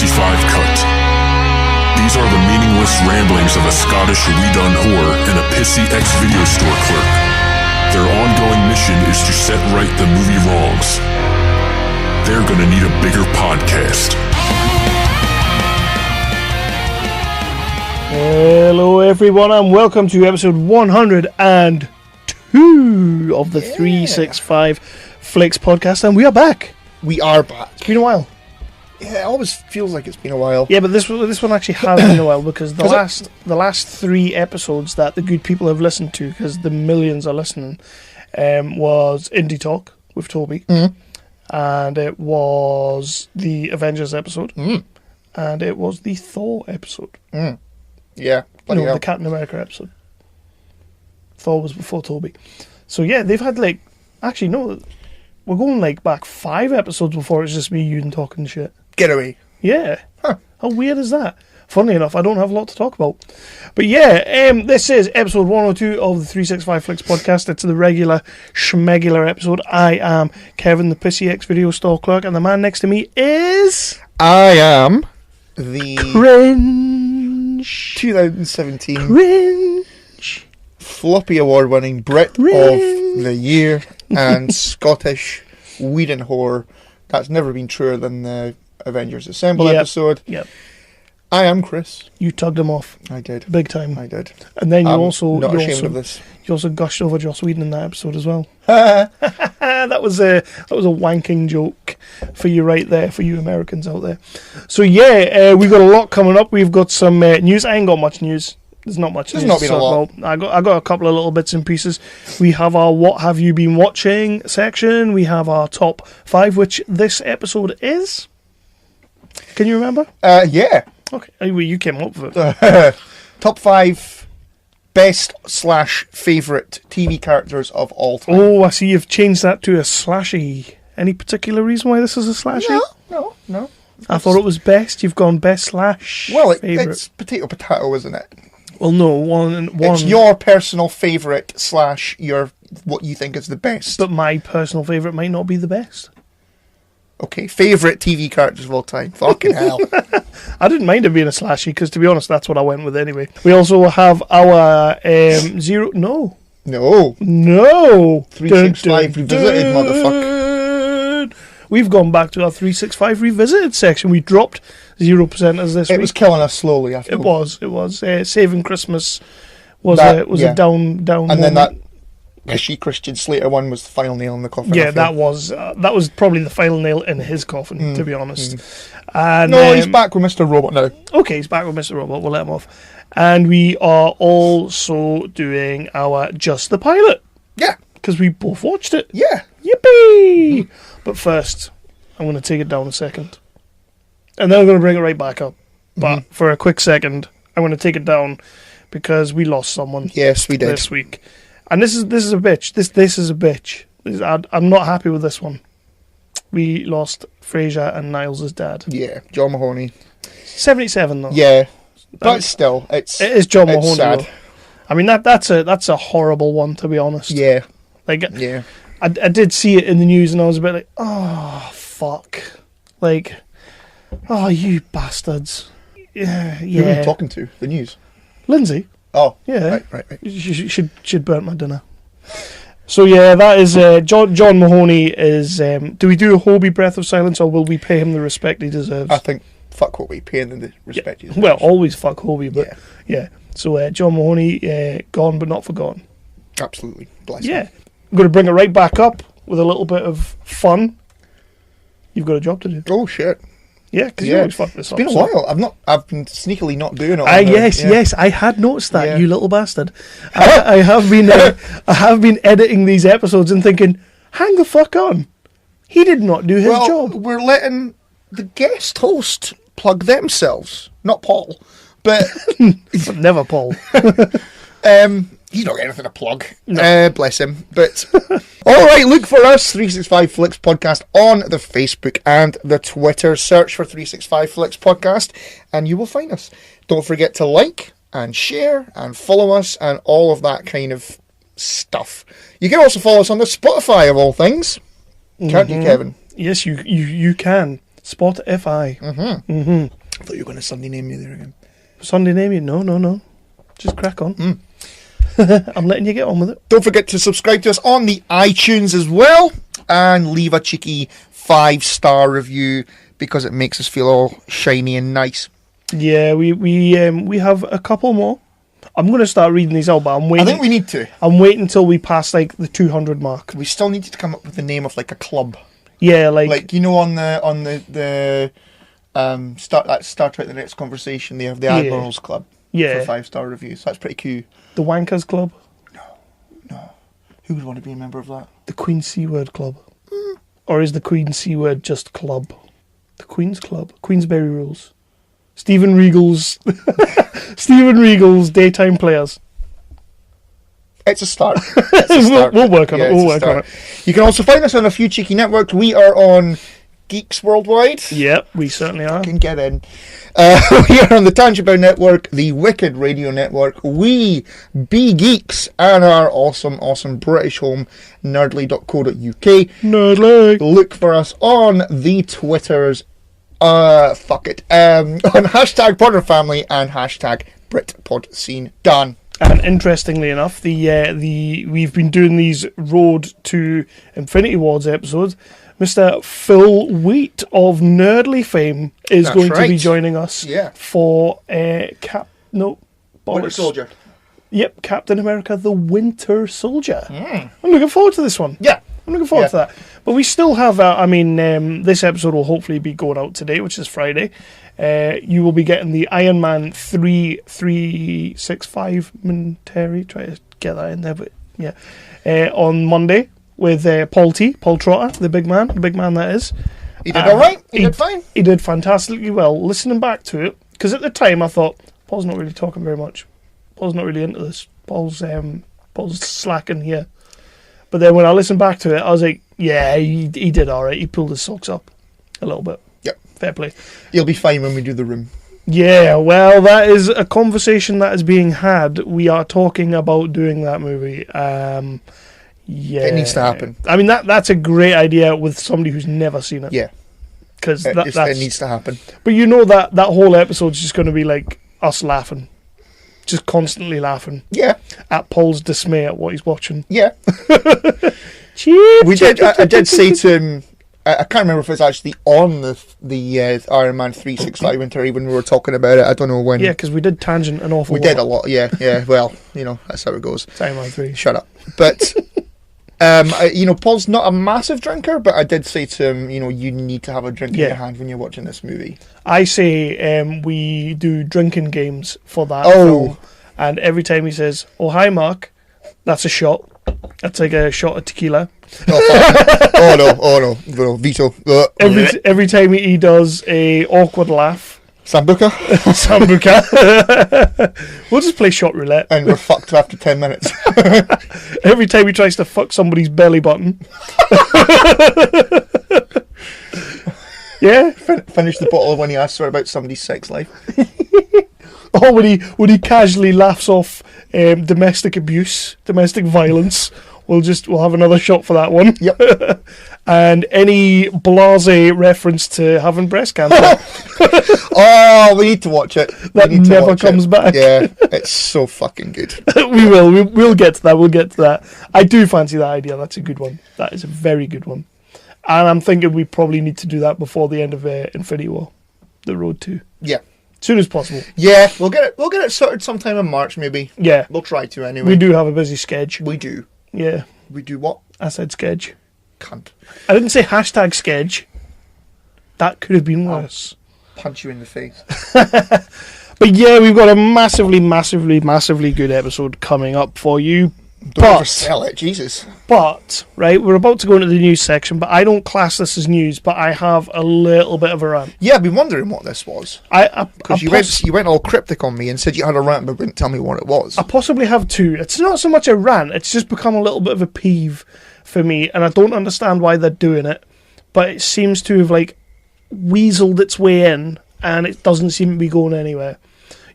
65 cut. These are the meaningless ramblings of a Scottish redone whore and a pissy ex-video store clerk. Their ongoing mission is to set right the movie wrongs. They're gonna need a bigger podcast. Hello everyone and welcome to episode 102 of the 365 Flicks podcast, and we are back. We are back. It's been a while. Yeah, it always feels like it's been a while. Yeah, but this one actually has been a while because the last three episodes that the good people have listened to, because the millions are listening, was Indie Talk with Toby, and it was the Avengers episode, and it was the Thor episode. Yeah, the Captain America episode. Thor was before Toby. So yeah, they've had we're going back 5 episodes before it's just me, you, and talking shit. Get away. Yeah. Huh. How weird is that? Funnily enough, I don't have a lot to talk about. But yeah, this is episode 102 of the 365 Flicks podcast. It's the regular Schmegular episode. I am Kevin, the pissy ex-video store clerk, and the man next to me is... I am the... Cringe. 2017... Cringe. Floppy Award-winning Brit of the Year and Scottish weed and whore. That's never been truer than the Avengers Assemble episode. Yep. I am Chris. You tugged him off. I did. Big time. I did. And then not ashamed of this. You also gushed over Joss Whedon in that episode as well. That was a wanking joke for you right there, for you Americans out there. So yeah, we've got a lot coming up. We've got some news. I ain't got much news. There's not much. There's not been a lot. I got a couple of little bits and pieces. We have our What Have You Been Watching section. We have our top 5, which this episode is. Can you remember? Yeah. Okay. Anyway, you came up with it. Top 5 best/favourite TV characters of all time. Oh, I see you've changed that to a slashy. Any particular reason why this is a slashy? No. I thought it was best. You've gone best / favourite. It's potato, isn't it? Well, no, one. It's your personal favourite / what you think is the best. But my personal favourite might not be the best. Okay, favourite TV characters of all time. Fucking hell. I didn't mind it being a slashy, because to be honest, that's what I went with anyway. We also have our zero... No. 365 Revisited, motherfucker. We've gone back to our 365 Revisited section. We dropped 0% as this week. It was killing us slowly after. It was. Saving Christmas was a down and moment. then that Christian Slater one was the final nail in the coffin. Yeah, that was probably the final nail in his coffin, to be honest. And, he's back with Mr. Robot now. Okay, he's back with Mr. Robot. We'll let him off. And we are also doing our Just the Pilot. Yeah. Because we both watched it. Yeah. Yippee! But first, I'm going to take it down a second. And then I'm going to bring it right back up. But for a quick second, I'm going to take it down because we lost someone. Yes, we did. This week. And this is a bitch. This is a bitch. I'm not happy with this one. We lost Fraser and Niles' dad. Yeah, John Mahoney. 77 though. Yeah, but still, it is John Mahoney. Sad. Though. I mean that's a horrible one, to be honest. Yeah, yeah. I did see it in the news and I was a bit like, oh fuck, like, oh you bastards. Yeah. Who are you talking to? The news. Lindsay. Oh, yeah. Right. She'd burnt my dinner. So yeah, that is John Mahoney is. Do we do a Hobie Breath of Silence, or will we pay him the respect he deserves? I think fuck what we pay him the respect he deserves. Well, always fuck Hobie, but yeah. So John Mahoney, gone but not forgotten. Absolutely, bless him. Yeah, I'm going to bring it right back up with a little bit of fun. You've got a job to do. Oh shit. Yeah, because you always fuck this up. It's been a while. I've been sneakily not doing it. Yes, I had noticed that, you little bastard. I have been editing these episodes and thinking, hang the fuck on. He did not do his job. We're letting the guest host plug themselves, not Paul, but never Paul. He's not got anything to plug. No. Bless him. But alright, look for us, 365 Flicks Podcast, on the Facebook and the Twitter. Search for 365 Flicks Podcast and you will find us. Don't forget to like and share and follow us and all of that kind of stuff. You can also follow us on the Spotify of all things. Can't you, Kevin? Yes, you can. Spotify. I thought you were going to Sunday name me there again. Sunday name you? No. Just crack on. I'm letting you get on with it. Don't forget to subscribe to us on the iTunes as well, and leave a cheeky 5-star review because it makes us feel all shiny and nice. Yeah, we have a couple more. I'm going to start reading these out, but I'm waiting. I think we need to. I'm waiting until we pass like the 200 mark. We still need to come up with the name of like a club. Yeah, like you know, on the Star Trek: The Next Conversation, they have the Admirals Club. Yeah, for 5-star reviews. That's pretty cool. The Wankers Club. No. Who would want to be a member of that? The Queen C Word Club. Or is the Queen C Word just club? The Queen's Club. Queensberry Rules. Stephen Regal's Daytime Players. It's a start. We'll work on it. We'll work on it. You can also find us on a few cheeky networks. We are on Geeks Worldwide. Yep, we certainly are. Can get in. We are on the Tangent Bound Network, the Wicked Radio Network, We Be Geeks, and our awesome British home, nerdly.co.uk. Nerdly. Look for us on the Twitters. On hashtag Podder Family and hashtag BritPodScene. Done. And interestingly enough, we've been doing these Road to Infinity Wars episodes. Mr. Phil Wheat of Nerdly fame is going to be joining us for Winter Soldier. Yep, Captain America: The Winter Soldier. I'm looking forward to this one. Yeah. I'm looking forward to that. But we still have, this episode will hopefully be going out today, which is Friday. You will be getting the Iron Man 365 commentary. Try to get that in there, but yeah. On Monday with Paul Trotter, the big man that is. He did all right. He did fine. He did fantastically well. Listening back to it, because at the time I thought, Paul's not really talking very much. Paul's not really into this. Paul's slacking here. But then when I listened back to it, I was like, yeah, he did all right. He pulled his socks up a little bit. Yep. Fair play. He'll be fine when we do The Room. Yeah, well, that is a conversation that is being had. We are talking about doing that movie. Yeah. It needs to happen. I mean, that's a great idea with somebody who's never seen it. Yeah. Because it needs to happen. But you know that whole episode's just going to be like us laughing. Just constantly laughing. Yeah. At Paul's dismay at what he's watching. Yeah. I did say to him, I can't remember if it was actually on the Iron Man 365 Winter when we were talking about it. I don't know when. Yeah, because we did tangent an awful lot. We did a lot, yeah. Well, that's how it goes. Iron Man 3. Shut up. But, Paul's not a massive drinker, but I did say to him, you need to have a drink in your hand when you're watching this movie. I say we do drinking games for that film. And every time he says, "Oh, hi, Mark," that's a shot. That's like a shot of tequila. Oh no, veto. Every time he does a awkward laugh. Sambuca. We'll just play shot roulette. And we're fucked after 10 minutes. Every time he tries to fuck somebody's belly button. Yeah. Finish the bottle when he asks her about somebody's sex life. Or when he casually laughs off domestic abuse, domestic violence. We'll have another shot for that one. Yep. And any blasé reference to having breast cancer. We need to watch it. That never comes back. Yeah, it's so fucking good. We will. We'll get to that. We'll get to that. I do fancy that idea. That's a good one. That is a very good one. And I'm thinking we probably need to do that before the end of Infinity War. The Road to. Yeah. As soon as possible. Yeah, we'll get it sorted sometime in March, maybe. Yeah. We'll try to anyway. We do have a busy schedule. We do. Yeah. We do what? I said sketch. Cunt. I didn't say hashtag sketch. That could have been worse. I'll punch you in the face. But yeah, we've got a massively good episode coming up for you. Don't oversell it, Jesus. But, right, we're about to go into the news section, but I don't class this as news, but I have a little bit of a rant. Yeah, I've been wondering what this was. Because you went all cryptic on me and said you had a rant, but wouldn't tell me what it was. I possibly have two. It's not so much a rant, it's just become a little bit of a peeve for me, and I don't understand why they're doing it, but it seems to have, weaseled its way in, and it doesn't seem to be going anywhere.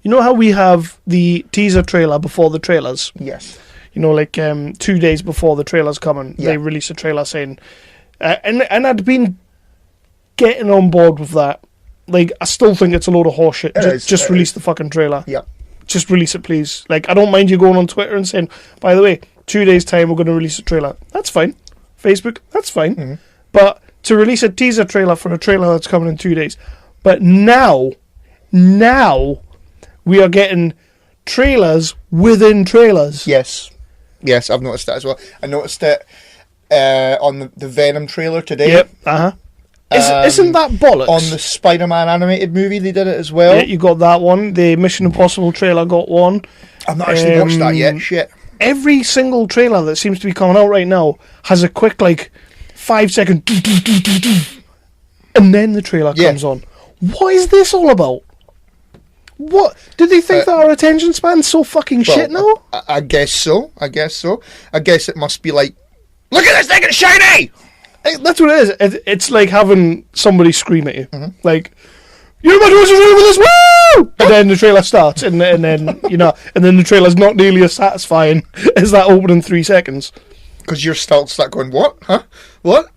You know how we have the teaser trailer before the trailers? Yes. 2 days before the trailer's coming, they release a trailer saying... and I'd been getting on board with that. Like, I still think it's a load of horseshit. Just release the fucking trailer. Yeah. Just release it, please. Like, I don't mind you going on Twitter and saying, by the way, 2 days' time we're going to release a trailer. That's fine. Facebook, that's fine. Mm-hmm. But to release a teaser trailer for a trailer that's coming in 2 days. But now, we are getting trailers within trailers. Yes, I've noticed that as well. I noticed it on the Venom trailer today. Yep, isn't that bollocks? On the Spider-Man animated movie, they did it as well. Yeah, you got that one. The Mission Impossible trailer got one. I've not actually watched that yet. Shit. Every single trailer that seems to be coming out right now has a quick, like, 5 second and then the trailer comes on. What is this all about? What? Do they think that our attention span's so fucking shit now? I guess so. I guess it must be like, look at this thing, it's shiny! That's what it is. It's like having somebody scream at you. Mm-hmm. Like, you're about to watch a trailer with this, woo! And then the trailer starts, and then, and then the trailer's not nearly as satisfying as that opening 3 seconds. Because you're still stuck going, what? Huh? What?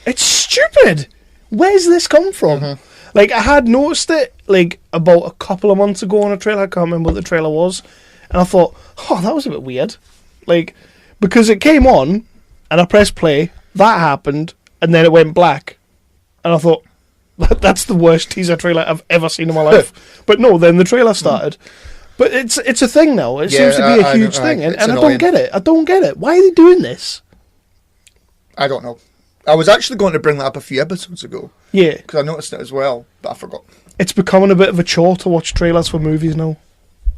It's stupid! Where's this come from? Mm-hmm. Like, I had noticed it, like, about a couple of months ago on a trailer. I can't remember what the trailer was. And I thought, oh, that was a bit weird. Like, because it came on, and I pressed play, that happened, and then it went black. And I thought, that's the worst teaser trailer I've ever seen in my life. But no, then the trailer started. But it's a thing now. It seems to be a huge thing. And I don't get it. I don't get it. Why are they doing this? I don't know. I was actually going to bring that up a few episodes ago. Yeah. Because I noticed it as well, but I forgot. It's becoming a bit of a chore to watch trailers for movies now.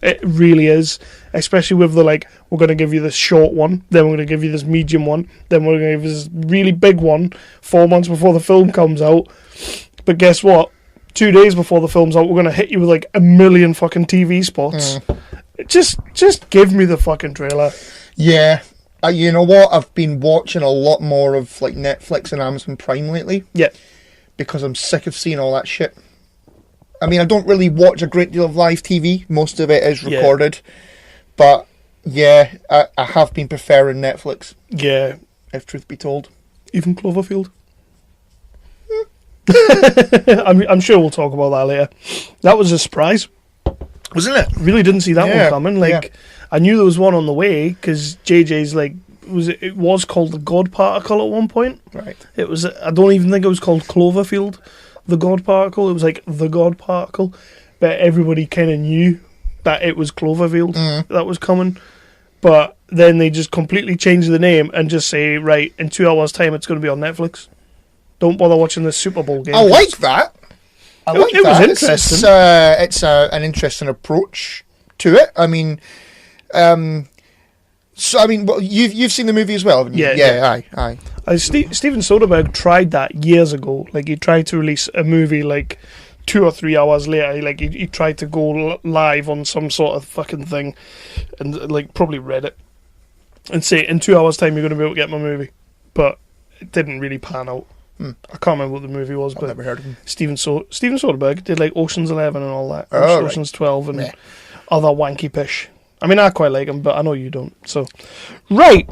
It really is. Especially with the, like, we're going to give you this short one, then we're going to give you this medium one, then we're going to give you this really big one 4 months before the film comes out. But guess what? 2 days before the film's out, we're going to hit you with, like, 1 million fucking TV spots. Just give me the fucking trailer. Yeah. You know what? I've been watching a lot more of, like, Netflix and Amazon Prime lately. Yeah. Because I'm sick of seeing all that shit. I mean, I don't really watch a great deal of live TV. Most of it is recorded. Yeah. But, yeah, I have been preferring Netflix. Yeah. If truth be told. Even Cloverfield. I'm sure we'll talk about that later. That was a surprise. Wasn't it? Really didn't see that one coming. Like, I knew there was one on the way, because JJ's, like, it was called the God Particle at one point. Right. It was, I don't even think it was called Cloverfield, the God Particle. It was like the God Particle. But everybody kind of knew that it was Cloverfield that was coming. But then they just completely changed the name and just say, right, in 2 hours' time it's going to be on Netflix. Don't bother watching the Super Bowl game. I like that. It was interesting. It's an interesting approach to it. I mean, well, you've seen the movie as well, haven't you? Yeah. Aye. Steven Soderbergh tried that years ago. Like, he tried to release a movie like 2 or 3 hours later. Like, he tried to go live on some sort of fucking thing, and like probably read it and say, in 2 hours' time you're going to be able to get my movie. But it didn't really pan out. I can't remember what the movie was, but I've never heard of him. Steven Soderbergh did like Ocean's 11 and all that. Ocean's 12 and other wanky pish. I mean, I quite like him, but I know you don't. So, right.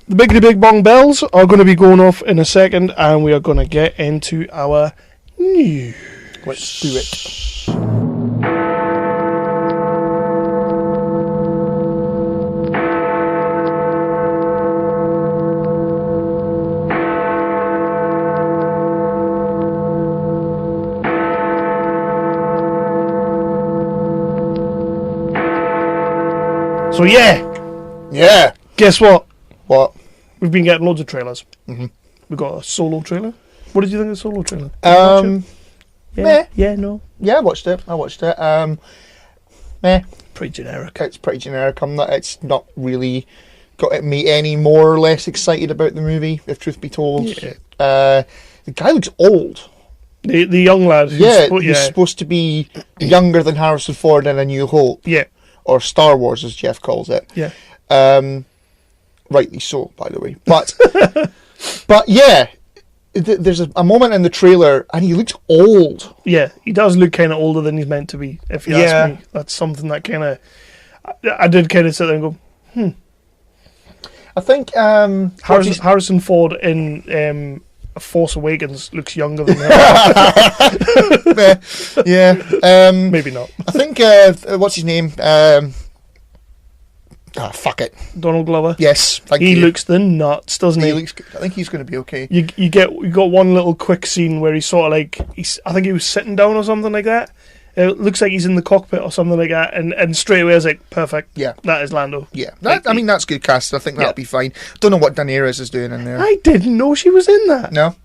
The Biggity Big Bong Bells are going to be going off in a second, and we are going to get into our news. Let's do it. So yeah. Guess what? What? We've been getting loads of trailers. Mm-hmm. We got a solo trailer. What did you think of the solo trailer? No. Yeah, I watched it. Meh. Pretty generic. It's pretty generic. It's not really got me any more or less excited about the movie, if truth be told. Yeah. The guy looks old. The young lad. He's supposed to be younger than Harrison Ford in A New Hope. Yeah. Or Star Wars, as Jeff calls it. Yeah. Rightly so, by the way. But, but yeah, there's a moment in the trailer, and he looks old. Yeah, he does look kind of older than he's meant to be, if you ask me. That's something that kind of... I did kind of sit there and go, I think... Harrison Ford in Force Awakens looks younger than that. Yeah. Maybe not. I think, what's his name? Fuck it. Donald Glover. Yes. He looks the nuts, doesn't he? He looks good. I think he's going to be okay. You got one little quick scene where he's sort of like, I think he was sitting down or something like that. It looks like he's in the cockpit or something like that, and straight away I was like, perfect. Yeah. That is Lando. Yeah. That's good cast. I think that'll be fine. Don't know what Daenerys is doing in there. I didn't know she was in that. No.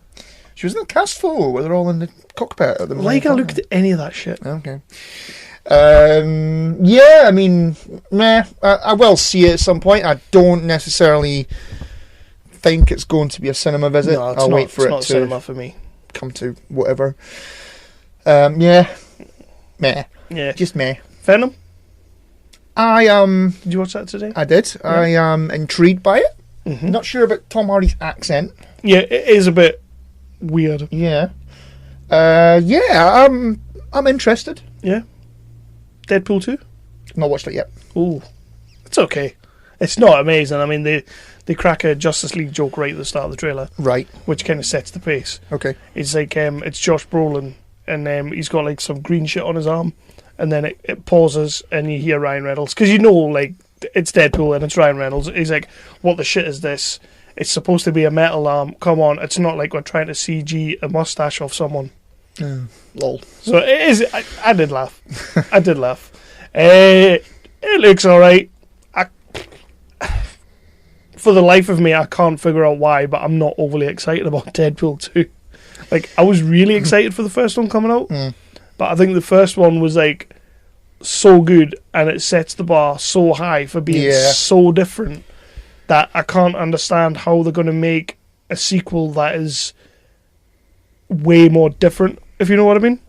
She was in the cast photo where they're all in the cockpit at the moment. Like I looked at any of that shit. Okay. Yeah, I mean, I will see it at some point. I don't necessarily think it's going to be a cinema visit. No, I'll wait for it to cinema for me. come to whatever. Yeah. Meh. Yeah. Just meh. Venom? Did Did you watch that today? I did. Yeah. I am intrigued by it. Mm-hmm. Not sure about Tom Hardy's accent. Yeah, it is a bit weird. Yeah. Yeah, I'm interested. Yeah. Deadpool 2? Not watched it yet. Ooh. It's okay. It's not amazing. I mean, they crack a Justice League joke right at the start of the trailer. Right. Which kind of sets the pace. Okay. It's like, it's Josh Brolin, and he's got like some green shit on his arm, and then it pauses, and you hear Ryan Reynolds. Because you know, like, it's Deadpool and it's Ryan Reynolds. He's like, what the shit is this? It's supposed to be a metal arm. Come on, it's not like we're trying to CG a mustache off someone. Lol. So it is. I did laugh. I did laugh. It looks alright. For the life of me, I can't figure out why, but I'm not overly excited about Deadpool 2. Like, I was really excited for the first one coming out, but I think the first one was like so good, and it sets the bar so high for being so different that I can't understand how they're going to make a sequel that is way more different, if you know what I mean.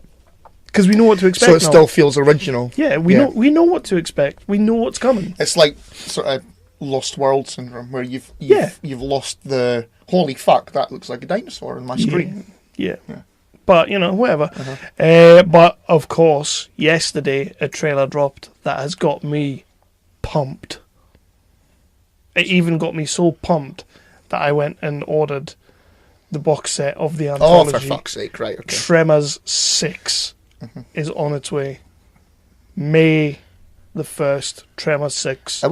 Because we know what to expect. So it still feels original. Yeah, we know what to expect. We know what's coming. It's like sort of Lost World syndrome, where you've lost the holy fuck, that looks like a dinosaur on my screen. Yeah. But whatever. But of course, yesterday a trailer dropped that has got me pumped. It even got me so pumped that I went and ordered the box set of the anthology. Oh, for fuck's sake! Right. Okay. Tremors 6 is on its way. May the 1st, Tremors 6.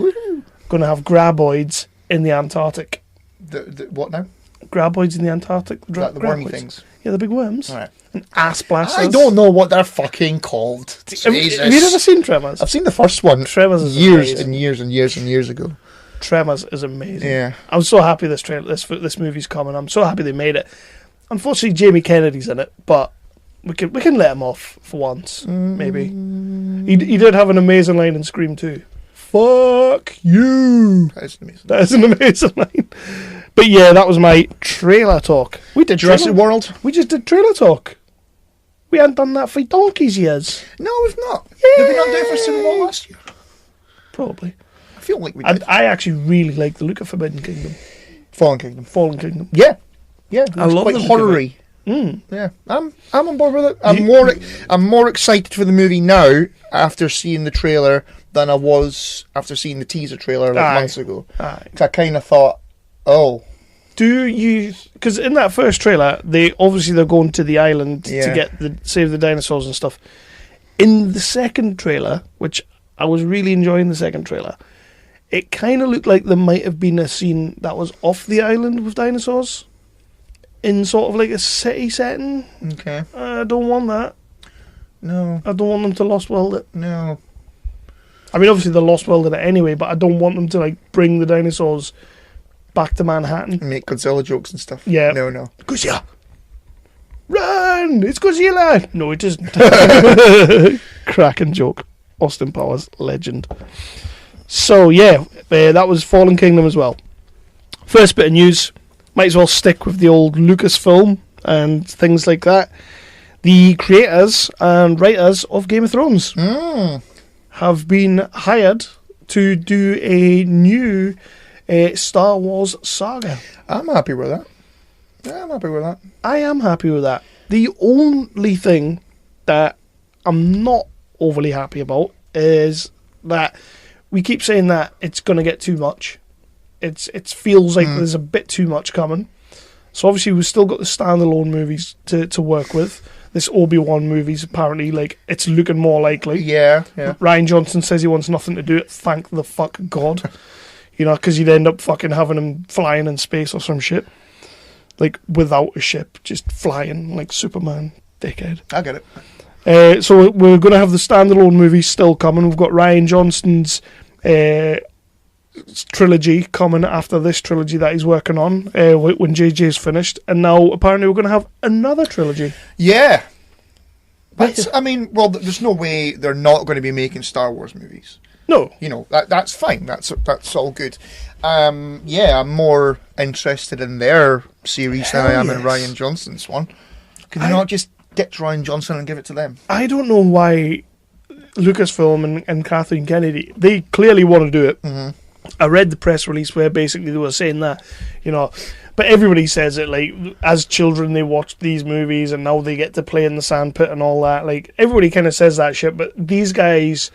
Going to have graboids in the Antarctic. The what now? Graboids in the Antarctic. The wormy things. Yeah, the big worms. All right. And ass blasters. I don't know what they're fucking called. Have you never seen Tremors? I've seen the first one. Tremors is years amazing. and years and years and years ago. Tremors is amazing. Yeah. I'm so happy this movie's coming. I'm so happy they made it. Unfortunately, Jamie Kennedy's in it, but we can let him off for once, maybe. He did have an amazing line in Scream 2. Fuck you. That is an amazing line. But yeah, that was my trailer talk. We did Jurassic World. We just did trailer talk. We hadn't done that for donkey's years. No, we've not. Yeah. Did we not do it for Cinema last year? Probably. I feel like we did. I actually really like the look of Forbidden Kingdom. Fallen Kingdom. Yeah. I love quite it. Horror-y. Yeah, I'm on board with it. I'm more excited for the movie now after seeing the trailer than I was after seeing the teaser trailer months ago. Because I kind of thought, because in that first trailer, they're going to the island to save the dinosaurs and stuff. In the second trailer, which I was really enjoying the second trailer, it kind of looked like there might have been a scene that was off the island with dinosaurs in sort of like a city setting. Okay. I don't want that. No. I don't want them to Lost World it. No. I mean, obviously, they're Lost World in it anyway, but I don't want them to, like, bring the dinosaurs back to Manhattan. Make Godzilla jokes and stuff. Yeah. No. Godzilla! Run! It's Godzilla! No, it isn't. Cracking joke. Austin Powers, legend. So, yeah, that was Fallen Kingdom as well. First bit of news. Might as well stick with the old Lucasfilm and things like that. The creators and writers of Game of Thrones have been hired to do a new Star Wars saga. I'm happy with that. I am happy with that. The only thing that I'm not overly happy about is that we keep saying that it's going to get too much. It feels like there's a bit too much coming. So obviously we've still got the standalone movies to work with. This Obi-Wan movie's apparently, like, it's looking more likely. Yeah. Ryan Johnson says he wants nothing to do it. Thank the fuck God. Because you'd end up fucking having him flying in space or some shit. Like, without a ship, just flying like Superman. Dickhead. I get it. So we're going to have the standalone movies still coming. We've got Ryan Johnston's trilogy coming after this trilogy that he's working on when JJ's finished. And now apparently we're going to have another trilogy. Yeah. There's no way they're not going to be making Star Wars movies. No. That's fine. That's all good. I'm more interested in their series than I am in Ryan Johnston's one. Can you not just ditch Ryan Johnson and give it to them? I don't know why Lucasfilm and Kathleen Kennedy, they clearly want to do it. Mm-hmm. I read the press release where basically they were saying that, but everybody says it, like, as children they watched these movies and now they get to play in the sandpit and all that. Like, everybody kind of says that shit, but these guys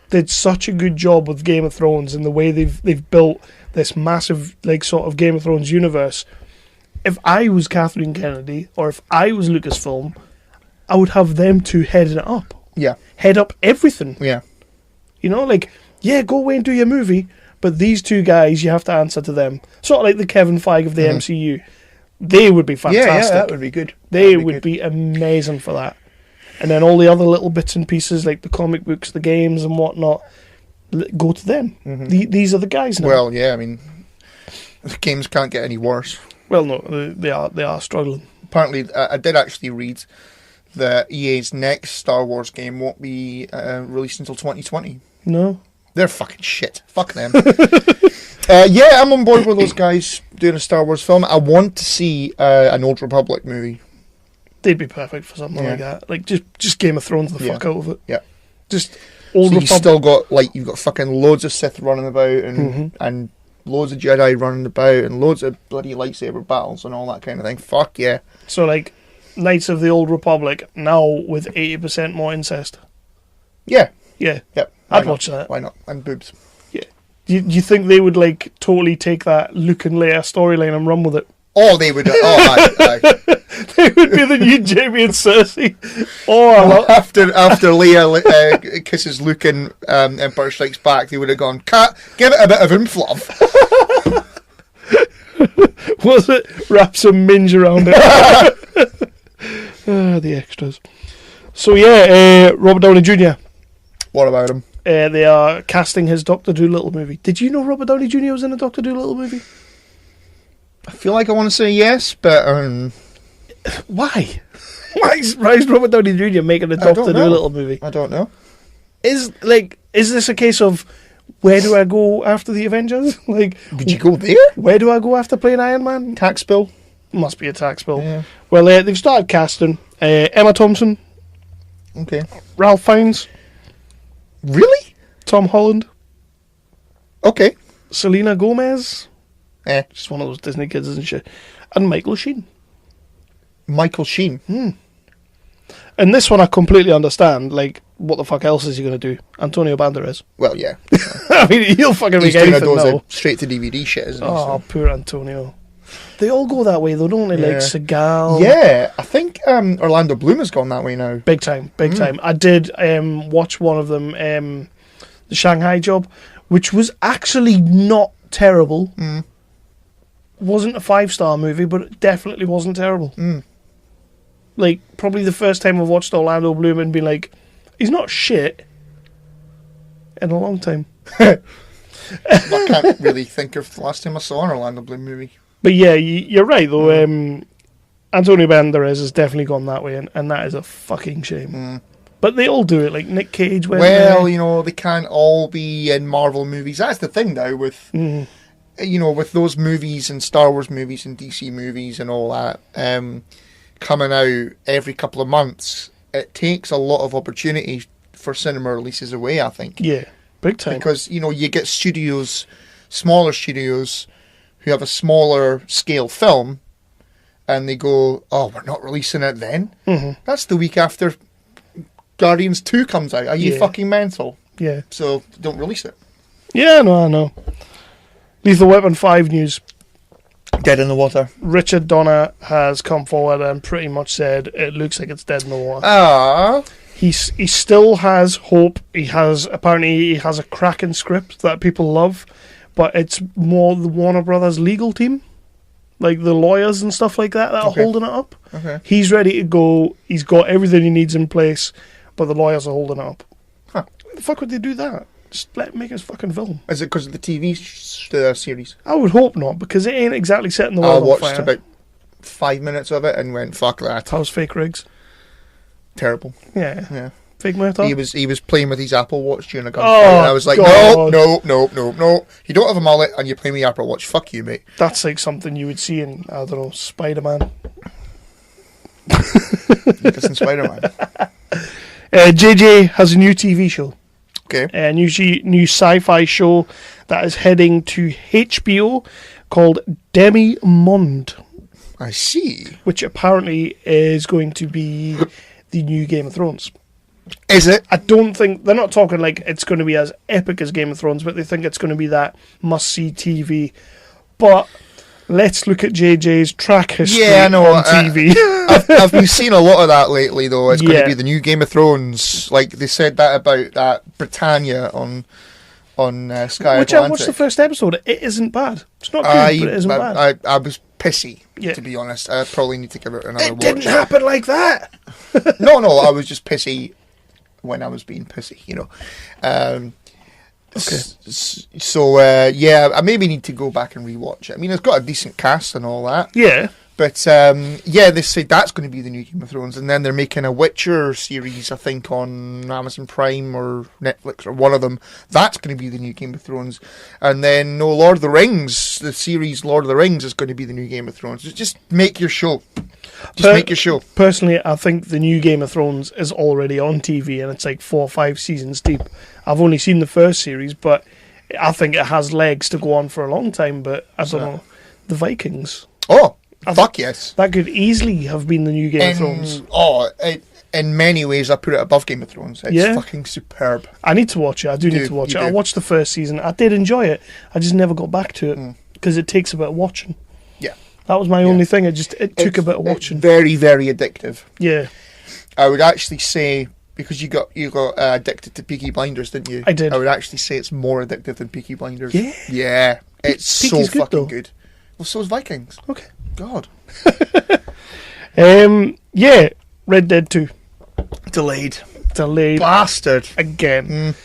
did such a good job with Game of Thrones and the way they've built this massive, like, sort of Game of Thrones universe. If I was Kathleen Kennedy or if I was Lucasfilm, I would have them two heading it up. Yeah. Head up everything. Yeah. Go away and do your movie, but these two guys, you have to answer to them. Sort of like the Kevin Feige of the MCU. They would be fantastic. Yeah, that would be good. They would be amazing for that. And then all the other little bits and pieces, like the comic books, the games and whatnot, go to them. Mm-hmm. These are the guys now. Well, yeah, the games can't get any worse. Well, no, they are struggling. Apparently, I did actually read that EA's next Star Wars game won't be released until 2020. No. They're fucking shit. Fuck them. I'm on board with those guys doing a Star Wars film. I want to see an Old Republic movie. They'd be perfect for something like that. Like, just Game of Thrones the fuck out of it. Yeah. Just Old Republic. You've still got, you've got fucking loads of Sith running about and loads of Jedi running about and loads of bloody lightsaber battles and all that kind of thing. Fuck yeah. So, Knights of the Old Republic now with 80% more incest. Yeah. Yeah. Yep. I'd watch that. Why not? And boobs. Yeah. Do you think they would, totally take that Luke and Leia storyline and run with it? Oh, they would. Aye. They would be the new Jamie and Cersei. After Leia kisses Luke in Empire Strikes Back, they would have gone, "Cat, give it a bit of oomph, love." Was it? Wrap some minge around it. The extras. So Robert Downey Jr. What about him? They are casting his Dr. Dolittle movie. Did you know Robert Downey Jr. was in a Dr. Dolittle movie? I feel like I want to say yes, but why? Why is Robert Downey Jr. making a Dr. Dolittle movie? I don't know. Is this a case of where do I go after the Avengers? Would you go there? Where do I go after playing Iron Man? Tax bill? Must be a tax bill. Yeah. Well, they've started casting Emma Thompson. Okay. Ralph Fiennes. Really? Tom Holland. Okay. Selena Gomez. Just one of those Disney kids and shit. And Michael Sheen. Michael Sheen? And this one I completely understand. What the fuck else is he going to do? Antonio Banderas. Well, yeah. I mean, he'll fucking make anything now. Straight to DVD shit, isn't he? Oh, poor Antonio. They all go that way though, don't they? Like Seagal. Yeah, I think Orlando Bloom has gone that way now. Big time. I did watch one of them, the Shanghai Job, which was actually not terrible. Wasn't a 5-star movie, but it definitely wasn't terrible. Probably the first time I've watched Orlando Bloom and been like, he's not shit in a long time. I can't really think of the last time I saw an Orlando Bloom movie. But yeah, you're right though. Antonio Banderas has definitely gone that way, and that is a fucking shame. But they all do it, like Nick Cage. They can't all be in Marvel movies. That's the thing now with with those movies and Star Wars movies and DC movies and all that coming out every couple of months. It takes a lot of opportunity for cinema releases away, I think. Yeah, big time. Because you get smaller studios, who have a smaller scale film, and they go, "Oh, we're not releasing it then." That's the week after Guardians 2 comes out. Are you fucking mental? Yeah. So don't release it. Yeah, no, I know. Lethal Weapon 5 news. Dead in the water. Richard Donner has come forward and pretty much said it looks like it's dead in the water. Ah. He still has hope. Apparently he has a cracking script that people love, but it's more the Warner Brothers legal team, like the lawyers and stuff like that are holding it up. Okay. He's ready to go. He's got everything he needs in place, but the lawyers are holding it up. Huh. Why the fuck would they do that? Just let him make his fucking film. Is it because of the TV series? I would hope not, because it ain't exactly setting the world on fire. I watched about 5 minutes of it and went, fuck that. How's fake rigs? Terrible. Yeah. Fake murder? He was playing with his Apple Watch during a gunfight, Oh, and I was like, God. no. You don't have a mullet and you're playing with your Apple Watch. Fuck you, mate. That's like something you would see in, I don't know, Spider-Man. Listen, Spider-Man. JJ has a new TV show. Okay. A new sci-fi show that is heading to HBO called Demi Monde, I see. which apparently is going to be the new Game of Thrones. Is it? I don't think they're not talking like it's going to be as epic as Game of Thrones, but they think it's going to be that must-see TV. But let's look at JJ's track history on TV. I've been seeing a lot of that lately, though. It's going to be the new Game of Thrones. Like they said that about that Britannia on Sky Which Atlantic. I watched the first episode. It isn't bad. It's not good, but it isn't bad. I was pissy, to be honest. I probably need to give it another watch. It didn't happen like that. No, I was just pissy when I was being pissy, you know. So, I maybe need to go back and rewatch it. I mean, it's got a decent cast and all that. Yeah. But, they say that's going to be the new Game of Thrones. And then they're making a Witcher series, I think, on Amazon Prime or Netflix or one of them. That's going to be the new Game of Thrones. And then, Lord of the Rings, the series Lord of the Rings is going to be the new Game of Thrones. Just make your show. Make your show. Personally, I think the new Game of Thrones is already on TV and it's like 4 or 5 seasons deep. I've only seen the first series, but I think it has legs to go on for a long time. But I don't know. The Vikings. Oh, fuck yes. That could easily have been the new Game of Thrones. In many ways, I put it above Game of Thrones. It's fucking superb. I need to watch it. I do need to watch it. I watched the first season. I did enjoy it. I just never got back to it because it takes a bit of watching. Yeah. That was my only thing. It took a bit of watching. Very, very addictive. Yeah. I would actually say, because you got addicted to Peaky Blinders, didn't you? I did. I would actually say it's more addictive than Peaky Blinders. Yeah? Yeah. It's so Peaky's good, fucking though. good. Well, so is Vikings. Okay. God. Red Dead 2. Delayed. Bastard. Again. Mm.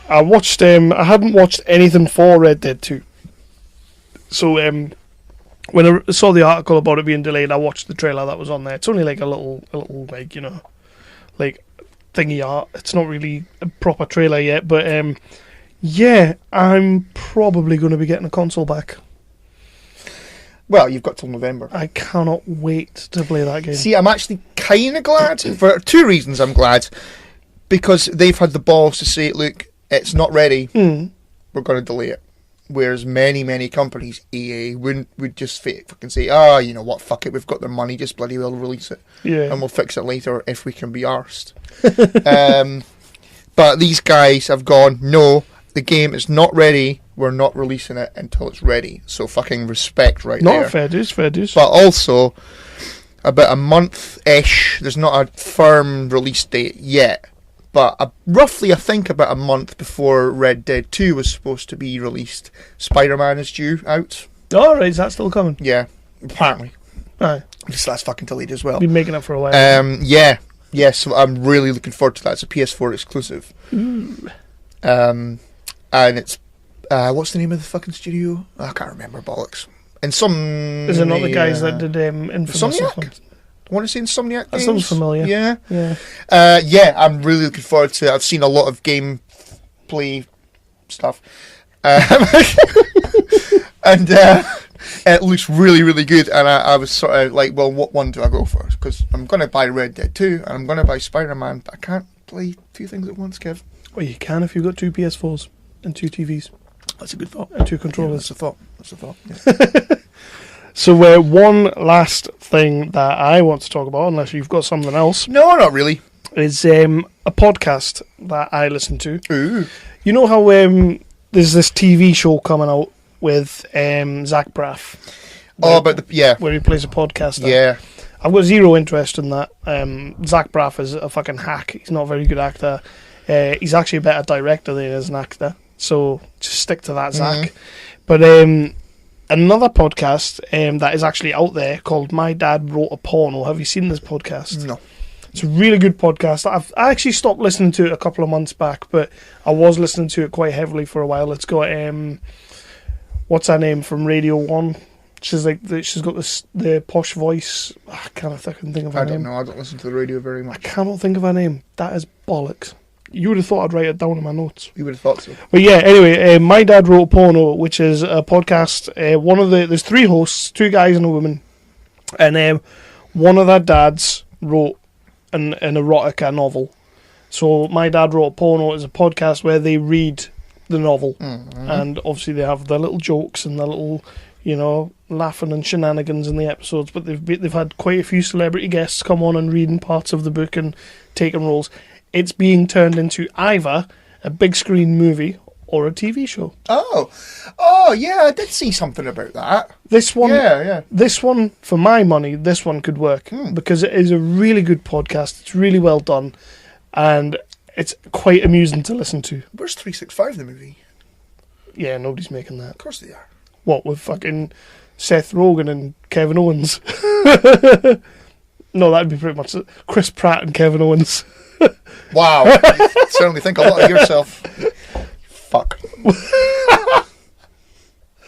I watched, I hadn't watched anything for Red Dead 2. So, when I saw the article about it being delayed, I watched the trailer that was on there. It's only like a little like, you know, like thingy art. It's not really a proper trailer yet, but I'm probably going to be getting a console back. Well, you've got till November. I cannot wait to play that game. See, I'm actually kind of glad. For 2 reasons I'm glad. Because they've had the balls to say, look, it's not ready. We're going to delay it. Whereas many, many companies, EA, would just fucking say, you know what, fuck it, we've got the money, just bloody well release it. Yeah. And we'll fix it later if we can be arsed. But these guys have gone, no, the game is not ready, we're not releasing it until it's ready. So fucking respect there. Not fair dues. But also, about a month-ish, there's not a firm release date yet. But roughly, I think about a month before Red Dead 2 was supposed to be released, Spider-Man is due out. Oh, right, is that still coming? Yeah, apparently. Aye. Just that's fucking delayed as well. Been making it for a while. Yeah, so I'm really looking forward to that. It's a PS4 exclusive. Ooh. And it's, what's the name of the fucking studio? I can't remember, bollocks. Is it not the guys that did Infamous? Insomniac? I want to say Insomniac That games. sounds familiar. Yeah, I'm really looking forward to it. I've seen a lot of gameplay stuff. And it looks really, really good. And I was sort of like, well, what one do I go for? Because I'm going to buy Red Dead 2 and I'm going to buy Spider-Man, but I can't play 2 things at once, Kev. Well, you can if you've got 2 PS4s and 2 TVs. That's a good thought. And 2 controllers. Yeah, that's a thought. Yeah. So one last thing that I want to talk about, unless you've got something else. No, not really. Is a podcast that I listen to. Ooh. You know how there's this TV show coming out with Zach Braff? where he plays a podcaster. Yeah. I've got zero interest in that. Zach Braff is a fucking hack. He's not a very good actor. He's actually a better director than he is an actor. So just stick to that, Zach. But another podcast that is actually out there called My Dad Wrote a Porno. Have you seen this podcast? No. It's a really good podcast. I actually stopped listening to it a couple of months back, but I was listening to it quite heavily for a while. It's got what's her name from Radio 1? She's got the posh voice. I can't think of her name. I don't know. I don't listen to the radio very much. I cannot think of her name. That is bollocks. You would have thought I'd write it down in my notes. You would have thought so. But yeah, anyway, My Dad Wrote a Porno, which is a podcast. There's three hosts, two guys and a woman, and one of their dads wrote an erotica novel. So My Dad Wrote a Porno is a podcast where they read the novel, and obviously they have their little jokes and their little, laughing and shenanigans in the episodes. But they've had quite a few celebrity guests come on and reading parts of the book and taking roles. It's being turned into either a big screen movie or a TV show. Oh, yeah, I did see something about that. This one, yeah. This one, for my money, this one could work because it is a really good podcast. It's really well done, and it's quite amusing to listen to. Where's 365 the movie? Yeah, nobody's making that. Of course they are. What, with fucking Seth Rogen and Kevin Owens? No, that'd be pretty much it. Chris Pratt and Kevin Owens. Wow, you certainly think a lot of yourself. Fuck.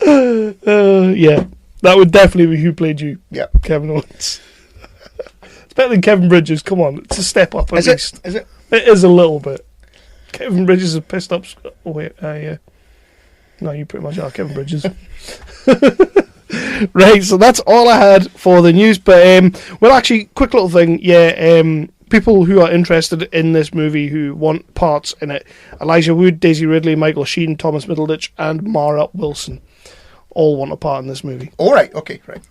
Yeah, that would definitely be who played you. Yeah, Kevin Owens. It's better than Kevin Bridges. Come on, it's a step up at least. Is it? It is a little bit. Kevin Bridges is pissed up. Oh wait, yeah. No, you pretty much are Kevin Bridges. Right, so that's all I had for the news. But well, actually, quick little thing. Yeah, people who are interested in this movie who want parts in it: Elijah Wood, Daisy Ridley, Michael Sheen, Thomas Middleditch, and Mara Wilson all want a part in this movie. All right, okay, right.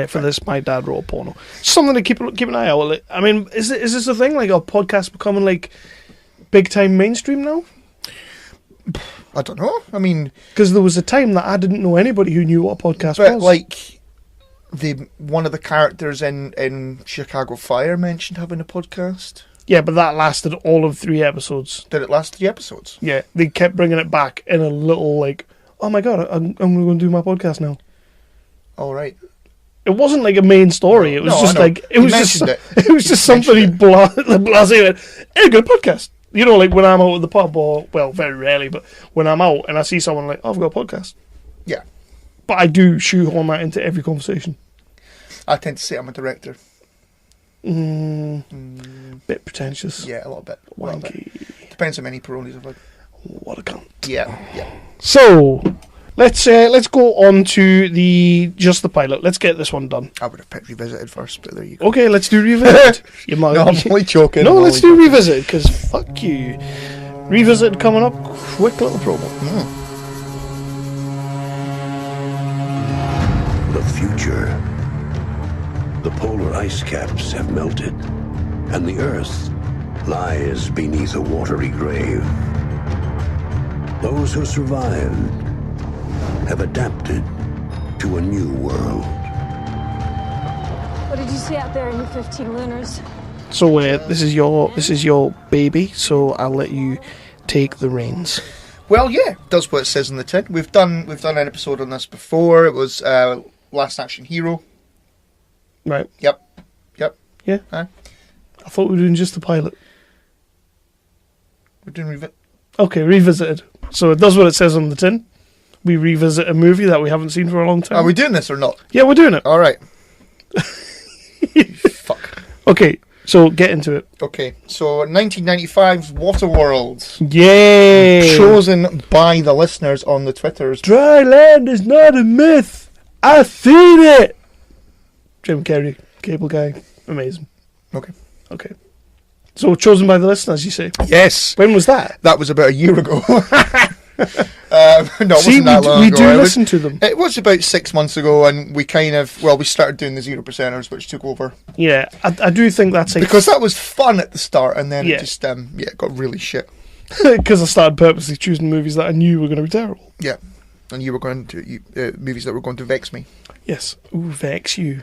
For this, My Dad Wrote a Porno. Something to keep an eye out. I mean, is this a thing? Like, are podcasts becoming like big time mainstream now? I don't know. I mean, because there was a time that I didn't know anybody who knew what a podcast but was. Like, one of the characters in Chicago Fire mentioned having a podcast. Yeah, but that lasted all of 3 episodes. Did it last 3 episodes? Yeah, they kept bringing it back in a little like, oh my god, I'm going to do my podcast now. All right. It wasn't like a main story. It was just like it was just something he blasé. Hey, good podcast. You know, like when I'm out at the pub, or well, very rarely, but when I'm out and I see someone like, oh, I've got a podcast. Yeah. But I do shoehorn that into every conversation. I tend to say I'm a director. Bit pretentious. Yeah, a little bit. Wanky. Depends how many Peronis I've had. What a cunt. Yeah. So, let's go on to the pilot. Let's get this one done. I would have picked Revisited first, but there you go. Okay, let's do Revisited. No, I'm only joking. No, let's do Revisited, because fuck you. Revisited coming up. Quick little promo. The future. The polar ice caps have melted, and the Earth lies beneath a watery grave. Those who survived have adapted to a new world. What did you see out there in your 15 lunars? So this is your baby, so I'll let you take the reins. Well, yeah, does what it says in the tin. We've done an episode on this before. It was Last Action Hero. Right. Yep. Yeah. I thought we were doing just the pilot. We're doing Revisited. So it does what it says on the tin. We revisit a movie that we haven't seen for a long time. Are we doing this or not? Yeah, we're doing it. All right. Fuck. Okay, so get into it. Okay, so 1995's Waterworld. Yay! Chosen by the listeners on the Twitters. Dry land is not a myth. I've seen it. Jim Carrey, Cable Guy. Amazing. Okay. So chosen by the listeners, you say? Yes. When was that? That was about a year ago. No, it wasn't that long ago. We do listen to them. It was about 6 months ago, and we started doing the 0%ers, which took over. Yeah, I do think that's because that was fun at the start, and then it just it got really shit. Because I started purposely choosing movies that I knew were going to be terrible. Yeah. And you were going to movies that were going to vex me. Yes. Ooh, vex you.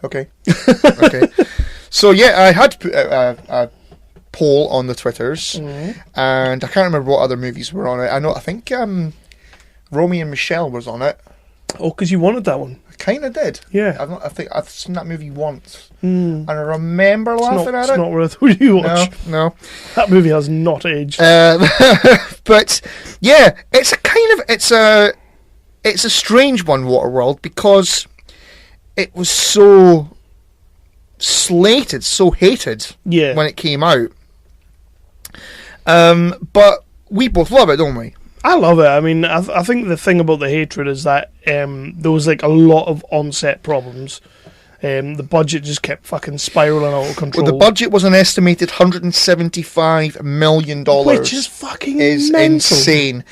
Okay. Okay. So yeah, I had to put a poll on the Twitters, and I can't remember what other movies were on it. I think Romy and Michelle was on it. Oh, because you wanted that one. I kind of did. Yeah. I think I've seen that movie once, and I remember laughing at it. It's not worth you watch. No. That movie has not aged. But yeah, it's a strange one, Waterworld, because it was so slated, so hated when it came out. But we both love it, don't we? I love it. I mean, I think the thing about the hatred is that there was like a lot of on-set problems. The budget just kept fucking spiraling out of control. Well, the budget was an estimated $175 million. Which is fucking mental. Insane.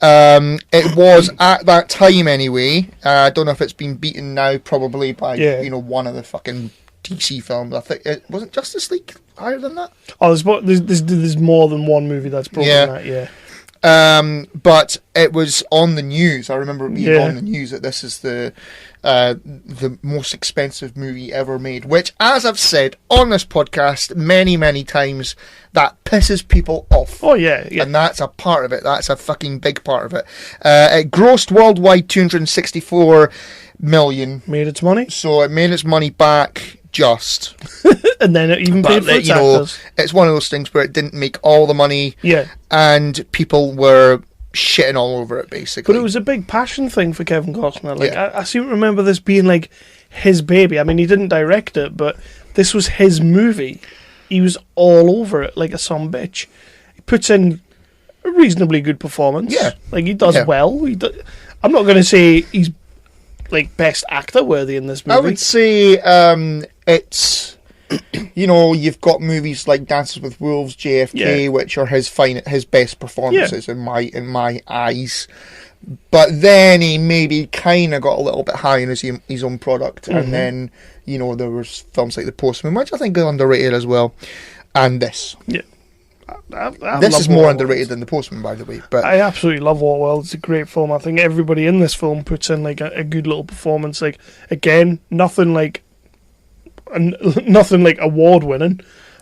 It was at that time anyway. I don't know if it's been beaten now, probably by one of the fucking DC films. I think it wasn't Justice League higher than that. Oh, there's more than one movie that's broken that. Yeah. But it was on the news. I remember it being on the news that this is the most expensive movie ever made, which, as I've said on this podcast many, many times, that pisses people off. Oh, yeah. And that's a part of it. That's a fucking big part of it. It grossed worldwide $264 million. Made its money? So it made its money back just. And then it even paid for its actors. It's one of those things where it didn't make all the money. Yeah. And people were shitting all over it, basically. But it was a big passion thing for Kevin Costner. Like, I seem to remember this being like his baby. I mean, he didn't direct it, but this was his movie. He was all over it like a son bitch. He puts in a reasonably good performance. Yeah. Like, he does well. I'm not going to say he's like best actor worthy in this movie. I would say it's, you've got movies like Dances with Wolves, JFK, which are his best performances in my eyes. But then he maybe kind of got a little bit high in his own product, and then there was films like The Postman, which I think is underrated as well, and this. Yeah. This is more underrated than The Postman, by the way. But I absolutely love Waterworld. It's a great film. I think everybody in this film puts in like a good little performance. Like, again, nothing like award winning,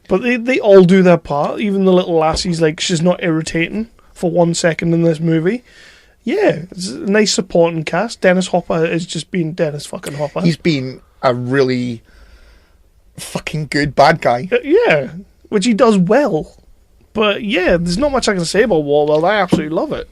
but they all do their part. Even the little lassie's like, she's not irritating for 1 second in this movie. Yeah, it's a nice supporting cast. Dennis Hopper is just being Dennis fucking Hopper. He's been a really fucking good bad guy. Yeah, which he does well. But yeah, there's not much I can say about Waterworld. I absolutely love it.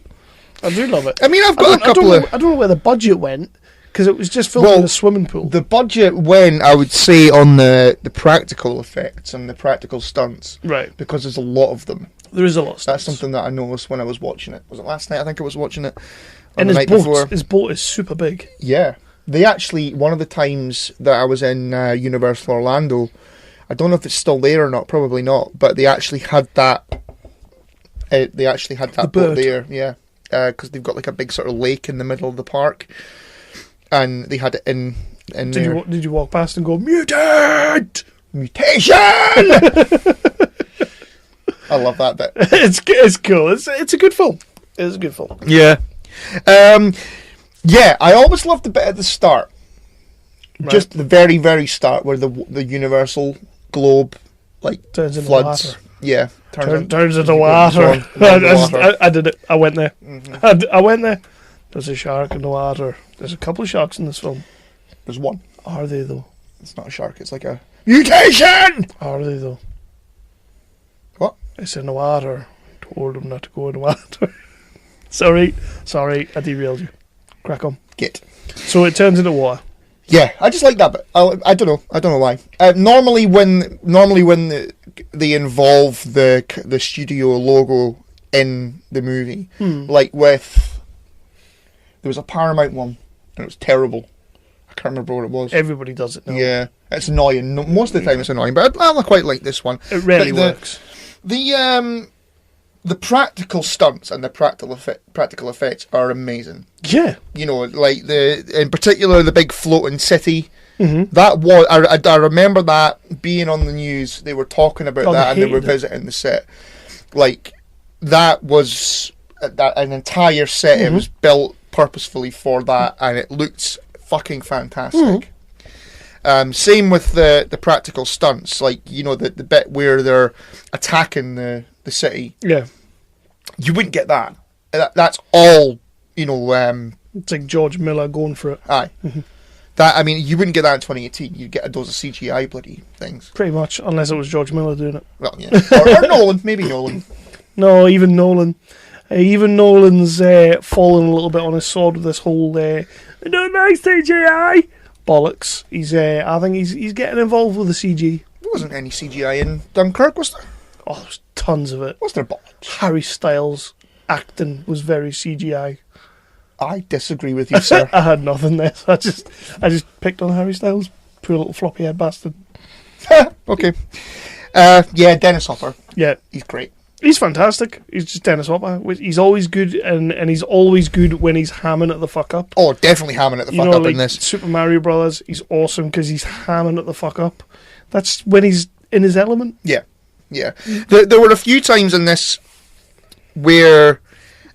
I do love it. I mean, I've got a couple I don't know where the budget went, because it was just filmed in a swimming pool. The budget went, I would say, on the practical effects and the practical stunts. Right. Because there's a lot of them. There is a lot of stunts. That's something that I noticed when I was watching it. Was it last night? I think I was watching it. And his boat is super big. Yeah. They actually, one of the times that I was in Universal Orlando, I don't know if it's still there or not, probably not, but they actually had that. Boat there, yeah, because they've got like a big sort of lake in the middle of the park, and they had it in there. Did you walk past and go, mutation? I love that bit. It's cool. It's a good film. It's a good film. Yeah. Yeah, I always loved the bit at the start. Right. Just the very, very start where the universal globe turns floods. Into water. Yeah. Turns into water. I did it. I went there. Mm-hmm. I went there. There's a shark in the water. There's a couple of sharks in this film. There's one. Are they though? It's not a shark, it's like a mutation! Are they though? What? It's in the water. Told them not to go in the water. Sorry, I derailed you. Crack on. Git. So it turns into water. Yeah, I just like that bit. I don't know why. Normally when they involve the studio logo in the movie, like with there was a Paramount one and it was terrible. I can't remember what it was. Everybody does it now. Yeah, it's annoying. Most of the time it's annoying, but I quite like this one. It really works. The practical stunts and the practical effects are amazing. Yeah, like in particular the big floating city. Mm-hmm. That was I remember that being on the news. They were talking about that and they were visiting the set. Like that was an entire set. It was built purposefully for that, and it looked fucking fantastic. Same with the practical stunts, like, you know, the bit where they're attacking the city. Yeah. You wouldn't get that. That's all, you know. It's like George Miller going for it. Aye. That, I mean, you wouldn't get that in 2018. You'd get a dose of CGI bloody things. Pretty much, unless it was George Miller doing it. Well, yeah. Or Nolan, maybe Nolan. No, even Nolan. Even Nolan's fallen a little bit on his sword with this whole I don't like CGI bollocks. I think he's getting involved with the CG. There wasn't any CGI in Dunkirk, was there? Oh, there's tons of it. Was there bollocks? Harry Styles' acting was very CGI. I disagree with you, sir. I had nothing there. So I just picked on Harry Styles. Poor little floppy head bastard. Okay. Yeah, Dennis Hopper. Yeah. He's great. He's fantastic. He's just Dennis Hopper. He's always good, and he's always good when he's hamming it the fuck up. Oh, definitely hamming it the fuck up like in this. Super Mario Brothers, he's awesome because he's hamming it the fuck up. That's when he's in his element. Yeah. Yeah. There were a few times in this where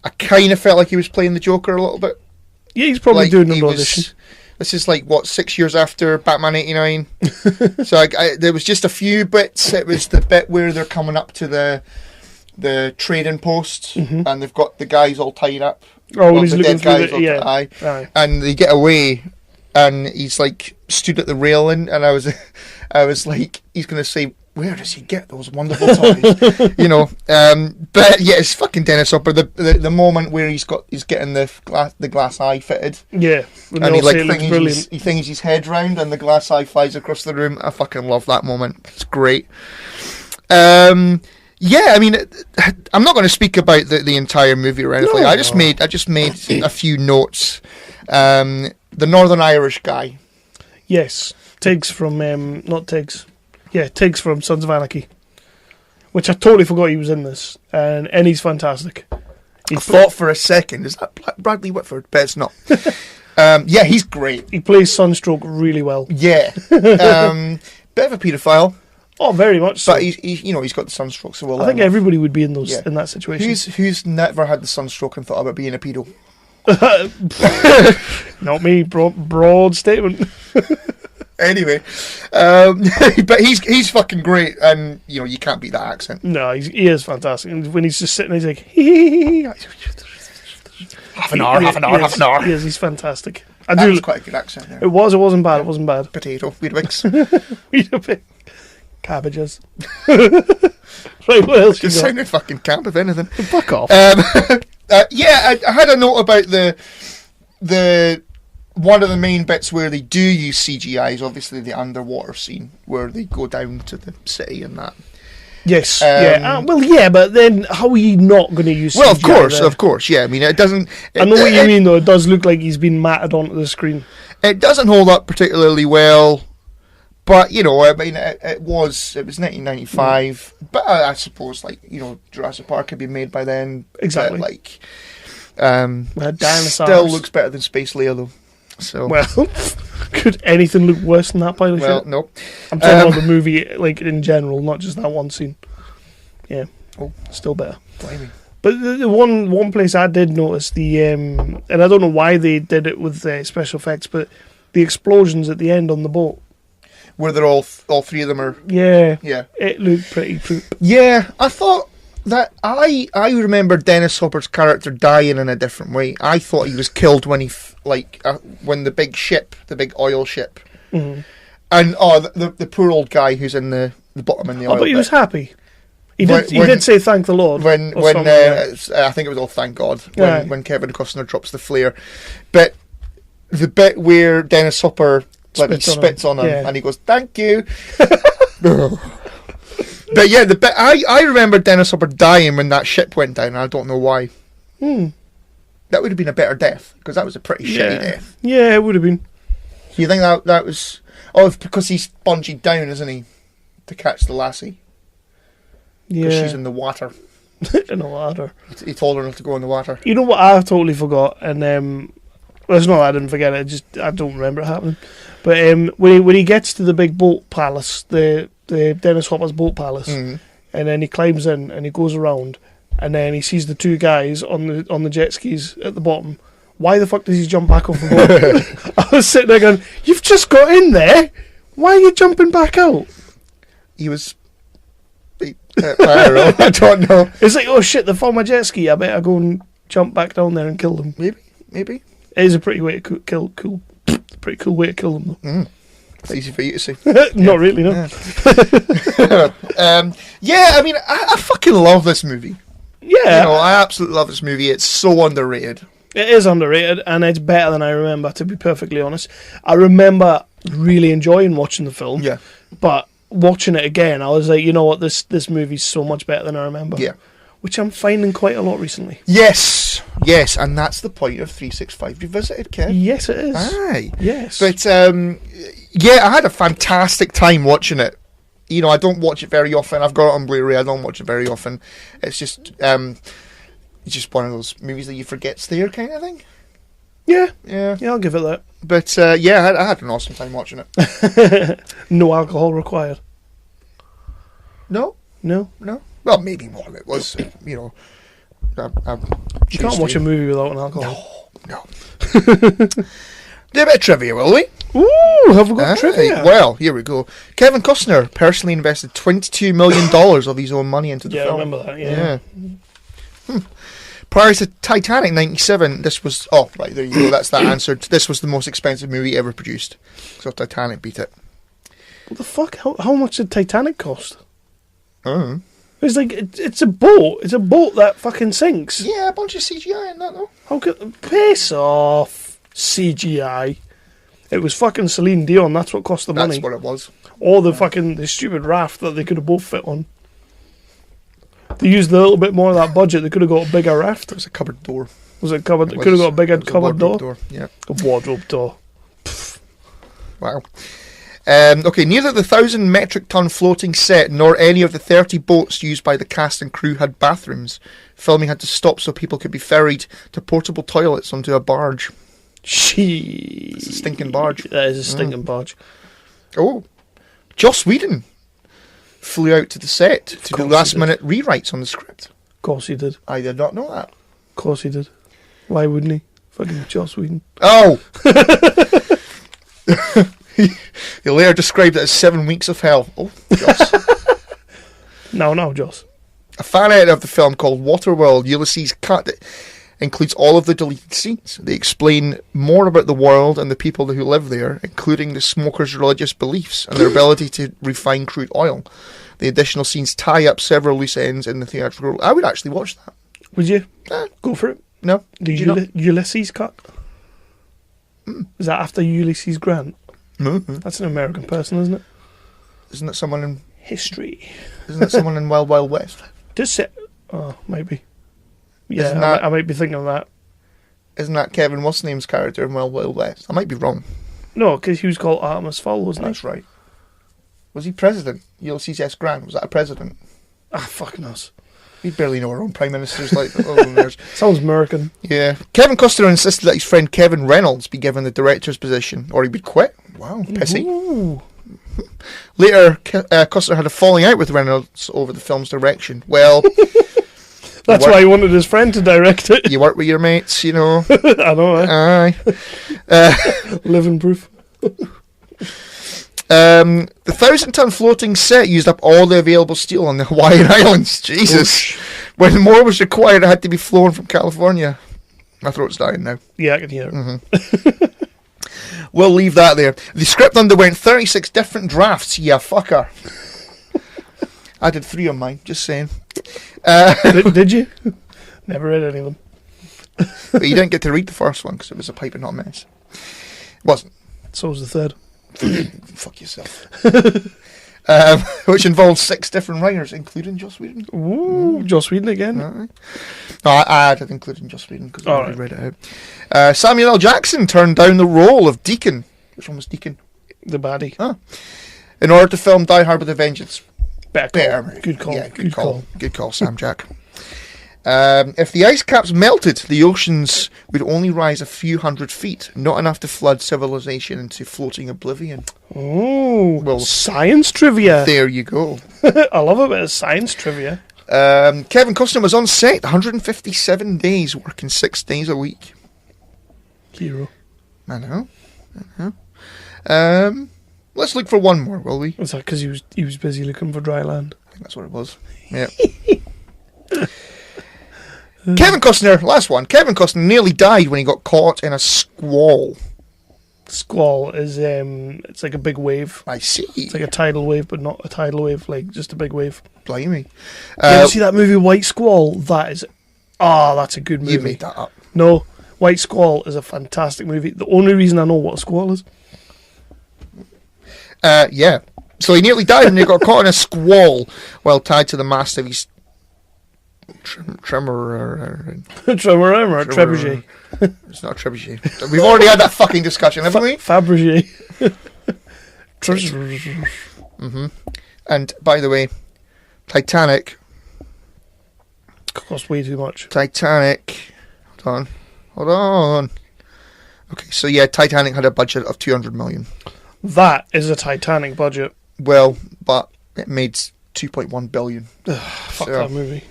I kind of felt like he was playing the Joker a little bit. Yeah, he's probably like doing an audition. This is like, what, 6 years after Batman 89? So there was just a few bits. It was the bit where they're coming up to the trading post, and they've got the guys all tied up. Oh, when he's looking through the... Yeah. Aye. And they get away, and he's like stood at the railing, and I was like, he's going to say, where does he get those wonderful toys? You know, but yeah, it's fucking Dennis Hopper. The moment where he's getting the glass eye fitted, yeah, and he like thinks his head round, and the glass eye flies across the room. I fucking love that moment. It's great. Yeah, I mean, I'm not going to speak about the entire movie or anything. No. I just made a few notes. The Northern Irish guy. Yes, Tiggs from not Tiggs. Yeah, Tiggs from Sons of Anarchy, which I totally forgot he was in this, and he's fantastic. I thought for a second, is that Bradley Whitford? But it's not. Yeah, he's great. He plays Sunstroke really well. Yeah, bit of a paedophile. Oh, very much so. But he's got the sunstroke, so I think everybody would be in that situation. Who's never had the sunstroke and thought about being a pedo? Not me. Broad statement. Anyway, but he's fucking great, and you can't beat that accent. No, he is fantastic. And when he's just sitting, he's like, hee. half an hour. Yes, he's fantastic. That was quite a good accent there. It wasn't bad. It wasn't bad. Potato, Weetabix. Weetabix. Cabbages. Right, what else Just sounded fucking camp, if anything. Fuck off. Yeah, I had a note about the one of the main bits where they do use CGI is obviously the underwater scene where they go down to the city and that. Yes. But then how are you not going to use CGI? Well, of course, yeah. I mean, it doesn't... I know what you mean, though. It does look like he's been matted onto the screen. It doesn't hold up particularly well, but, I mean, it was 1995, but I suppose, Jurassic Park had been made by then. Exactly. But, dinosaurs. Still looks better than Space Leia, though. So. Well, could anything look worse than that pile of shit? Well, no. I'm talking about the movie, in general, not just that one scene. Yeah. Oh, still better. Blimey. But the one place I did notice and I don't know why they did it with special effects, but the explosions at the end on the boat. Where they're all three of them are... Yeah. Yeah. It looked pretty poop. Yeah, I thought that... I remember Dennis Hopper's character dying in a different way. I thought he was killed when when the big oil ship... Mm-hmm. And, the poor old guy who's in the bottom in the oil but he bit. was happy. He did say thank the Lord. When I think it was all thank God when Kevin Costner drops the flare. But the bit where Dennis Hopper spits on him and he goes, thank you. But yeah, the bit I remember Dennis Hopper dying when that ship went down, and I don't know why. That would have been a better death, because that was a pretty shitty death. Yeah, it would have been. Do you think that was... Oh, because he's bungeed down, isn't he? To catch the lassie. Yeah. Because she's in the water. In the water. He told her not to go in the water. You know what I totally forgot? And, well, it's not that I didn't forget it, I don't remember it happening. But when he gets to the big boat palace, the Dennis Hopper's boat palace, and then he climbs in and he goes around, and then he sees the two guys on the jet skis at the bottom. Why the fuck does he jump back off the boat? I was sitting there going, you've just got in there. Why are you jumping back out? He was... I don't know. It's like, oh shit, they found my jet ski. I better go and jump back down there and kill them. Maybe. It is a pretty way to pretty cool way to kill them, though. It's easy for you to say. Not really, no. I mean, I fucking love this movie. Yeah. I absolutely love this movie. It's so underrated. It is underrated, and it's better than I remember, to be perfectly honest. I remember really enjoying watching the film. Yeah. But watching it again, I was like, you know what, this movie's so much better than I remember. Yeah. Which I'm finding quite a lot recently. Yes, and that's the point of 365 Revisited, Kev. Yes, it is. Aye. Yes. But, I had a fantastic time watching it. I don't watch it very often. I've got it on Blu-ray. I don't watch it very often. It's just one of those movies that you forget's there kind of thing. Yeah, Yeah. I'll give it that. But, I had an awesome time watching it. No alcohol required. No. Well, maybe one of it was, You can't watch a movie without an alcohol. No. Do a bit of trivia, will we? Ooh, have we got trivia? Well, here we go. Kevin Costner personally invested $22 million of his own money into the film. Yeah, I remember that, yeah. Prior to Titanic 97, this was... Oh, right, there you go, that's that answered. This was the most expensive movie ever produced. So Titanic beat it. What the fuck? How much did Titanic cost? Oh. It's like, it's a boat. It's a boat that fucking sinks. Yeah, a bunch of CGI in that, though. How could... Piss off. CGI. It was fucking Celine Dion. That's what cost the money. That's what it was. Or the stupid raft that they could have both fit on. They used a little bit more of that budget. They could have got a bigger raft. There was a cupboard door. Was it cupboard? They could have got a bigger cupboard door. Yeah. A wardrobe door. Wow. Okay, neither the 1,000 metric ton floating set nor any of the 30 boats used by the cast and crew had bathrooms. Filming had to stop so people could be ferried to portable toilets onto a barge. It's a stinking barge. That is a stinking barge. Oh, Joss Whedon flew out to the set to do last-minute rewrites on the script. Of course he did. I did not know that. Of course he did. Why wouldn't he? Fucking Joss Whedon. Oh! He later described it as 7 weeks of hell. Oh, Joss. No, Joss. A fan edit of the film called Waterworld, Ulysses Cut, includes all of the deleted scenes. They explain more about the world and the people who live there, including the smokers' religious beliefs and their ability to refine crude oil. The additional scenes tie up several loose ends in the theatrical... I would actually watch that. Would you? Go for it. No. The Ulysses cut? Is that after Ulysses Grant? Mm-hmm. That's an American person, isn't it? Isn't it someone in... History. Isn't it someone in Wild Wild West? Does it? Oh, maybe. Yeah, I might be thinking of that. Isn't that Kevin What's-Name's character in Wild Wild West? I might be wrong. No, because he was called Artemis Fowl, wasn't he? That's right. Was he president? Ulysses S. Grant, was that a president? Fuck knows. We barely know our own prime ministers like theirs. Sounds American. Yeah. Kevin Costner insisted that his friend Kevin Reynolds be given the director's position, or he would quit. Wow, pissy. Ooh. Later, Costner had a falling out with Reynolds over the film's direction. Well... That's why he wanted his friend to direct it. You work with your mates, you know. I know, eh? Aye. Living proof. The 1,000-ton floating set used up all the available steel on the Hawaiian Islands. Jesus. When more was required, it had to be flown from California. My throat's dying now. Yeah, I can hear it. Mm-hmm. We'll leave that there. The script underwent 36 different drafts. Yeah, fucker. I did 3 on mine, just saying. Did you? Never read any of them. But you didn't get to read the first one because it was a piping hot mess. It wasn't. So was the third. Fuck yourself. Which involves 6 different writers, including Joss Whedon. Ooh, Joss Whedon again. No, I did including Joss Whedon because I already read it out. Samuel L. Jackson turned down the role of Deacon. Which one was Deacon? The baddie. In order to film Die Hard with a Vengeance. Better. Good call. Yeah, good call. Good call, Sam Jack. If the ice caps melted, the oceans would only rise a few hundred feet, not enough to flood civilization into floating oblivion. Oh, well, science trivia. There you go. I love a bit of science trivia. Kevin Costner was on set 157 days, working 6 days a week. Hero. I know. Let's look for one more, will we? Was that because he was busy looking for dry land? I think that's what it was. Yeah. Kevin Costner, last one. Kevin Costner nearly died when he got caught in a squall. Squall is it's like a big wave. I see. It's like a tidal wave, but not a tidal wave, like just a big wave. Blimey. You ever see that movie White Squall? That's a good movie. You made that up. No, White Squall is a fantastic movie. The only reason I know what a squall is. Yeah. So he nearly died when he got caught in a squall while tied to the mast of his Trebuchet. It's not a trebuchet. We've already had that fucking discussion, haven't we? Fabergé. And by the way, Titanic. Cost way too much. Titanic. Hold on. Okay, so yeah, Titanic had a budget of 200 million. That is a Titanic budget. Well, but it made 2.1 billion. Fuck that movie.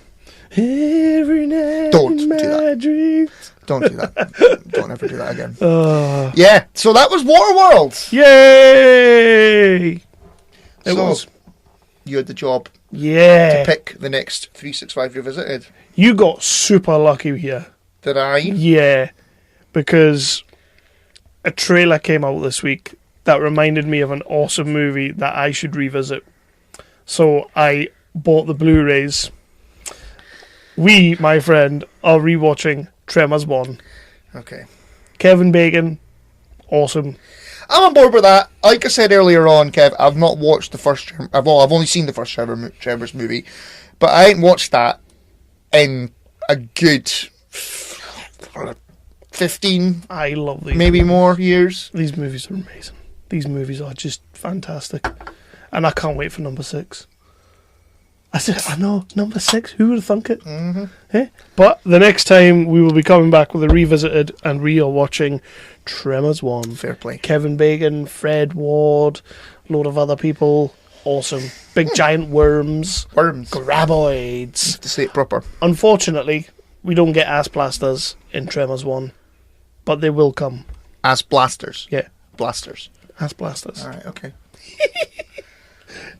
Every night Don't in do that. dreams. Don't do that. Don't ever do that again. Yeah, so that was Waterworld. Yay! It was. You had the job Yeah. to pick the next 365 Revisited. You got super lucky here. Did I? Yeah. Because a trailer came out this week that reminded me of an awesome movie that I should revisit. So I bought the Blu-rays. We, my friend, are rewatching Tremors 1. Okay. Kevin Bacon, awesome. I'm on board with that. Like I said earlier on, Kev, I've not watched the first... I've only seen the first Tremors movie, but I ain't watched that in a good 15, I love these. maybe more years. These movies are amazing. These movies are just fantastic. And I can't wait for number 6. I know, number 6, who would have thunk it? Mm-hmm. Eh? But the next time we will be coming back with a revisited, and we are watching Tremors 1. Fair play. Kevin Bacon, Fred Ward, a load of other people. Awesome. Big giant worms. Worms. Graboids. To say it proper. Unfortunately, we don't get ass blasters in Tremors 1, but they will come. Ass blasters. Yeah. Blasters. Ass blasters. Alright, okay.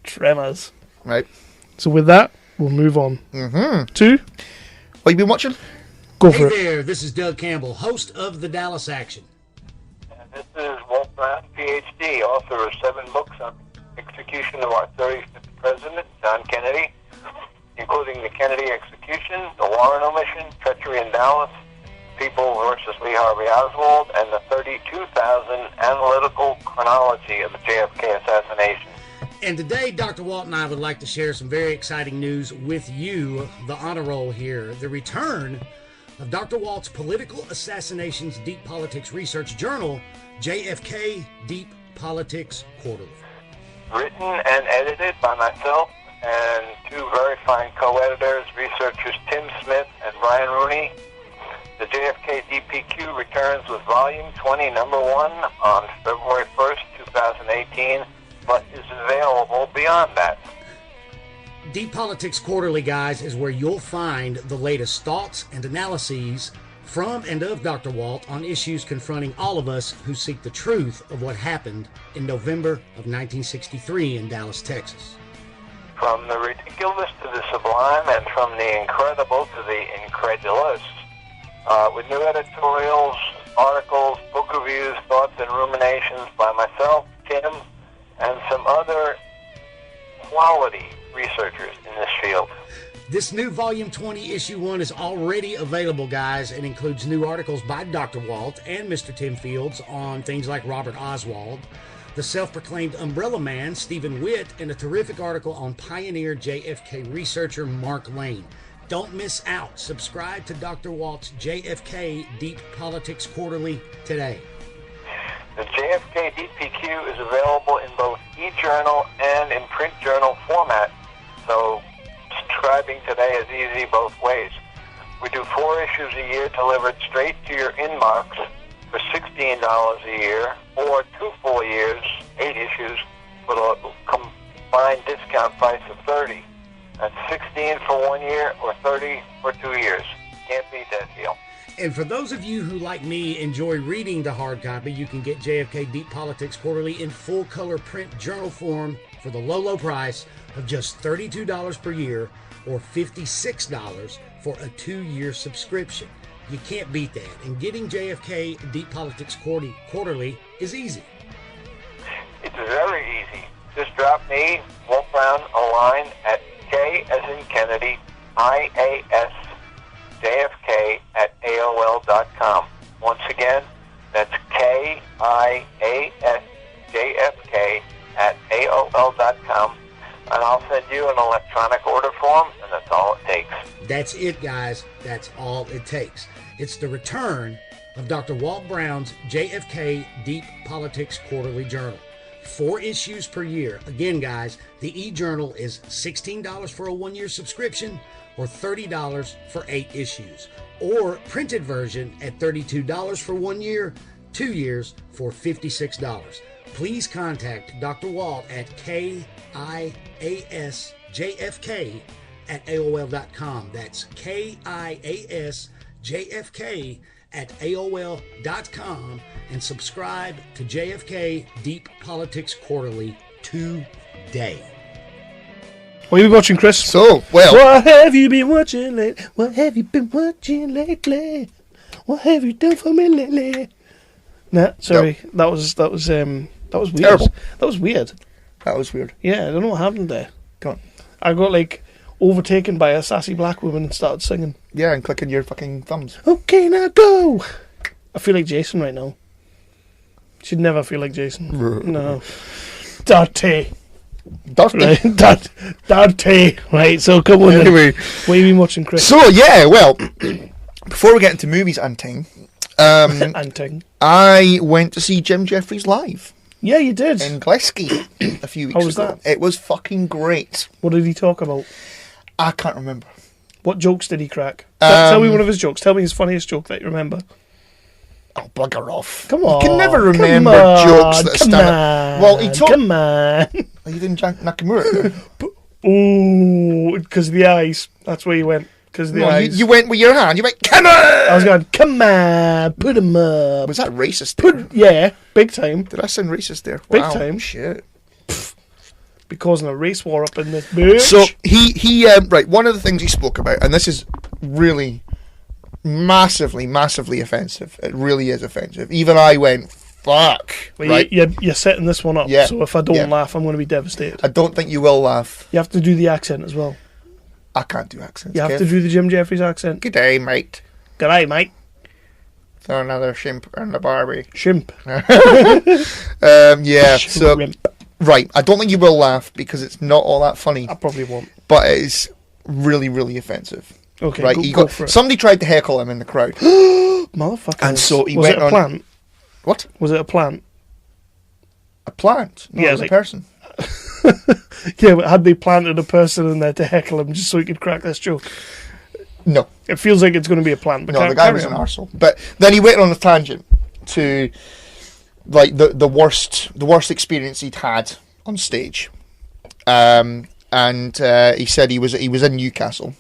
Tremors. Right. So with that, we'll move on to... What you been watching? Go for it. Hey there, this is Doug Campbell, host of The Dallas Action. And this is Walt Brown, PhD, author of 7 books on the execution of our 35th president, John Kennedy, including the Kennedy execution, the Warren omission, treachery in Dallas, People versus Lee Harvey Oswald, and the 32,000 analytical chronology of the JFK assassination. And today, Dr. Walt and I would like to share some very exciting news with you, the honor roll here. The return of Dr. Walt's Political Assassinations Deep Politics Research Journal, JFK Deep Politics Quarterly. Written and edited by myself and 2 very fine co-editors, researchers Tim Smith and Brian Rooney. The JFK DPQ returns with Volume 20, Number 1 on February 1st, 2018. But is available beyond that. Deep Politics Quarterly, guys, is where you'll find the latest thoughts and analyses from and of Dr. Walt on issues confronting all of us who seek the truth of what happened in November of 1963 in Dallas, Texas. From the ridiculous to the sublime, and from the incredible to the incredulous, with new editorials, articles, book reviews, thoughts and ruminations by myself, Tim, and some other quality researchers in this field. This new Volume 20, Issue 1 is already available, guys, and includes new articles by Dr. Walt and Mr. Tim Fields on things like Robert Oswald, the self-proclaimed Umbrella Man, Stephen Witt, and a terrific article on pioneer JFK researcher Mark Lane. Don't miss out. Subscribe to Dr. Walt's JFK Deep Politics Quarterly today. The JFK DPQ is available in both e-journal and in print journal format, so subscribing today is easy both ways. We do 4 issues a year delivered straight to your inbox for $16 a year, or 2 full years, 8 issues, with a combined discount price of $30. That's 16 for 1 year or 30 for 2 years. Can't beat that deal. And for those of you who, like me, enjoy reading the hard copy, you can get JFK Deep Politics Quarterly in full color print journal form for the low price of just $32 per year or $56 for a 2-year subscription. You can't beat that. And getting JFK Deep Politics Quarterly is easy. It's very easy. Just drop me, Walt Brown, a line at K as in Kennedy, IAS JFK@AOL.com. Once again, that's KIASJFK@AOL.com. And I'll send you an electronic order form, and that's all it takes. That's it, guys. That's all it takes. It's the return of Dr. Walt Brown's JFK Deep Politics Quarterly Journal. 4 issues per year. Again, guys, the e-journal is $16 for a 1-year subscription or $30 for 8 issues. Or printed version at $32 for 1 year, 2 years for $56. Please contact Dr. Walt at KIASJFK@AOL.com. That's KIASJFK@AOL.com and subscribe to JFK Deep Politics Quarterly today. What have you been watching, Chris? So, well, What have you been watching lately? What have you been watching lately? What have you done for me lately? Nah, sorry. That was weird. Terrible. That was weird. that was weird. Yeah, I don't know what happened there. Go on. I got overtaken by a sassy black woman and started singing. Yeah, and clicking your fucking thumbs. Okay, now go. I feel like Jason right now. Should never feel like Jason. No. Dirty. Dirty. Right, dirty. Right, so come on. Anyway. What have you been watching, Chris? So, yeah, well, before we get into movies and ting, I went to see Jim Jeffries live. Yeah, you did. In Gillespie a few weeks How was ago. that? It was fucking great. What did he talk about? I can't remember. What jokes did he crack? Tell me one of his jokes. Tell me his funniest joke that you remember. Oh, bugger off. Come on. You can never remember jokes that stand out. Well, he told... Come on. Are you doing Jack Nakamura? Ooh, because of the eyes. That's where you went. Because of the eyes. You went with your hand. You went, come on! I was going, come on, put him up. Was that racist? Yeah, big time. Did I sound racist there? Big Wow, time. Shit. Be causing a race war up in this bitch. So, he right, one of the things he spoke about, and this is really massively offensive. It really is offensive. Even I went, fuck. Well, right? you're setting this one up, Yeah. so if I don't laugh, I'm going to be devastated. I don't think you will laugh. You have to do the accent as well. I can't do accents. You have Kev. to do the Jim Jeffries accent. Good day, mate. Good day, mate. Throw another shrimp and a Barbie. Shrimp. Yeah, so... Shrimp. Right, I don't think you will laugh because it's not all that funny. I probably won't. But it is really offensive. Okay, right, go for it. Somebody tried to heckle him in the crowd. Motherfucker. And so he was went it a on... plant? What? Was it a plant? A plant? No, it was a person. Yeah, but had they planted a person in there to heckle him just so he could crack this joke? No. It feels like it's going to be a plant. But No, the guy was an arsehole. But then he went on a tangent to like the worst experience he'd had on stage. And he said he was in Newcastle.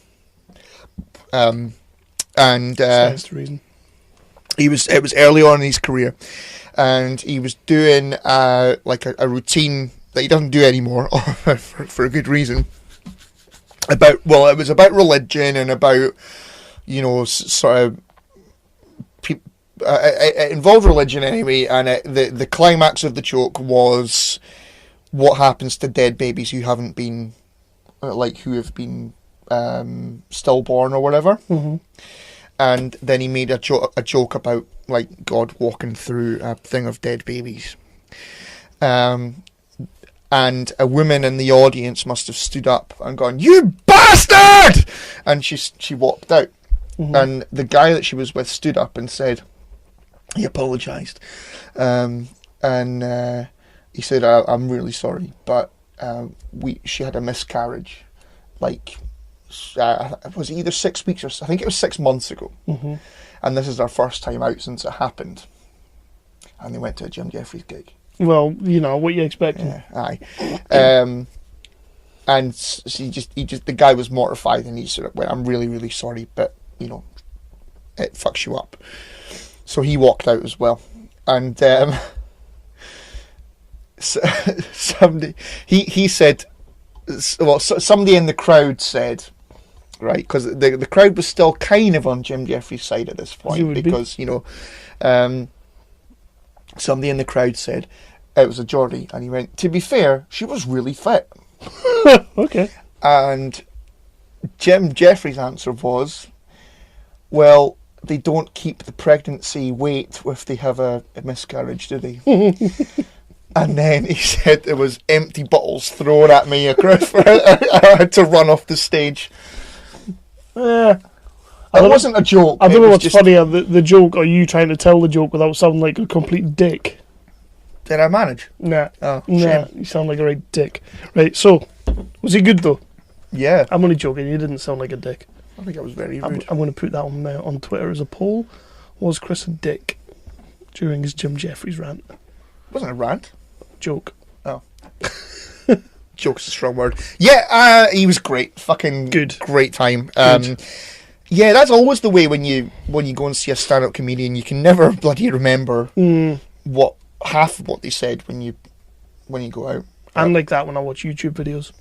And That's the reason. it was early on in his career, and he was doing like a routine that he doesn't do anymore for a good reason. It was about religion and about, you know, sort of it involved religion anyway, and the climax of the joke was what happens to dead babies who haven't been who have been stillborn or whatever. Mm-hmm. And then he made a joke about like God walking through a thing of dead babies. And a woman in the audience must have stood up and gone, "You bastard!" And she walked out. Mm-hmm. And the guy that she was with stood up and said, he apologised. And he said, "I'm really sorry, but she had a miscarriage. Like, it was either 6 weeks or I think it was 6 months ago. Mm-hmm. And this is our first time out since it happened." And they went to a Jim Jeffries gig. Well, you know, what you expecting. Yeah, aye. And the guy was mortified, and he sort of went, "I'm really, really sorry, but it fucks you up." So he walked out as well, and somebody he said, somebody in the crowd said, right, because the crowd was still kind of on Jim Jeffries' side at this point, because somebody in the crowd said it was a Geordie, and he went, "To be fair, she was really fit." Okay. And Jim Jeffries' answer was, "Well, they don't keep the pregnancy weight if they have a miscarriage, do they?" And then he said there was empty bottles thrown at me across. I had to run off the stage. It wasn't a joke. I don't know what's funnier, the joke, or you trying to tell the joke without sounding like a complete dick. Did I manage? Nah. Oh, nah, shame. you sound like a right dick. Right, so, was he good though? Yeah. I'm only joking, you didn't sound like a dick. I think I was very rude. I'm going to put that on Twitter as a poll. Was Chris a dick during his Jim Jeffries rant? Wasn't a rant. Joke. Oh. Joke's a strong word. Yeah, he was great. Fucking good. Great time. Yeah, that's always the way when you go and see a stand-up comedian. You can never bloody remember half of what they said when you go out. I'm like that when I watch YouTube videos.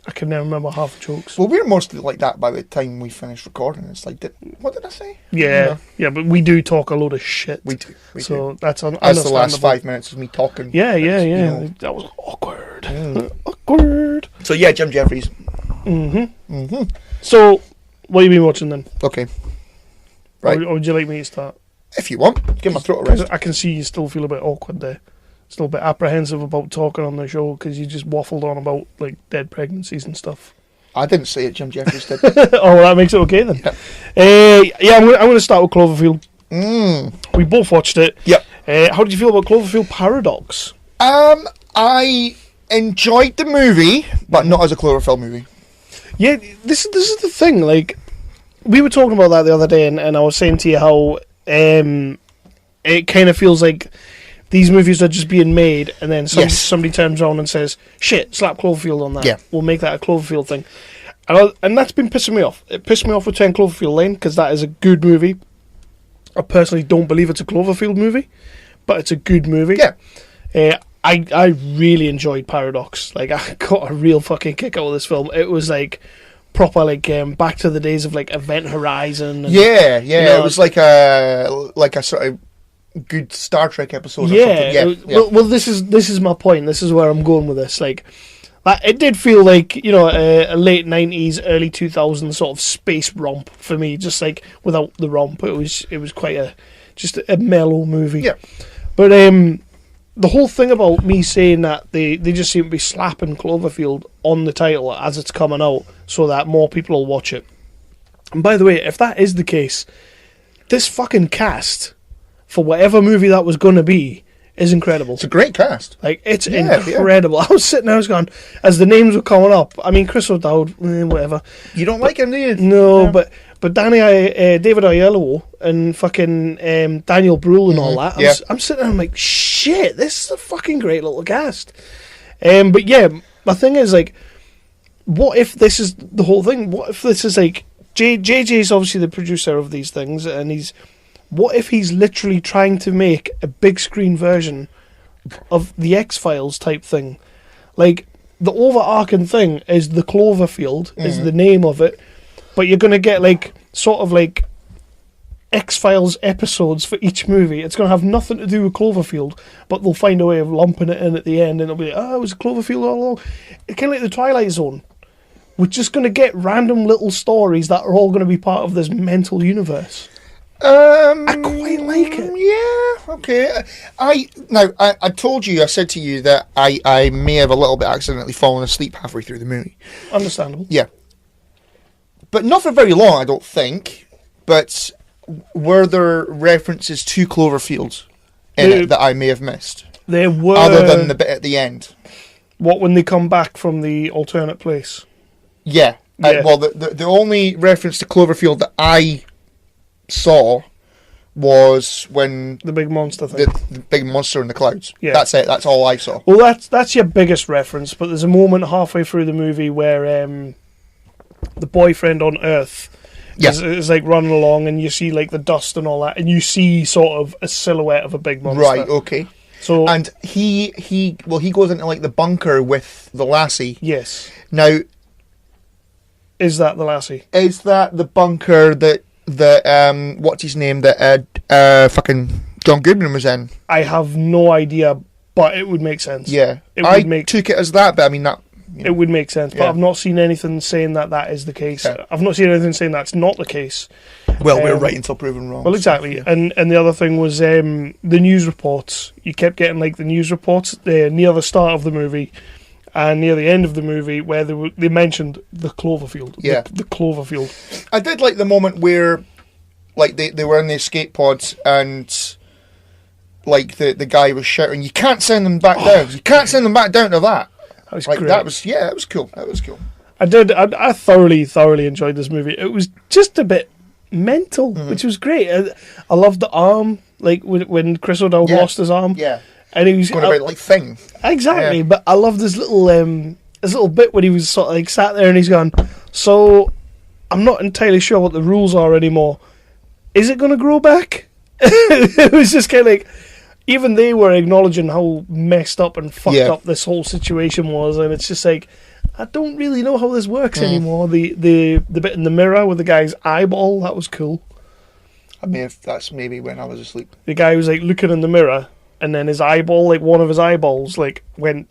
I can never remember half the jokes. Well, we're mostly like that by the time we finish recording. It's like, what did I say? Yeah, but we do talk a load of shit. We do. So that's the last 5 minutes of me talking. Yeah. That was awkward. Awkward. So yeah, Jim Jeffries. So, what have you been watching then? Okay. Right. Or would you like me to start? If you want, give my throat a rest. I can see you still feel a bit awkward there. Still a bit apprehensive about talking on the show because you just waffled on about like dead pregnancies and stuff. I didn't say it, Jim Jeffries did. Oh, well, that makes it okay then. Yeah. I'm going to start with Cloverfield. We both watched it. Yep. How did you feel about Cloverfield Paradox? I enjoyed the movie, but not as a Cloverfield movie. Yeah, this is the thing. Like, we were talking about that the other day, and I was saying to you how it kind of feels like these movies are just being made, and then somebody turns around and says, "Shit, slap Cloverfield on that. Yeah. We'll make that a Cloverfield thing." And that's been pissing me off. It pissed me off with 10 Cloverfield Lane, because that is a good movie. I personally don't believe it's a Cloverfield movie, but it's a good movie. Yeah. I really enjoyed Paradox. Like, I got a real fucking kick out of this film. It was like proper, like, back to the days of like Event Horizon. And, it was like a sort of good Star Trek episode. Or something. Yeah. Well, this is my point. This is where I'm going with this. Like, it did feel like, a late 90s, early 2000s sort of space romp for me. Just like without the romp, it was quite just a mellow movie. Yeah. But the whole thing about me saying that they just seem to be slapping Cloverfield on the title as it's coming out so that more people will watch it. And by the way, if that is the case, this fucking cast for whatever movie that was going to be is incredible. It's a great cast. Like, it's incredible. Yeah. I was sitting there, I was going, as the names were coming up, I mean, Chris O'Dowd, whatever. You don't like him, do you? No, yeah. But David Oyelowo and fucking Daniel Bruhl and all that, I'm sitting there, I'm like, shit, this is a fucking great little cast. But yeah, my thing is, like, what if this is the whole thing? What if this is like, JJ is obviously the producer of these things, and what if he's literally trying to make a big screen version of the X-Files type thing? Like, the overarching thing is the Cloverfield, is the name of it, but you're going to get, like, sort of like X-Files episodes for each movie. It's going to have nothing to do with Cloverfield, but they'll find a way of lumping it in at the end, and it'll be like, it was Cloverfield all along. It's kind of like the Twilight Zone. We're just going to get random little stories that are all going to be part of this mental universe. I quite like it. Yeah, okay. I told you, I said to you that I may have a little bit accidentally fallen asleep halfway through the movie. Understandable. Yeah. But not for very long, I don't think. But were there references to Cloverfield in it that I may have missed? There were. Other than the bit at the end. What, when they come back from the alternate place? Yeah. Well, the only reference to Cloverfield that I saw was when The big monster thing. the big monster in the clouds. Yeah. That's it. That's all I saw. Well, that's your biggest reference, but there's a moment halfway through the movie where the boyfriend on Earth is like running along, and you see like the dust and all that, and you see sort of a silhouette of a big monster. Right. Okay. So And he goes into like the bunker with the lassie. yes, Now, is that the lassie? is that the bunker that what's his name, that fucking John Goodman was in? I have no idea, but it would make sense. Yeah, It I would make- took it as that, but I mean that. You know, It would make sense, but Yeah. I've not seen anything saying that is the case. Yeah. I've not seen anything saying that's not the case. well, we're um, right until proven wrong. Well, so, exactly. yeah. And the other thing was the news reports. You kept getting like the news reports near the start of the movie and near the end of the movie where they mentioned the Cloverfield. Yeah. The Cloverfield. I did like the moment where, like, they were in the escape pods and, like, the guy was shouting, "You can't send them back down. You can't send them back down to that." That was Like great. that was that was cool. That was cool. I thoroughly enjoyed this movie. It was just a bit mental, Mm-hmm. which was great. I loved the arm, like when Chris O'Dowd Yeah. lost his arm. Yeah, And he was going about like thing. exactly, Yeah. but I love this little bit when he was sort of like sat there and he's gone, "So I'm not entirely sure what the rules are anymore. Is it going to grow back?" It was just kind of like, even they were acknowledging how messed up and fucked Yeah. up this whole situation was, and it's just like, I don't really know how this works Mm. anymore. The bit in the mirror with the guy's eyeball, that was cool. I mean, if that's maybe when I was asleep. The guy was like looking in the mirror, and then his eyeball, like one of his eyeballs, like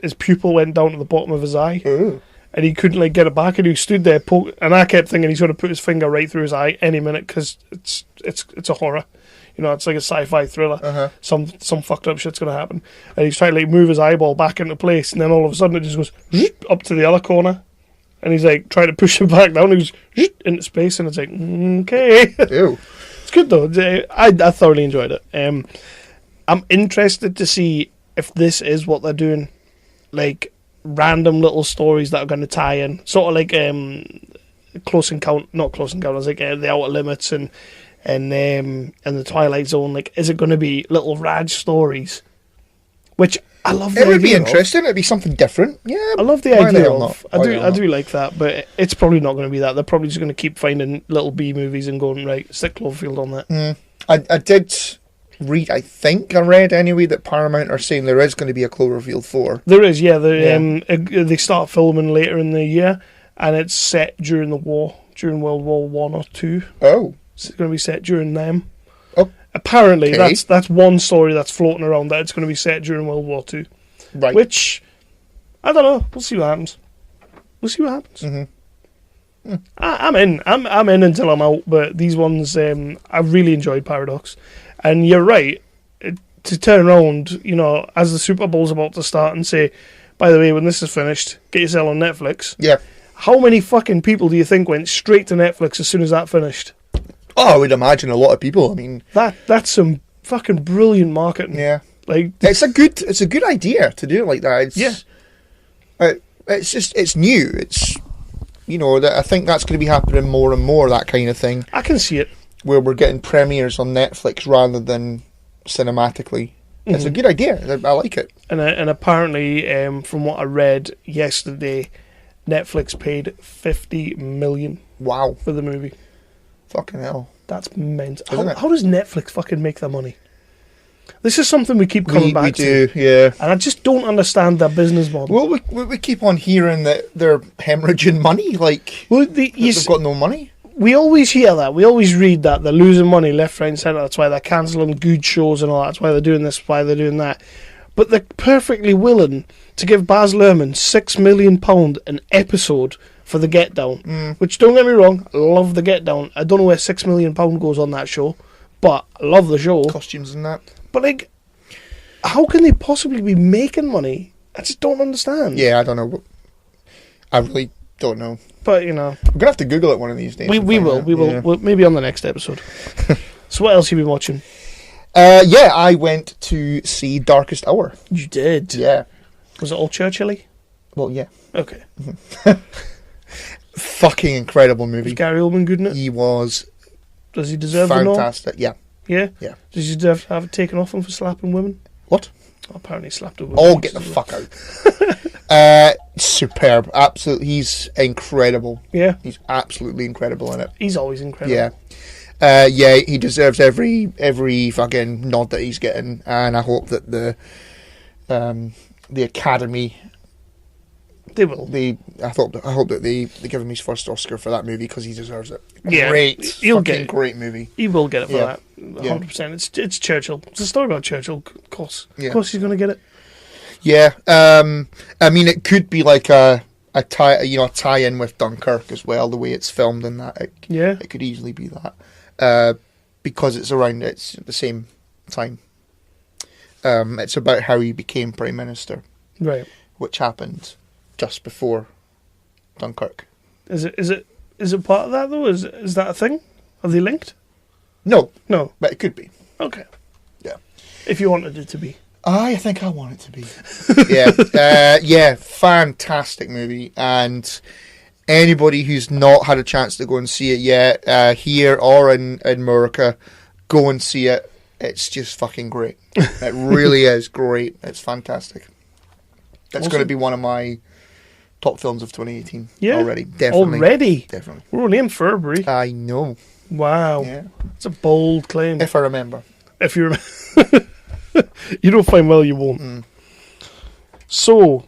his pupil went down to the bottom of his eye. Ooh. And he couldn't like get it back, and he stood there, and I kept thinking he's going to put his finger right through his eye any minute because it's a horror, you know, it's like a sci-fi thriller. Uh-huh. Some fucked up shit's going to happen, and he's trying to like move his eyeball back into place, and then all of a sudden it just goes zoop up to the other corner, and he's like trying to push it back down, and he goes zoop into space, and it's like okay, Ew. it's good though. I thoroughly enjoyed it. I'm interested to see if this is what they're doing, like random little stories that are going to tie in, sort of like not Close Encounters, like the Outer Limits and the Twilight Zone. Like, is it going to be little Raj stories? Which I love. It would be interesting. It'd be something different. Yeah, I love the why the idea hell of. not? Why the hell I not? do like that, but it's probably not going to be that. They're probably just going to keep finding little B movies and going, right, stick Cloverfield on that. I did read. I think I read anyway that Paramount are saying there is going to be a Cloverfield 4. There is, yeah. They start filming later in the year, and it's set during the war, during World War One or Two. Oh, It's going to be set during them. Oh, Apparently, okay. that's one story that's floating around, that it's going to be set during World War Two. right. Which, I don't know. We'll see what happens. I'm in. I'm in until I'm out. But these ones, I really enjoyed Paradox. And you're right. To turn around, you know, as the Super Bowl's about to start and say, by the way, when this is finished, get yourself on Netflix. Yeah. How many fucking people do you think went straight to Netflix as soon as that finished? Oh, I would imagine a lot of people. I mean, That's some fucking brilliant marketing. yeah, Like, it's a good idea to do it like that. It's new. It's, you know, that I think that's going to be happening more and more. That kind of thing I can see it. where we're getting premieres on Netflix rather than cinematically. It's a good idea. I like it. And apparently, from what I read yesterday, Netflix paid $50 million Wow, for the movie. fucking hell. That's mental. Isn't it? How does Netflix fucking make their money? This is something we keep coming back we to. do, yeah. And I just don't understand their business model. Well, we keep on hearing that they're hemorrhaging money, like Well, they've got no money. we always hear that. We always read that. They're losing money left, right and centre. That's why they're cancelling good shows and all that. That's why they're doing this, why they're doing that. But they're perfectly willing to give Baz Luhrmann £6 million an episode for The Get Down. Which, don't get me wrong, I love The Get Down. I don't know where £6 million goes on that show, but I love the show. Costumes and that. But, like, how can they possibly be making money? I just don't understand. Yeah, I don't know. I really don't know. But, you know, I'm gonna have to Google it one of these days. we and find will. out. We will. Yeah. Well, maybe on the next episode. So what else have you been watching? Yeah, I went to see Darkest Hour. You did? Yeah. Was it all Churchill-y? Well, yeah. Okay. Fucking incredible movie. Was Gary Oldman good in it? He was Does he deserve the nom? fantastic. Yeah. Yeah? Yeah. Did you have to have it taken off him for slapping women? What? Apparently slapped a woman. Oh, get the fuck out. Superb. Absolutely. He's incredible. Yeah. He's absolutely incredible in it. He's always incredible. Yeah. Yeah, he deserves every fucking nod that he's getting, and I hope that the Academy, they will. I hope that they give him his first Oscar for that movie, because he deserves it. Yeah, great, he'll get it. Great movie. He will get it for Yeah. that. 100%. It's Churchill. It's a story about Churchill. Of course. Yeah. Of course he's going to get it. Yeah. I mean, it could be like a tie-in with Dunkirk as well. The way it's filmed and that. It could easily be that. Because it's at the same time. It's about how he became Prime Minister. Right. Which happened just before Dunkirk. Is it part of that though? Is that a thing? Are they linked? No, No. but it could be. Okay. Yeah. If you wanted it to be. I think I want it to be. Yeah, fantastic movie, and anybody who's not had a chance to go and see it yet, here or in America, go and see it. It's just fucking great. It really is great. It's fantastic. That's going to be one of my top films of 2018. Yeah. Already. Definitely. Definitely. We're only in February. I know. Wow. Yeah. That's a bold claim. If I remember. If you remember. You don't find well, you won't. So,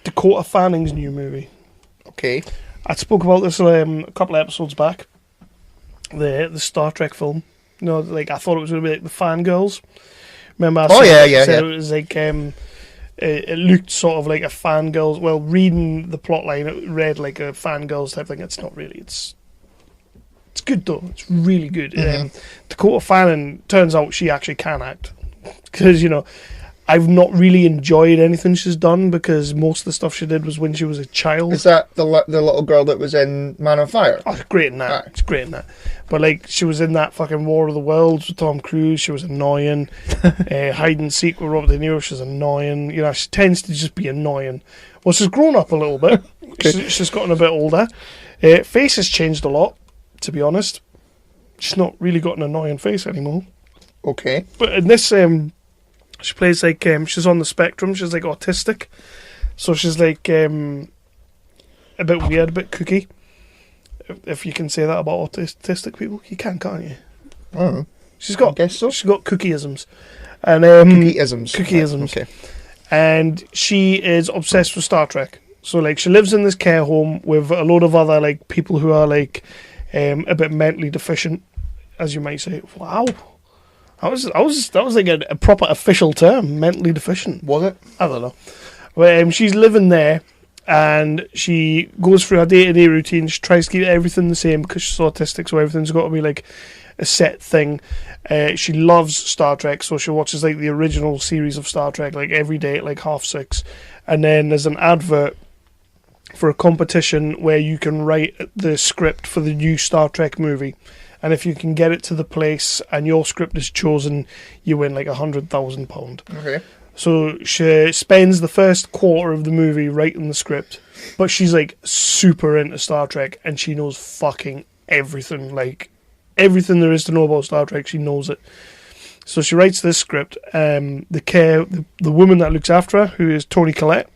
Dakota Fanning's new movie. Okay. I spoke about this a couple of episodes back. The Star Trek film. You know, like I thought it was going to be like the Fangirls. Remember? I said it was like it looked sort of like a Fangirls. Well, reading the plotline, it read like a Fangirls type thing. It's not really. It's good though. It's really good. Dakota Fanning, turns out she actually can act, because I've not really enjoyed anything she's done, because most of the stuff she did was when she was a child. Is that the little girl that was in Man on Fire? Oh, it's great in that. Right. It's great in that. But like, she was in that fucking War of the Worlds with Tom Cruise. She was annoying. Hide and Seek with Robert De Niro. She's annoying. She tends to just be annoying. Well, she's grown up a little bit. Okay. She's gotten a bit older. Face has changed a lot, to be honest. She's not really got an annoying face anymore. Okay. But in this, she plays like she's on the spectrum. She's like autistic, so she's like a bit weird, a bit kooky. If you can say that about autistic people, you can't you? Oh, She's got. I guess so. She's got kookieisms, and Cookie-isms. Okay. And she is obsessed with Star Trek. So like, she lives in this care home with a load of other like people who are like a bit mentally deficient, as you might say. Wow. That was like a proper official term, mentally deficient. Was it? I don't know. But she's living there, and she goes through her day-to-day routine. She tries to keep everything the same because she's autistic, so everything's got to be like a set thing. She loves Star Trek, so she watches like the original series of Star Trek like every day at like 6:30. And then there's an advert for a competition where you can write the script for the new Star Trek movie. And if you can get it to the place and your script is chosen, you win like £100,000. Okay. So she spends the first quarter of the movie writing the script, but she's like super into Star Trek, and she knows fucking everything. Like everything there is to know about Star Trek, she knows it. So she writes this script. The woman that looks after her, who is Toni Collette,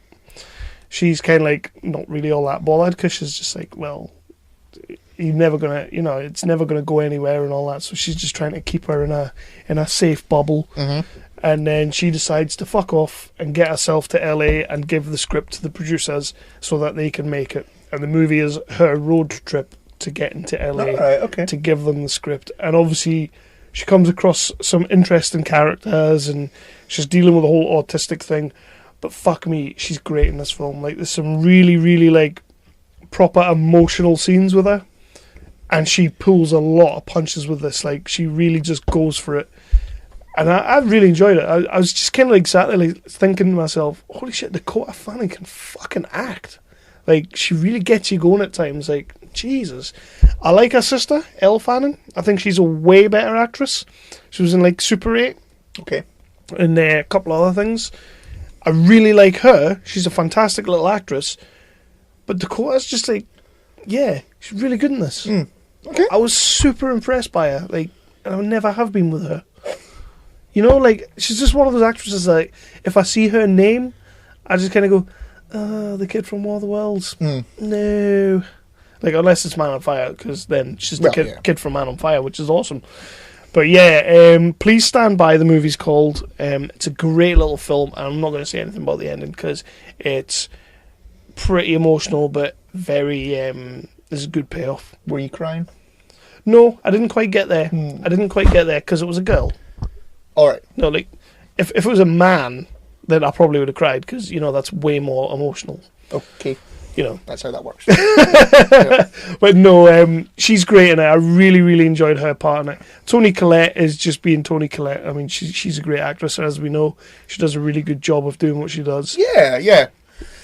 she's kind of like not really all that bothered, because she's just like, well, you're never gonna, it's never gonna go anywhere and all that. So she's just trying to keep her in a safe bubble. Mm-hmm. And then she decides to fuck off and get herself to LA and give the script to the producers so that they can make it. And the movie is her road trip to get into LA to give them the script. And obviously she comes across some interesting characters, and she's dealing with the whole autistic thing. But fuck me, she's great in this film. Like, there's some really, really like proper emotional scenes with her. And she pulls a lot of punches with this. Like, she really just goes for it. And I really enjoyed it. I was just kind of like sat there like, thinking to myself, holy shit, Dakota Fanning can fucking act. Like, she really gets you going at times. Like, Jesus. I like her sister, Elle Fanning. I think she's a way better actress. She was in like Super 8. Okay. And a couple other things. I really like her. She's a fantastic little actress. But Dakota's just like, yeah, she's really good in this. Okay. I was super impressed by her. Like, and I never have been with her. You know, like, she's just one of those actresses, like, if I see her name, I just kind of go, the kid from War of the Worlds. No. Like, unless it's Man on Fire, because then she's the kid from Man on Fire, which is awesome. But yeah, please stand by. The movie's called. It's a great little film, and I'm not going to say anything about the ending, because it's pretty emotional, but very, there's a good payoff. Were you crying? No, I didn't quite get there. I didn't quite get there, because it was a girl. Alright. No, like, if it was a man, then I probably would have cried, because, you know, that's way more emotional. Okay. You know. That's how that works. But no, she's great in it. I really, really enjoyed her part in it. Toni Collette is just being Toni Collette. I mean, she's a great actress, as we know. She does a really good job of doing what she does. Yeah.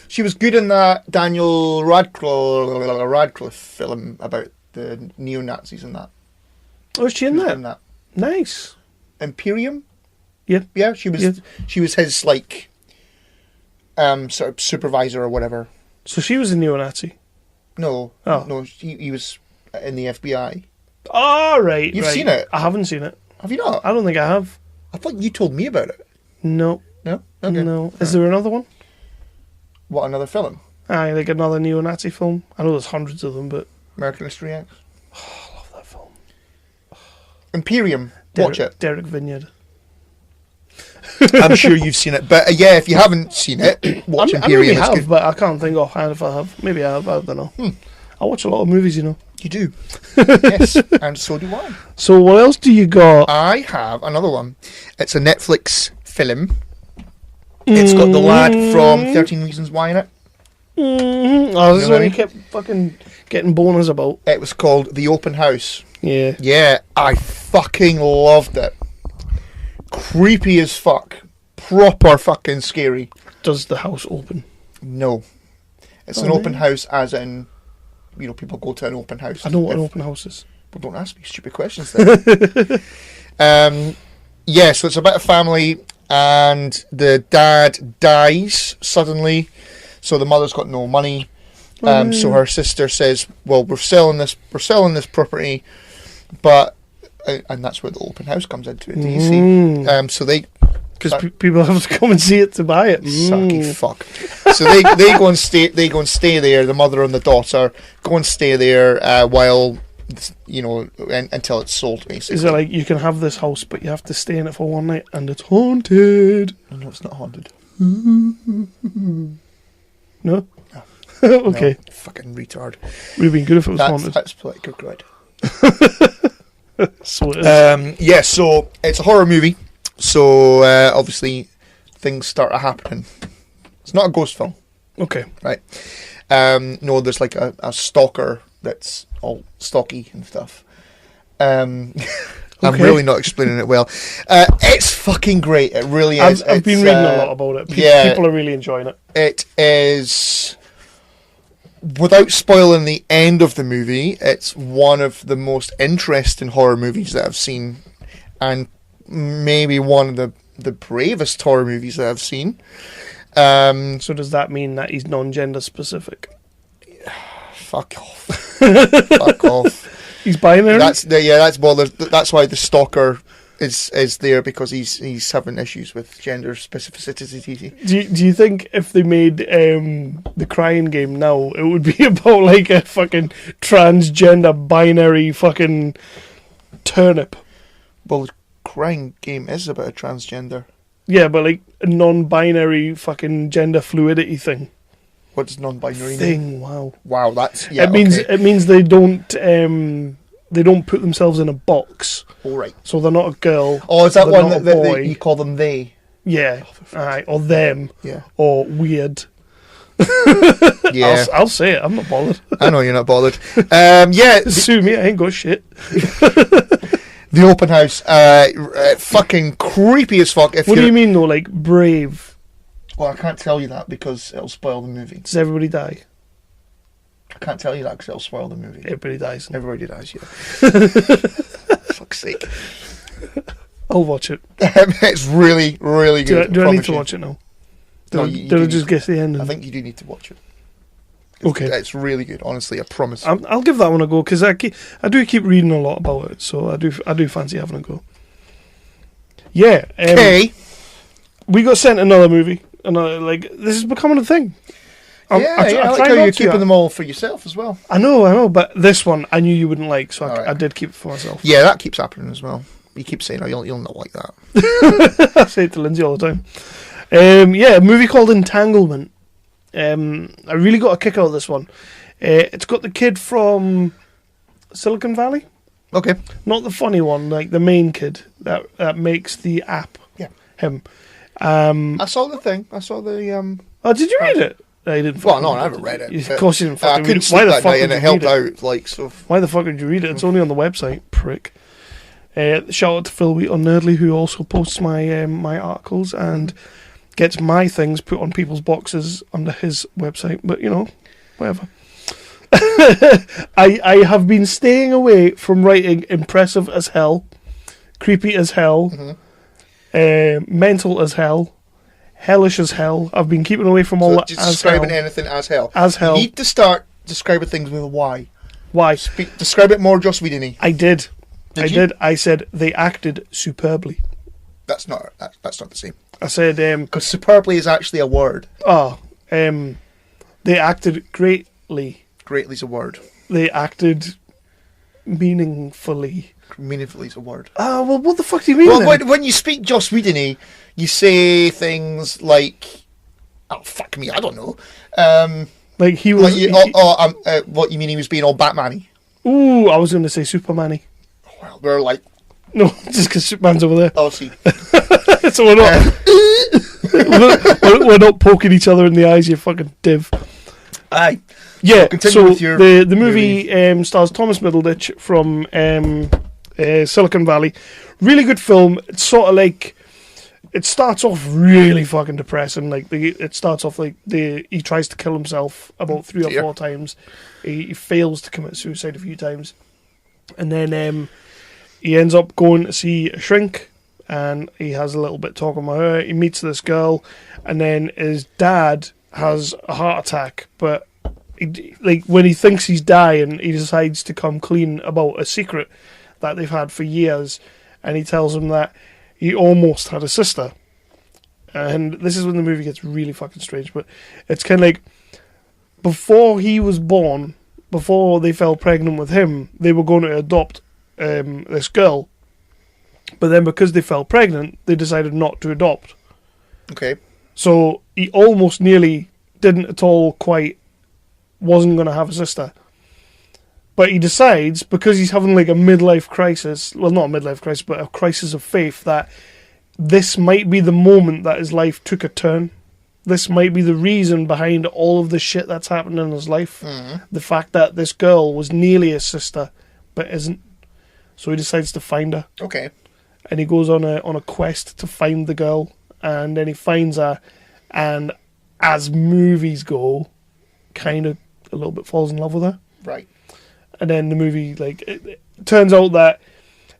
She was good in that Daniel Radcliffe film about the neo-Nazis and that. Oh, is she in that? Nice. Imperium? Yeah. She was his, like, sort of supervisor or whatever. So she was a neo-Nazi? No. Oh. No, he was in the FBI. Oh, right. You've seen it? I haven't seen it. Have you not? I don't think I have. I thought you told me about it. No. No? Okay. No. Is there another one? What, another film? Aye, like another neo-Nazi film? I know there's hundreds of them, but... American History X? Oh, I love that film. Imperium. Watch it. Derek Vineyard. I'm sure you've seen it. But yeah, if you haven't seen it, watch Imperium. I maybe have, but I can't think offhand if I have. Maybe I have, I don't know. I watch a lot of movies, you know. You do. Yes, and so do I. So what else do you got? I have another one. It's a Netflix film. It's got the lad from 13 Reasons Why in it. Oh, this is what you kept fucking getting boners about. It was called The Open House. Yeah. Yeah, I fucking loved it. Creepy as fuck. Proper fucking scary. Does the house open? No. It's an open house as in, you know, people go to an open house. I know what an open house is. Well, don't ask me stupid questions then. Yeah, so it's about a family and the dad dies suddenly. So the mother's got no money. So her sister says, well, we're selling this property, but and that's where the open house comes into it. Do you see? So they, because people have to come and see it to buy it. Sucky fuck. So they go and stay. They go and stay there. The mother and the daughter go and stay there while, you know, until it's sold. Basically, is it like you can have this house, but you have to stay in it for one night, and it's haunted? No, it's not haunted. No. Okay. No, fucking retard. Would have been good if it was haunted. That's political correct. So it is. Yeah, so it's a horror movie. So obviously things start happening. It's not a ghost film. Okay. Right. No, there's like a stalker that's all stocky and stuff. I'm really not explaining it well. It's fucking great. It really is. I've been reading a lot about it. People are really enjoying it. It is, without spoiling the end of the movie, it's one of the most interesting horror movies that I've seen, and maybe one of the bravest horror movies that I've seen. So does that mean that he's non-gender specific? Fuck off. Fuck off. He's binary? That's why the stalker is there, because he's having issues with gender specificity. Do you think if they made the Crying Game now, it would be about like a fucking transgender binary fucking turnip? Well, the Crying Game is about a transgender. Yeah, but like a non-binary fucking gender fluidity thing. What does non-binary mean? Wow, that's it means they don't put themselves in a box. All right. So they're not a girl. Oh, is that one that you call them they? Yeah. Or them. Yeah. Or weird. Yeah. I'll say it. I'm not bothered. I know you're not bothered. Yeah. Sue me. I ain't got shit. The Open House. Fucking creepy as fuck. What do you mean though? Like brave? Well, I can't tell you that because it'll spoil the movie. Does everybody die? I can't tell you that because it'll spoil the movie. Everybody dies. Everybody dies, yeah. Fuck's sake. I'll watch it. It's really, really good. Do I need to watch it now? Did I just guess the ending? I think you do need to watch it. Okay. It's really good, honestly, I promise. I'll give that one a go, because I do keep reading a lot about it, so I do fancy having a go. Yeah. Okay. We got sent another movie, and this is becoming a thing. I like how you're keeping them all for yourself as well. I know, but this one I knew you wouldn't like, so I did keep it for myself. Yeah, that keeps happening as well. You keep saying, "Oh, you'll not like that." I say it to Lindsay all the time. A movie called Entanglement. I really got a kick out of this one. It's got the kid from Silicon Valley. Okay. Not the funny one, like the main kid that makes the app. Yeah. Him. I saw the thing. I saw the. Oh, did you read it? No, you didn't. Well, no, I haven't read it. Of course you didn't. I couldn't sleep that night, and it helped out. Like, so. Why the fuck did you read it? It's only on the website, prick. Shout out to Phil Wheat on Nerdly, who also posts my my articles and gets my things put on people's boxes under his website. But whatever. I have been staying away from writing impressive as hell, creepy as hell, mental as hell, hellish as hell. I've been keeping away from all that. Just describing anything as hell. As hell. You need to start describing things with a why. Why? Describe it more Joss Whedon-y. I did. Did you? I said they acted superbly. That's not the same. I said because superbly is actually a word. They acted greatly. Greatly's a word. They acted meaningfully. Meaningfully is a word. Well, what the fuck do you mean? Well, when you speak Joss Whedon-y, you say things like, "Oh fuck me, I don't know." Like he was. What you mean? He was being all Batman-y? Ooh, I was going to say Superman-y. Well, we're like. No, just because Superman's over there. Oh, see. So we're not. we're not poking each other in the eyes, you fucking div. Aye. Yeah. So with your the movie stars Thomas Middleditch from Silicon Valley. Really good film. It's sort of like. It starts off really fucking depressing. Like it starts off like he tries to kill himself about 3 or 4 times. He fails to commit suicide a few times, and then he ends up going to see a shrink, and he has a little bit talking with her. He meets this girl, and then his dad has a heart attack. But when he thinks he's dying, he decides to come clean about a secret that they've had for years, and he tells him that he almost had a sister. And this is when the movie gets really fucking strange, but it's kind of like before he was born, before they fell pregnant with him, they were going to adopt this girl. But then because they fell pregnant, they decided not to adopt. Okay. So he almost nearly didn't at all quite, wasn't going to have a sister. But he decides, because he's having like a midlife crisis, well, not a midlife crisis, but a crisis of faith, that this might be the moment that his life took a turn. This might be the reason behind all of the shit that's happened in his life. Mm-hmm. The fact that this girl was nearly his sister, but isn't. So he decides to find her. Okay. And he goes on a quest to find the girl, and then he finds her, and as movies go, kind of a little bit falls in love with her. Right. And then the movie, like, it turns out that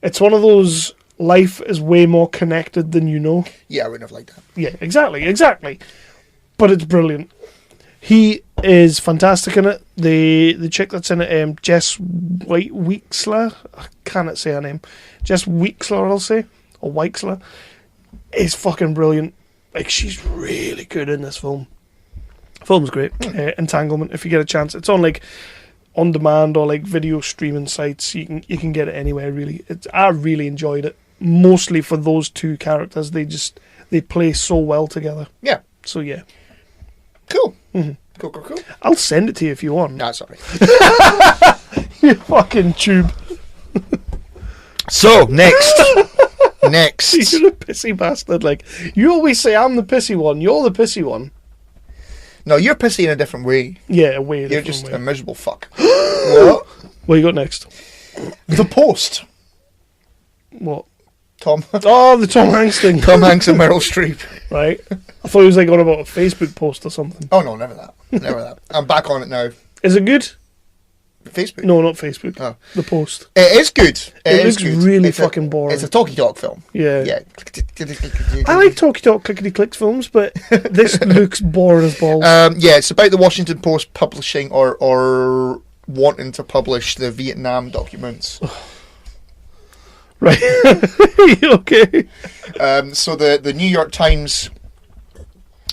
it's one of those life is way more connected than you know. Yeah, I wouldn't have liked that. Yeah, exactly. But it's brilliant. He is fantastic in it. The chick that's in it, Jess Weixler, I cannot say her name. Jess Weixler, I'll say, or Weixler, is fucking brilliant. Like, she's really good in this film. Film's great. Entanglement, if you get a chance. It's on, like, on demand or like video streaming sites. You can get it anywhere, really. I really enjoyed it, mostly for those two characters. They play so well together. Yeah. So yeah. Cool. Mm-hmm. Cool. I'll send it to you if you want. No, sorry. You fucking tube. So next. You're a pissy bastard. Like, you always say I'm the pissy one. You're the pissy one. No, you're pissy in a different way. Yeah, a way. You're just a miserable fuck. What? What you got next? The Post. What? Tom. Oh, the Tom Hanks thing. Tom Hanks and Meryl Streep. Right. I thought he was like on about a Facebook post or something. Oh no, never that. I'm back on it now. Is it good? Facebook? No, not Facebook. Oh. The Post. It is good. It is looks good. really It's fucking boring. It's a talkie talk film. Yeah. Yeah. I like talkie talk clickety clicks films, but this looks boring as balls. Yeah, it's about the Washington Post publishing or wanting to publish the Vietnam documents. Right. Okay. So the New York Times,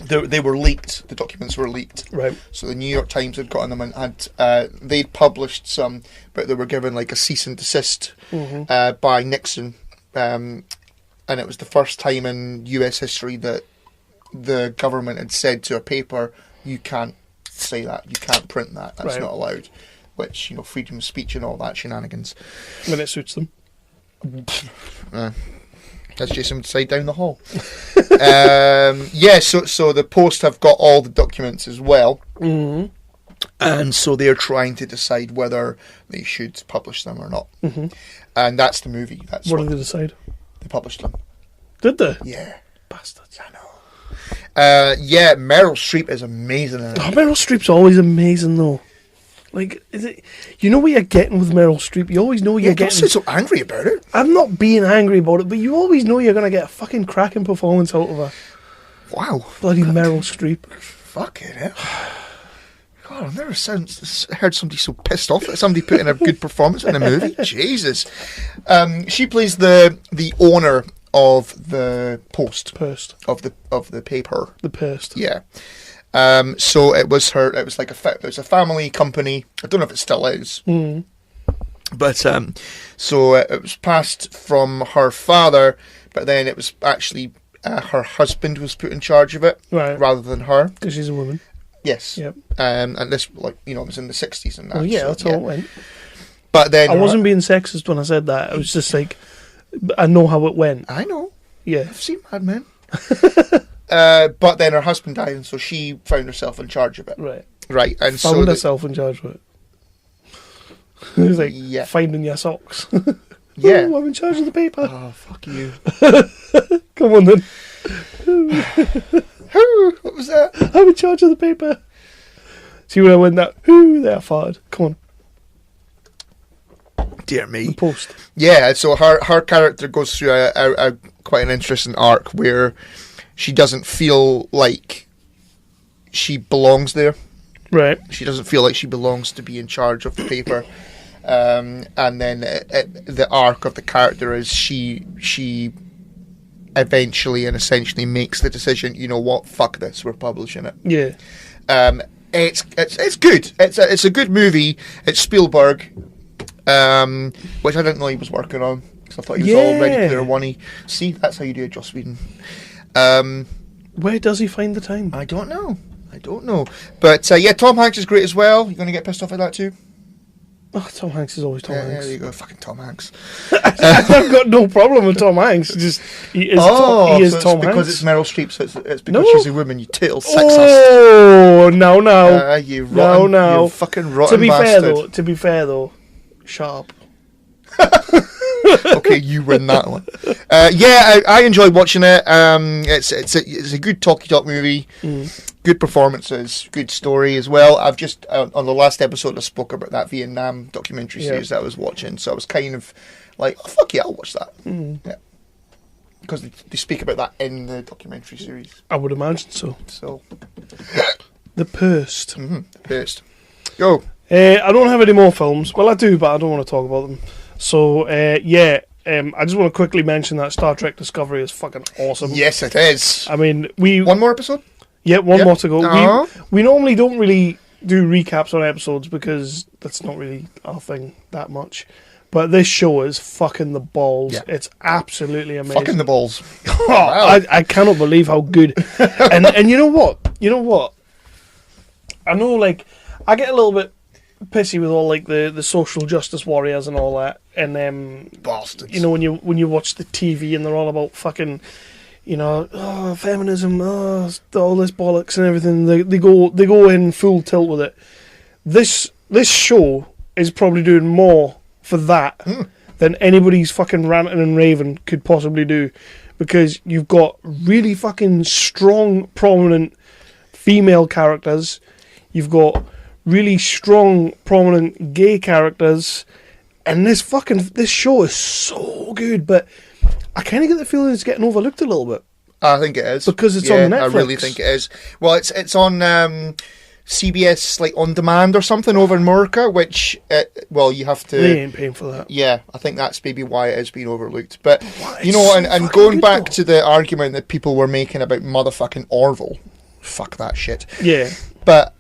they were leaked. The documents were leaked. Right. So the New York Times had gotten them and had they'd published some, but they were given like a cease and desist by Nixon, and it was the first time in U.S. history that the government had said to a paper, "You can't say that. You can't print that. That's not allowed." Which, you know, freedom of speech and all that shenanigans. When it suits them. That's Jason would say down the hall. Yeah, so the Post have got all the documents as well. Mm-hmm. And so they're trying to decide whether they should publish them or not. Mm-hmm. And that's the movie. That's what did they decide? They published them. Did they? Yeah. Bastards. I know. Yeah, Meryl Streep is amazing in it. Oh, Meryl Streep's always amazing, though. Like, is it? You know what you're getting with Meryl Streep. You always know you're getting. Don't sound so angry about it. I'm not being angry about it, but you always know you're gonna get a fucking cracking performance out of her. Wow. Bloody Meryl Streep. Fucking hell. God, I've never heard somebody so pissed off that somebody put in a good performance in a movie. Jesus. She plays the owner of the Post. Of the paper. The Post. Yeah. So it was her. It was like it was a family company. I don't know if it still is. Mm. But so it was passed from her father, but then it was actually her husband was put in charge of it, rather than her, because she's a woman. Yes. Yep. And this, like, you know, it was in the 60s and that. Well, yeah, that's how it went. But then I wasn't being sexist when I said that. I was just like, I know how it went. I know. Yeah. I've seen Mad Men. But then her husband died, and so she found herself in charge of it. Right. And found herself in charge of it. It was like finding your socks. Yeah. Oh, I'm in charge of the paper. Oh, fuck you. Come on then. What was that? I'm in charge of the paper. See when I went that, there, farted. Come on. Dear me. The Post. Yeah, so her character goes through a quite an interesting arc where she doesn't feel like she belongs there. Right. She doesn't feel like she belongs to be in charge of the paper. And then the arc of the character is she eventually and essentially makes the decision, you know what, fuck this, we're publishing it. Yeah. It's good. It's a good movie. It's Spielberg, which I didn't know he was working on, because I thought he was all Ready Player One. See, that's how you do it, Joss Whedon. Where does he find the time? I don't know. But yeah, Tom Hanks is great as well. You're going to get pissed off at that too? Oh, Tom Hanks is always Tom Hanks. Yeah, there you go, fucking Tom Hanks. I've got no problem with Tom Hanks. Just he is Tom Hanks. Because it's Meryl Streep, so it's because she's a woman. You tittle sexist. Oh, no. You rotten, no. You fucking rotten bastard. To be fair though, shut up. Okay, you win that one. Yeah, I enjoyed watching it. It's a good talky talk movie. Good performances, good story as well. I've just on the last episode I spoke about that Vietnam documentary series that I was watching, so I was kind of like, oh, fuck yeah, I'll watch that. Yeah, because they speak about that in the documentary series. I would imagine so. The Post. The Post. Go. I don't have any more films. Well, I do, but I don't want to talk about them. So I just want to quickly mention that Star Trek Discovery is fucking awesome. Yes, it is. I mean, one more episode. Yeah, one more to go. We normally don't really do recaps on episodes because that's not really our thing that much. But this show is fucking the balls. Yeah. It's absolutely amazing. Fucking the balls. Wow. I cannot believe how good. and you know what? I know, like, I get a little bit pissy with all like the social justice warriors and all that, and bastards. You know, when you watch the TV and they're all about fucking, you know, feminism, all this bollocks and everything. They go in full tilt with it. This show is probably doing more for that than anybody's fucking ranting and raving could possibly do, because you've got really fucking strong, prominent female characters. You've got really strong, prominent gay characters, and this show is so good, but I kind of get the feeling it's getting overlooked a little bit. I think it is. Because it's on Netflix. I really think it is. Well, it's on CBS, like, On Demand or something over in America, which, you have to... They ain't paying for that. Yeah, I think that's maybe why it is being overlooked. But, and going back to the argument that people were making about motherfucking Orville, fuck that shit. Yeah. But,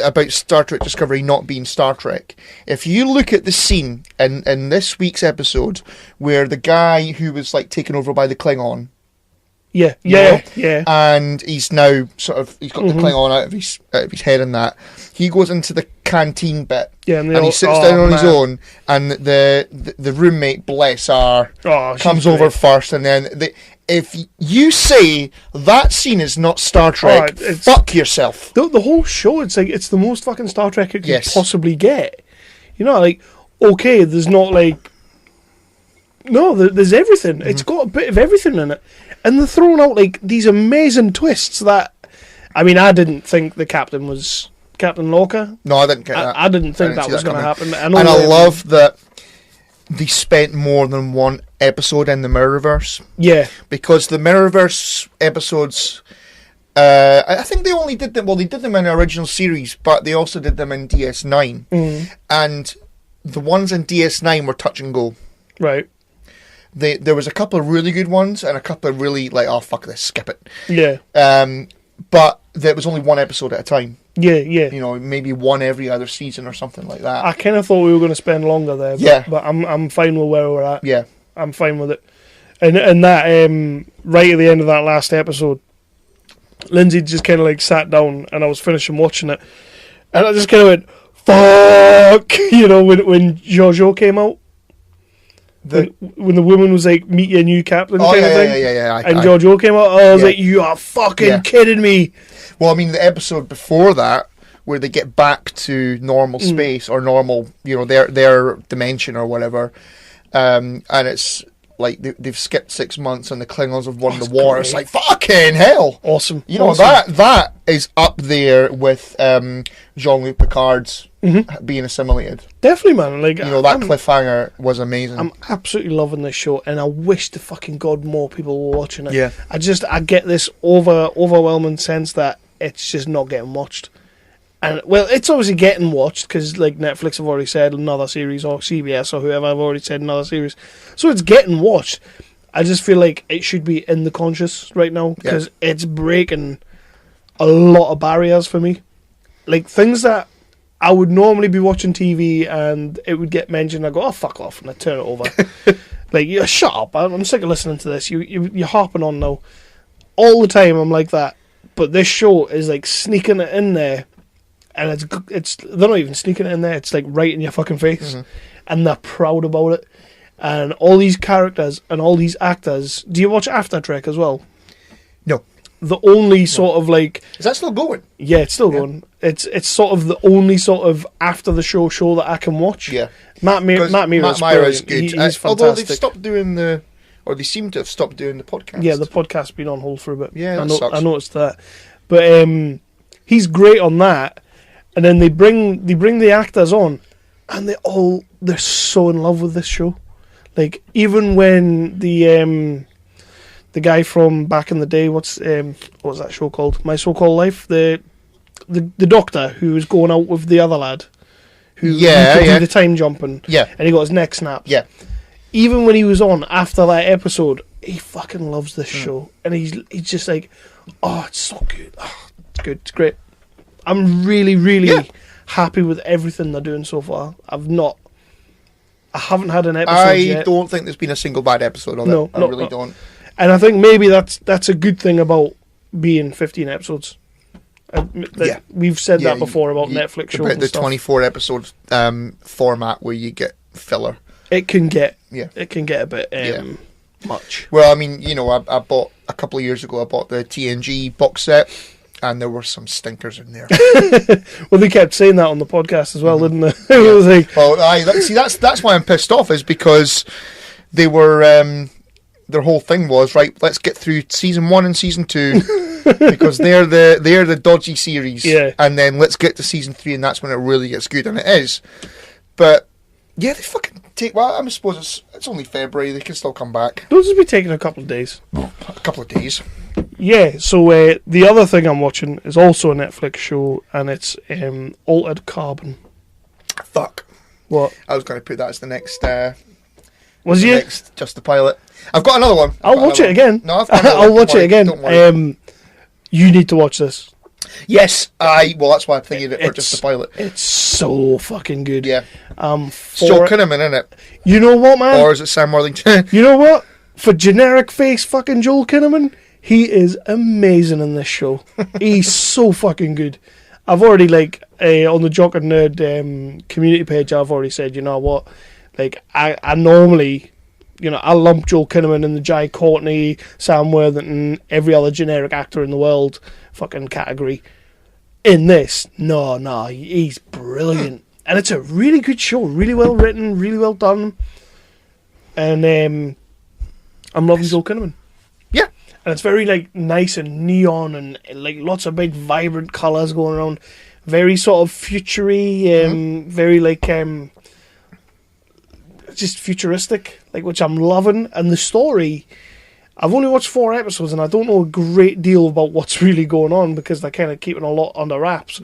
about Star Trek Discovery not being Star Trek, if you look at the scene in this week's episode where the guy who was, like, taken over by the Klingon... Yeah. And he's now he's got the Klingon out of his head and that. He goes into the canteen bit, and he sits down on his own, and the roommate, bless her, comes over first, and then if you say that scene is not Star Trek, fuck yourself. The whole show, it's like it's the most fucking Star Trek it could possibly get. Okay, there's not like there's everything. It's got a bit of everything in it. And they're throwing out, like, these amazing twists that... I mean, I didn't think the captain was Captain Lorca. No, I didn't get that. I didn't think that was going to happen. And I love that they spent more than one episode in the Mirrorverse. Yeah. Because the Mirrorverse episodes... I think they only did them... Well, they did them in the original series, but they also did them in DS9. And the ones in DS9 were touch and go. Right. There was a couple of really good ones and a couple of really, like, oh, fuck this, skip it. Yeah. But there was only one episode at a time. Yeah. Maybe one every other season or something like that. I kind of thought we were going to spend longer there. But I'm fine with where we're at. Yeah. I'm fine with it. And that, right at the end of that last episode, Lindsay just kind of, like, sat down and I was finishing watching it. And I just kind of went, fuck! When Jojo came out. When the woman was like, meet your new captain kind of thing. Yeah. And Jojo came out, I was like, you are fucking kidding me. Well, I mean, the episode before that, where they get back to normal space, or normal, their dimension or whatever, and it's like they've skipped 6 months and the Klingons have won the war. Great. It's like, fucking hell. Awesome. That is up there with Jean-Luc Picard's being assimilated. Definitely, man. Like, that cliffhanger was amazing. I'm absolutely loving this show, and I wish to fucking God more people were watching it. Yeah. I get this overwhelming sense that it's just not getting watched. And, well, it's obviously getting watched, because, like, Netflix have already said another series, or CBS, or whoever have already said another series. So it's getting watched. I just feel like it should be in the conscious right now, because it's breaking a lot of barriers for me. Like, things that I would normally be watching TV, and it would get mentioned, I go, oh, fuck off, and I turn it over. Like, shut up, I'm sick of listening to this. You're harping on now. All the time, I'm like that. But this show is, like, sneaking it in there. And it's they're not even sneaking it in there. It's like right in your fucking face, and they're proud about it. And all these characters and all these actors. Do you watch After Trek as well? No. The only sort of like, is that still going? Yeah, it's still going. It's sort of the only sort of after the show that I can watch. Yeah. Matt Mira is good. He's fantastic. Although they've stopped doing they seem to have stopped doing the podcast. Yeah, the podcast's been on hold for a bit. Yeah, sucks. I noticed that, but he's great on that. And then they bring the actors on, and they're so in love with this show. Like, even when the guy from back in the day, what was that show called? My So-Called Life, the doctor who was going out with the other lad, who could do the time jumping, and he got his neck snapped. Yeah. Even when he was on after that episode, he fucking loves this show, and he's just like, oh, it's so good, it's good, it's great. I'm really, really happy with everything they're doing so far. I haven't had an episode yet. I don't think there's been a single bad episode of it. I really don't. And I think maybe that's a good thing about being 15 episodes. We've said that before about Netflix shows and the stuff. 24 episode format where you get filler. It can get a bit much. Well, I mean, I bought a couple of years ago. I bought the TNG box set. And there were some stinkers in there. Well, they kept saying that on the podcast as well, didn't they? It was like, well, that's why I'm pissed off, is because they were their whole thing was, right, let's get through season 1 and season 2, because they're the dodgy series. Yeah. And then let's get to season 3, and that's when it really gets good, and it is. But yeah, they fucking take. Well, I suppose it's only February. They can still come back. Those will be taking a couple of days. A couple of days. Yeah. So the other thing I'm watching is also a Netflix show, and it's Altered Carbon. Fuck. What? I was going to put that as the next. Was you? Next, Just the Pilot. I've got another one. I'll watch it again. No, I've got another I'll one. watch it again. Don't worry. You need to watch this. Yes, well, that's why I'm thinking it, or Just the Pilot. It's so fucking good. Yeah. Joel Kinnaman, isn't it? You know what, man? Or is it Sam Worthington? You know what? For generic face fucking Joel Kinnaman, he is amazing in this show. He's so fucking good. I've already, on the Jock and Nerd community page, I've already said, you know what? I normally, I lump Joel Kinnaman in the Jai Courtney, Sam Worthington, every other generic actor in the world fucking category. In this, no, he's brilliant. And it's a really good show, really well written, really well done. And I'm loving Joel Kinnaman. Yeah. And it's very nice and neon and lots of big vibrant colours going around. Very sort of futury, very just futuristic, which I'm loving. And the story, I've only watched 4 episodes and I don't know a great deal about what's really going on because they're kind of keeping a lot under wraps.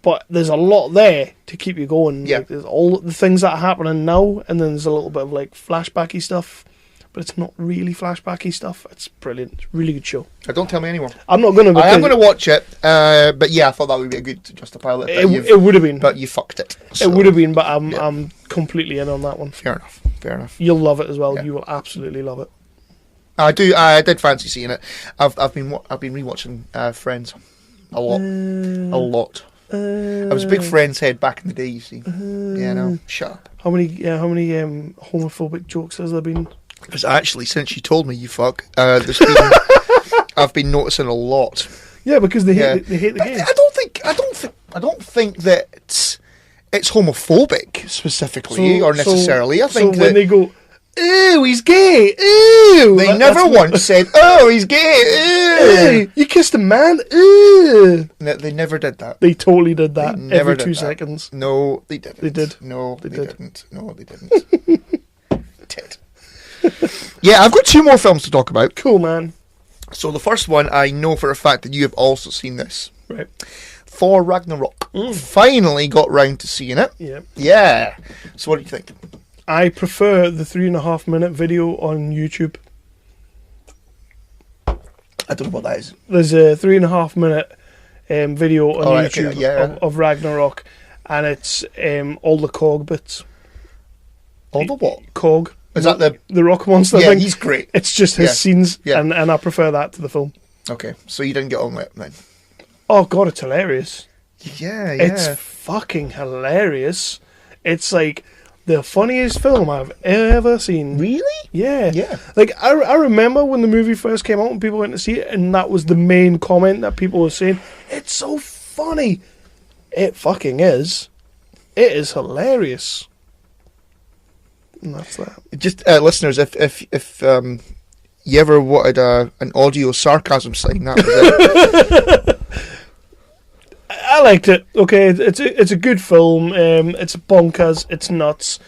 But there's a lot there to keep you going. Yeah. There's all the things that are happening now, and then there's a little bit of flashbacky stuff. But it's not really flashbacky stuff. It's brilliant. It's a really good show. Don't tell me anymore. I'm not going to. I am going to watch it. But yeah, I thought that would be a good Just the Pilot. It would have been. But you fucked it. So. It would have been, but I'm completely in on that one. Fair enough. You'll love it as well. Yeah. You will absolutely love it. I do. I did fancy seeing it. I've been rewatching Friends a lot. I was a big Friends head back in the day. You see. Yeah, no. Shut up. How many homophobic jokes has there been? Because actually, since you told me, you fuck, there's been, I've been noticing a lot. Yeah, because they hate the game. I don't think that it's homophobic specifically or necessarily. I think when they go, "Ooh, he's gay," ooh, they never once said, "Oh, he's gay." Ooh, you kissed a man. Ooh. No, they never did that. They totally did that. They never every did 2 that. seconds. No, they didn't. They did. No, they did. didn't. No, they didn't. Did. Yeah, I've got 2 more films to talk about. Cool, man. So the first one, I know for a fact that you have also seen this. Right. Thor Ragnarok. Finally got round to seeing it. Yeah. Yeah. So what do you think? I prefer the 3.5 minute video on YouTube. I don't know what that is. There's a 3.5 minute video on YouTube okay, of Ragnarok, and it's all the Cog bits. All the what? Cog. Is that the rock monster Yeah, thing? he's great. It's just his scenes, Yeah. and I prefer that to the film. Okay, so you didn't get on with it then? Oh god, it's hilarious. Yeah. It's fucking hilarious. It's the funniest film I've ever seen. Really? Yeah. Yeah. I remember when the movie first came out and people went to see it, and that was the main comment that people were saying. It's so funny. It fucking is. It is hilarious. And that's that. Just listeners, if you ever wanted an audio sarcasm sign, that was it. I liked it. Okay, it's a good film. It's bonkers. It's nuts.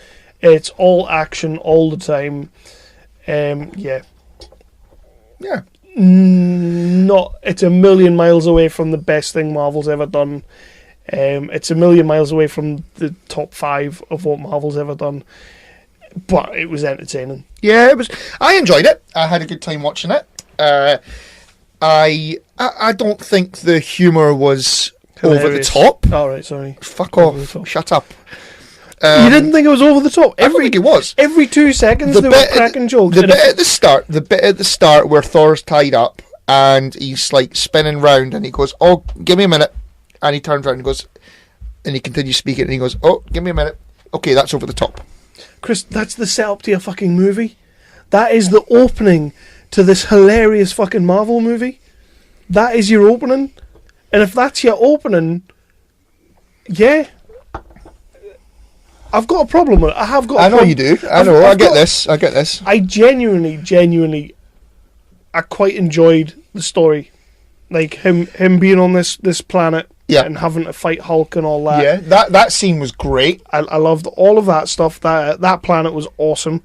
It's all action all the time. Yeah. Yeah. It's a million miles away from the best thing Marvel's ever done. It's a million miles away from the top 5 of what Marvel's ever done. But it was entertaining. Yeah, it was. I enjoyed it. I had a good time watching it. I don't think the humour was Hilarious. over the top. All right, sorry. Fuck off. Shut up. You didn't think it was over the top? I don't think it was. Every 2 seconds they were cracking jokes. The bit at the start where Thor's tied up and he's spinning round and he goes, "Oh, give me a minute," and he turns around and goes, and he continues speaking and he goes, "Oh, give me a minute." Okay, that's over the top. Chris, that's the setup to your fucking movie. That is the opening to this hilarious fucking Marvel movie. That is your opening. And if that's your opening, yeah, I've got a problem with it. I know you do. I get this. I genuinely, I quite enjoyed the story. Like him being on this planet Yeah. and having to fight Hulk and all that. Yeah, that scene was great. I loved all of that stuff. That planet was awesome.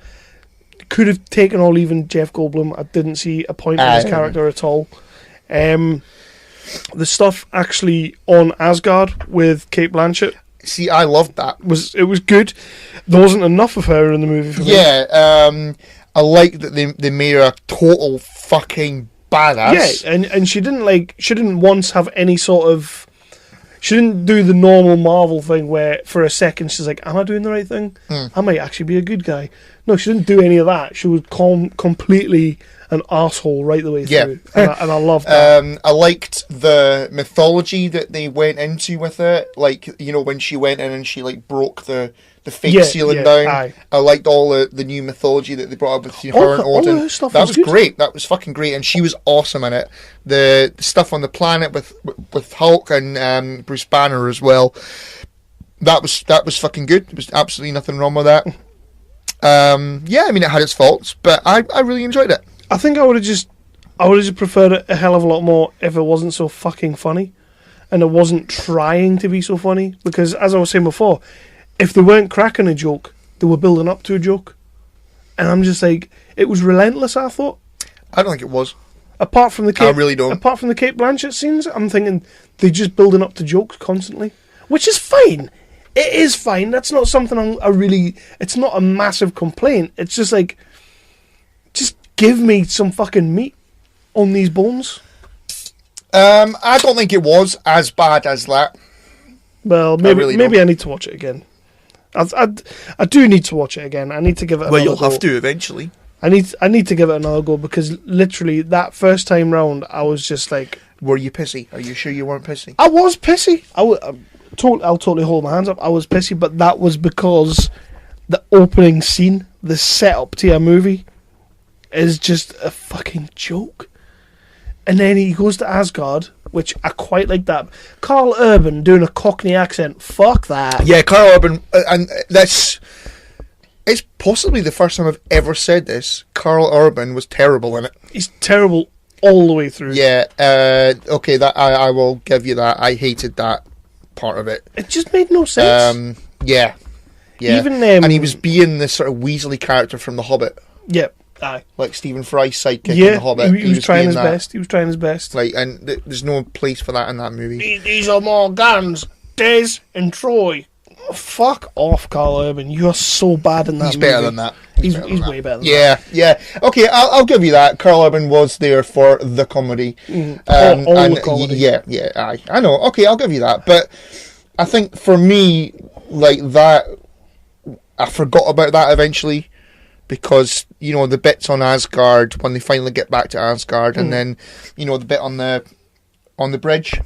Could have taken or leaving Jeff Goldblum. I didn't see a point in his character at all. The stuff actually on Asgard with Kate Blanchett. See, I loved that. It was good. There wasn't enough of her in the movie for me. Yeah, I like that they made her a total fucking badass. Yeah, and she didn't once have any sort of. She didn't do the normal Marvel thing where for a second she's like, am I doing the right thing? I might actually be a good guy. No, she didn't do any of that. She was completely an arsehole right the way through. And I loved that. I liked the mythology that they went into with it. Like, you know, when she went in and she like broke the fake ceiling down. Aye. I liked all the new mythology that they brought up with her and all Odin. her stuff That was was good. great. That was fucking great, and she was awesome in it. The stuff on the planet with Hulk and Bruce Banner as well. That was fucking good. There was absolutely nothing wrong with that. Yeah, I mean it had its faults, but I really enjoyed it. I think I would have just preferred it a hell of a lot more if it wasn't so fucking funny, and it wasn't trying to be so funny. Because as I was saying before, if they weren't cracking a joke, they were building up to a joke, and I'm just like, it was relentless. I thought. I don't think it was. Apart from the Kate, I really don't. Apart from the Kate Blanchett scenes, I'm thinking they're just building up to jokes constantly, which is fine. It is fine. That's not something I really. It's not a massive complaint. It's just like, just give me some fucking meat on these bones. I don't think it was as bad as that. Well, maybe I need to watch it again. I do need to watch it again. I need to give it. Well, another you'll go. have to eventually. I need to give it another go because literally that first time round, I was just like, Were you pissy? Are you sure you weren't pissy? I was pissy. I'll totally hold my hands up. I was pissy, but that was because the opening scene, the setup to a movie, is just a fucking joke. And then he goes to Asgard, which I quite like that. Carl Urban doing a Cockney accent. Fuck that. Yeah, Carl Urban, and that's... It's possibly the first time I've ever said this. Carl Urban was terrible in it. He's terrible all the way through. Yeah, okay, that I will give you that. I hated that part of it. It just made no sense. Yeah. Even and he was being this sort of Weasley character from The Hobbit. Yeah, aye. Like Stephen Fry's sidekick in The Hobbit. He was trying his best. He was trying his best. Like, and there's no place for that in that movie. These are more guns. Des and Troy. Oh, fuck off, Carl Urban. You're so bad in that He's movie. better than that. He's way better than that. Yeah. Okay, I'll give you that. Carl Urban was there for the comedy. All the comedy. Yeah, aye. I know. Okay, I'll give you that. But I think for me, like that, I forgot about that eventually. Because, you know, the bits on Asgard, when they finally get back to Asgard, and then, you know, the bit on the bridge,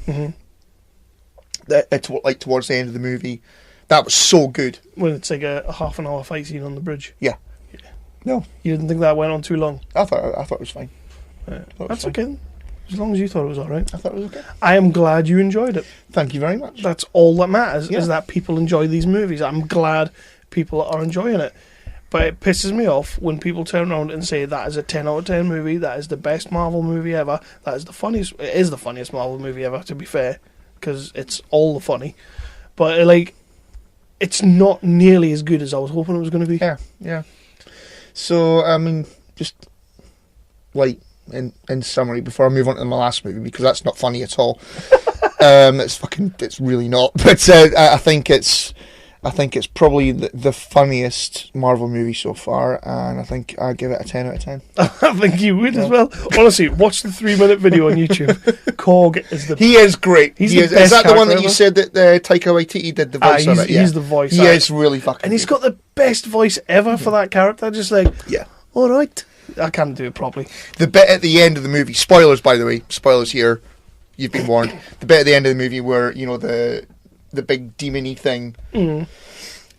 like towards the end of the movie, that was so good. When it's like a half an hour fight scene on the bridge. Yeah. No, you didn't think that went on too long? I thought it was fine. That's okay. As long as you thought it was all right. I thought it was okay. I am glad you enjoyed it. Thank you very much. That's all that matters, is that people enjoy these movies. I'm glad people are enjoying it. But it pisses me off when people turn around and say that is a 10 out of 10 movie, that is the best Marvel movie ever, that is the funniest, it is the funniest Marvel movie ever, to be fair, because it's all the funny. But, like, it's not nearly as good as I was hoping it was going to be. Yeah. So, I mean, just, like, in summary, before I move on to my last movie, because that's not funny at all. It's really not. But I think it's probably the funniest Marvel movie so far, and I think I'd give it a 10 out of 10. I think you would as well. Honestly, watch the 3-minute video on YouTube. Korg is He is great. Is that the one that ever. you said that Taika Waititi did the voice of it? Yeah. He's the voice. He is really fucking And he's good. got the best voice ever for that character. Just like, all right. I can't do it properly. The bit at the end of the movie, spoilers by the way, spoilers here, you've been warned. The bit at the end of the movie where, you know, the big demon-y thing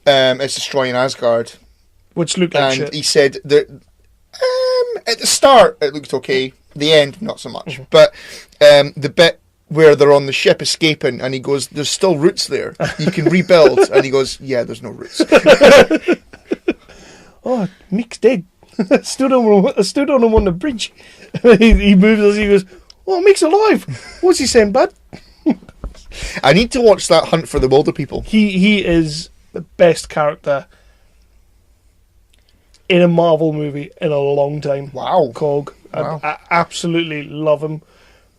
is destroying Asgard. Which looked like and shit. He said that at the start it looked okay, the end not so much. But the bit where they're on the ship escaping and he goes, there's still roots there, you can rebuild. And he goes, yeah, there's no roots. Oh, Mick's dead. I stood on him on the bridge. he moves as he goes, Oh, Meek's alive. What's he saying, bud? I need to watch that Hunt for the Wilder People. He is the best character in a Marvel movie in a long time. Wow. Cog. Wow. I absolutely love him.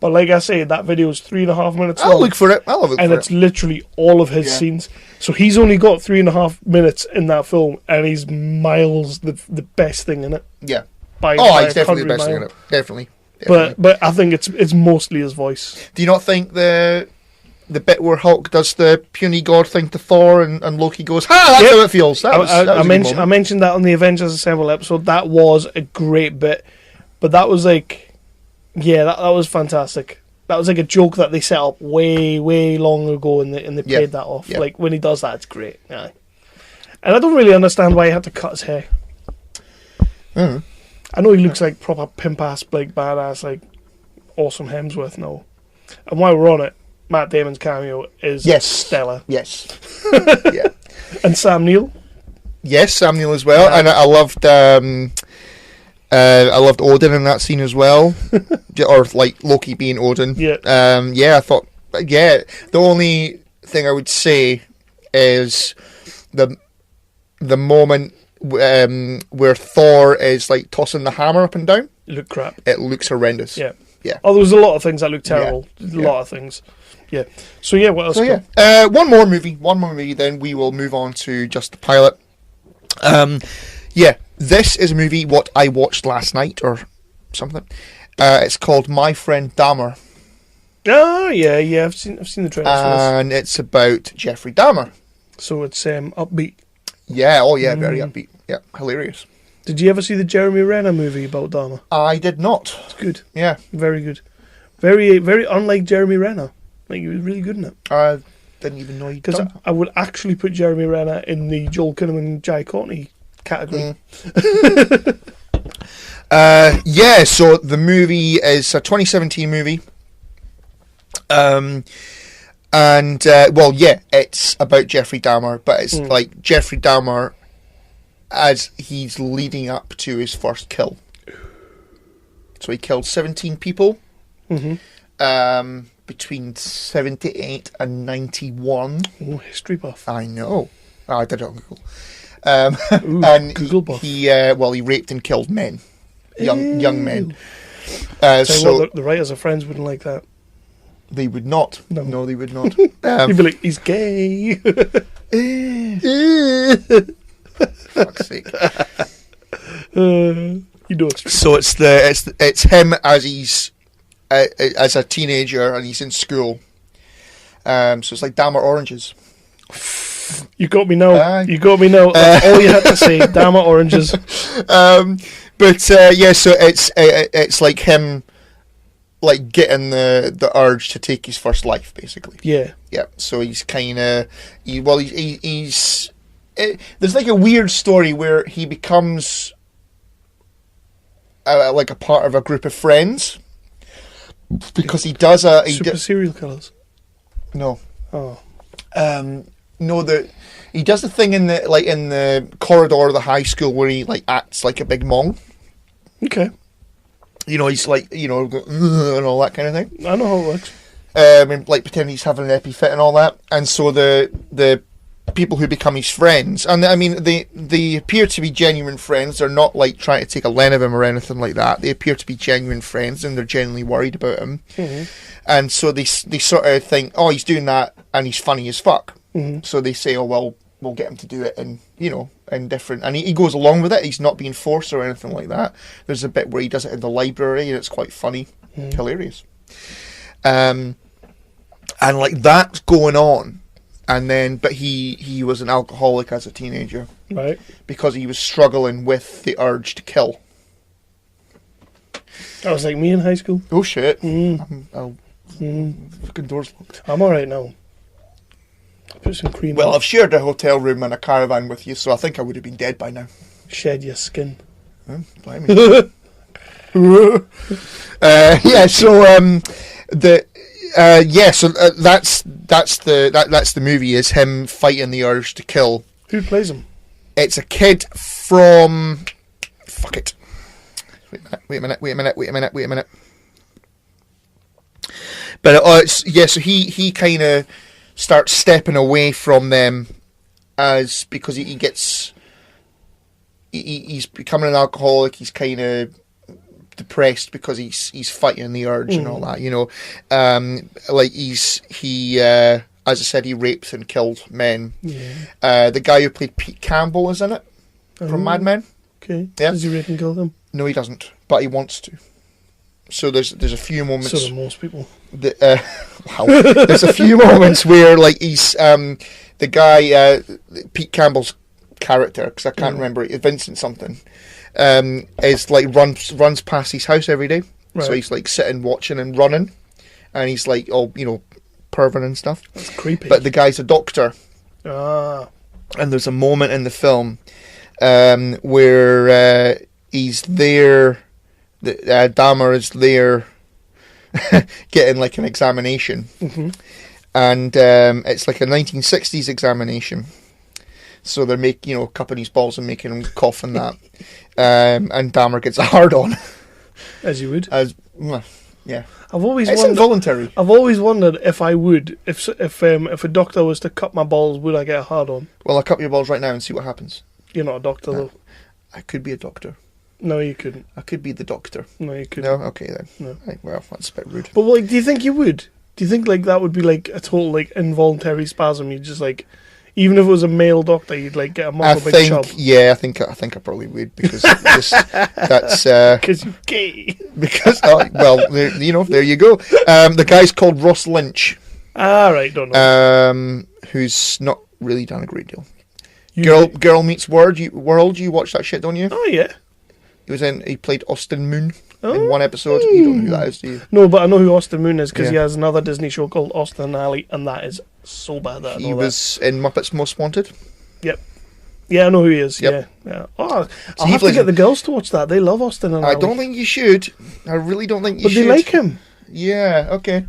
But like I say, that video is 3.5 minutes I'll long. look for it. I'll look for it. And it's literally all of his scenes. So he's only got 3.5 minutes in that film, and he's miles the best thing in it. Yeah. By he's definitely the best thing in it. Definitely. But I think it's mostly his voice. Do you not think the bit where Hulk does the puny god thing to Thor and Loki goes, ha, that's how it feels. That was a good moment. I mentioned that on the Avengers Assemble episode. That was a great bit. But that was like... Yeah, that was fantastic. That was like a joke that they set up way, way long ago, and they played that off. Yeah. Like, when he does that, it's great. Yeah. And I don't really understand why he had to cut his hair. Mm. I know he looks like proper pimp-ass, like, badass, like, awesome Hemsworth now. And while we're on it, Matt Damon's cameo is stellar. Yes. Yeah. And Sam Neill. Yes, Sam Neill as well. And I loved Odin in that scene as well. Or, like, Loki being Odin. Yeah. I thought... Yeah, the only thing I would say is the moment where Thor is, like, tossing the hammer up and down. It looked crap. It looks horrendous. Yeah. Yeah. Oh, there was a lot of things that looked terrible. A lot of things. Yeah. So, yeah, what else? One more movie, then we will move on to just the pilot. This is a movie what I watched last night or something. It's called My Friend Dahmer. Oh, yeah, I've seen the trailers for this. And it's about Jeffrey Dahmer. So it's upbeat. Yeah, very upbeat. Yeah, hilarious. Did you ever see the Jeremy Renner movie about Dahmer? I did not. It's good. Yeah. Very good. Very, very unlike Jeremy Renner. Like, he was really good in it. I didn't even know he'd done Because I would actually put Jeremy Renner in the Joel Kinnaman, Jai Courtney category. So the movie is a 2017 movie. It's about Jeffrey Dahmer, but it's like Jeffrey Dahmer as he's leading up to his first kill. So he killed 17 people between 78 and 91. Oh, history buff. I know. I did it on Google. And Google buff. He raped and killed men, young men. The writers of Friends wouldn't like that. They would not. No, they would not. You'd be like, he's gay. Fuck's sake. So it's him as he's as a teenager and he's in school. So it's like Dahmer Oranges. You got me now. You got me now. That's all you had to say. Dahmer Oranges. So it's like him, like getting the urge to take his first life, basically. Yeah. Yeah. So he's kind of he's there's like a weird story where he becomes like a part of a group of friends because he does serial killers. No. Oh. He does the thing in the corridor of the high school where he like acts like a big mong. Okay. He's like, and all that kind of thing. I know how it works. And like pretending he's having an epi-fit and all that. And so the people who become his friends, and I mean they appear to be genuine friends. They're not like trying to take a len of him or anything like that. They appear to be genuine friends, and they're genuinely worried about him. Mm-hmm. And so they sort of think, oh, he's doing that, and he's funny as fuck. Mm-hmm. So they say, oh well, we'll get him to do it, and in different, and he goes along with it. He's not being forced or anything like that. There's a bit where he does it in the library, and it's quite funny, hilarious. And like that's going on. And then, but he was an alcoholic as a teenager, right? Because he was struggling with the urge to kill. That was like me in high school. Oh shit! Fucking doors locked. I'm all right now. I'll put some cream. Well, I've shared a hotel room and a caravan with you, so I think I would have been dead by now. Shed your skin. Blimey. That's the movie, is him fighting the urge to kill. Who plays him? It's a kid from... Fuck it. Wait a minute. But so he kind of starts stepping away from them because he gets he's becoming an alcoholic. He's kind of depressed because he's fighting the urge and all that, you know. Like he as I said, he raped and killed men. Yeah. The guy who played Pete Campbell is in it from Mad Men. Okay. Yeah. Does he rape and kill them? No, he doesn't, but he wants to. So there's a few moments. So do most people. Wow. There's a few moments where like he's the guy Pete Campbell's character, because I can't remember it, Vincent something, is like runs past his house every day. Right. So he's like sitting watching and running, and he's like all, you know, perving and stuff. That's creepy. But the guy's a doctor. Ah. And there's a moment in the film where he's there. Dahmer is there getting like an examination, and it's like a 1960s examination. So they're making, you know, cupping his balls and making him cough and that, and Dahmer gets a hard on, as you would. Yeah. It's involuntary. I've always wondered if I would, if a doctor was to cut my balls, would I get a hard on? Well, I'll cut your balls right now and see what happens. You're not a doctor, though. I could be a doctor. No, you couldn't. I could be the doctor. No, you couldn't. No? Okay, then. No. Right, well, that's a bit rude. But, like, do you think you would? Do you think, like, that would be, like, a total, like, involuntary spasm? You'd just, like... Even if it was a male doctor, you'd like get a muscle big chub. Yeah, I think I probably would, because that's because you're gay. Because you know, there you go. The guy's called Ross Lynch. Ah, right, don't know. Who's not really done a great deal. You Girl Meets World. You watch that shit, don't you? Oh yeah. He played Austin Moon in one episode. You don't know who that is, do you? No, but I know who Austin Moon is because he has another Disney show called Austin and Ally, and that is so bad that I know he was in Muppets Most Wanted. Yep. Yeah, I know who he is. Yep. Yeah. Oh, I'll have to get the girls to watch that. They love Austin and Ally. I don't think you should. I really don't think you should. But they like him. Yeah. Okay.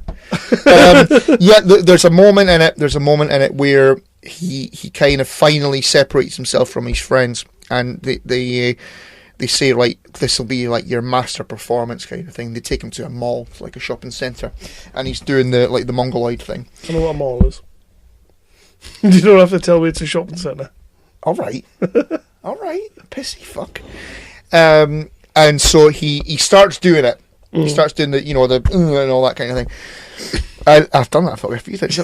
There's a moment in it where he kind of finally separates himself from his friends, and they say, like, this will be like your master performance kind of thing. They take him to a mall, like a shopping centre, and he's doing the mongoloid thing. I know what a mall is. You don't have to tell me it's a shopping centre. All right, pissy fuck. And so he starts doing it. He starts doing the, you know, the and all that kind of thing. I've done that for a few things.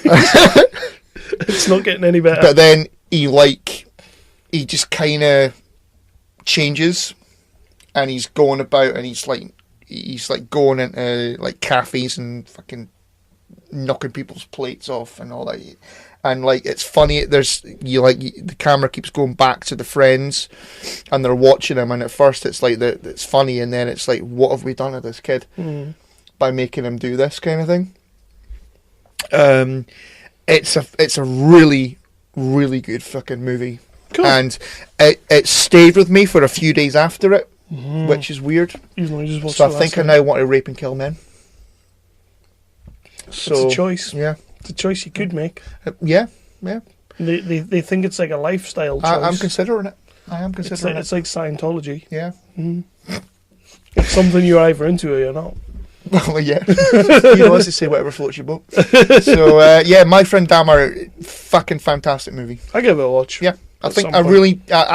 It's not getting any better. But then he just kind of changes. And he's going about, and he's like going into like cafes and fucking knocking people's plates off and all that. And like, it's funny. The camera keeps going back to the friends, and they're watching him. And at first, it's like it's funny, and then it's like, what have we done to this kid by making him do this kind of thing? It's a really, really good fucking movie, cool. And it stayed with me for a few days after it. Which is weird. So I think I now want to rape and kill men. So, it's a choice. Yeah. It's a choice you could make. Yeah. They think it's like a lifestyle choice. I'm considering it. I am considering it. It's like Scientology. Yeah. It's something you're either into or you're not. Well, yeah. You know, as they say, whatever floats your boat. So, My Friend Dahmer, fucking fantastic movie. I give it a watch. Yeah. I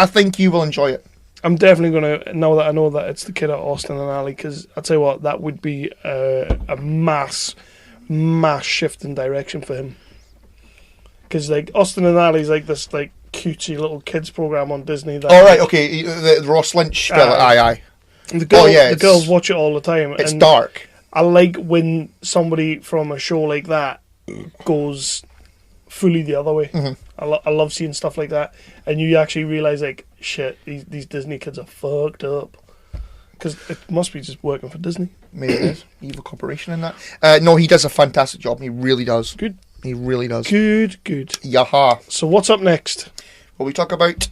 think you will enjoy it. I'm definitely going to, now that I know that it's the kid at Austin and Ally, because I'll tell you what, that would be a mass shift in direction for him. Because like Austin and Ally is like this like cutesy little kids program on Disney. That, right, okay, the Ross Lynch fella, aye. The girls watch it all the time. It's dark. I like when somebody from a show like that goes fully the other way. I love seeing stuff like that, and you actually realise like, shit, these Disney kids are fucked up, because it must be just working for Disney. Maybe it is evil corporation in that. No, he does a fantastic job. He really does. Good. He really does. Good. Yaha. So what's up next? Well, we talk about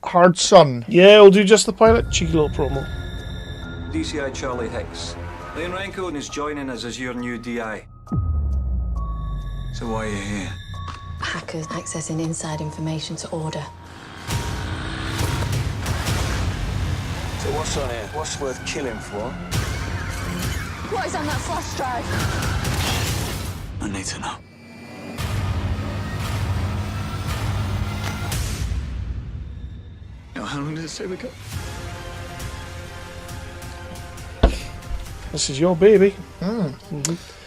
Hard Sun. Yeah, we'll do just the pilot. Cheeky little promo. DCI Charlie Hicks. Lane Rankine is joining us as your new DI. So why are you here? Hackers accessing inside information to order. So what's on here? What's worth killing for? What is on that flash drive? I need to know. Now, how long did it say we got? This is your baby.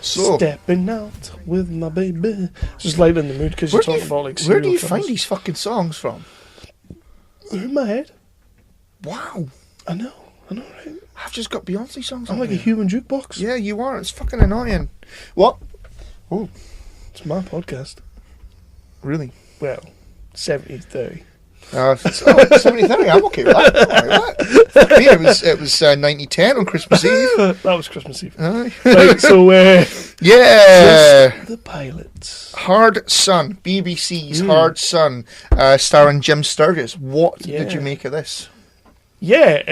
So, Stepping out with my baby. Just light in the mood because you're talking about like. Where do you serial find killers. these fucking songs from? They're in my head. Wow. I know, right? I've just got Beyonce songs I'm on like a here. human jukebox. Yeah, you are. It's fucking annoying. What? Oh, It's my podcast. really? Well, 70-30. It's 70-30. I'm okay with that. I'm okay with that. Fuck me, it was 90-10 on Christmas Eve. That was Christmas Eve. Aye. Right, so Yeah. just the pilots. Hard Sun, BBC's Hard Sun, starring Jim Sturgis. What did you make of this? Yeah,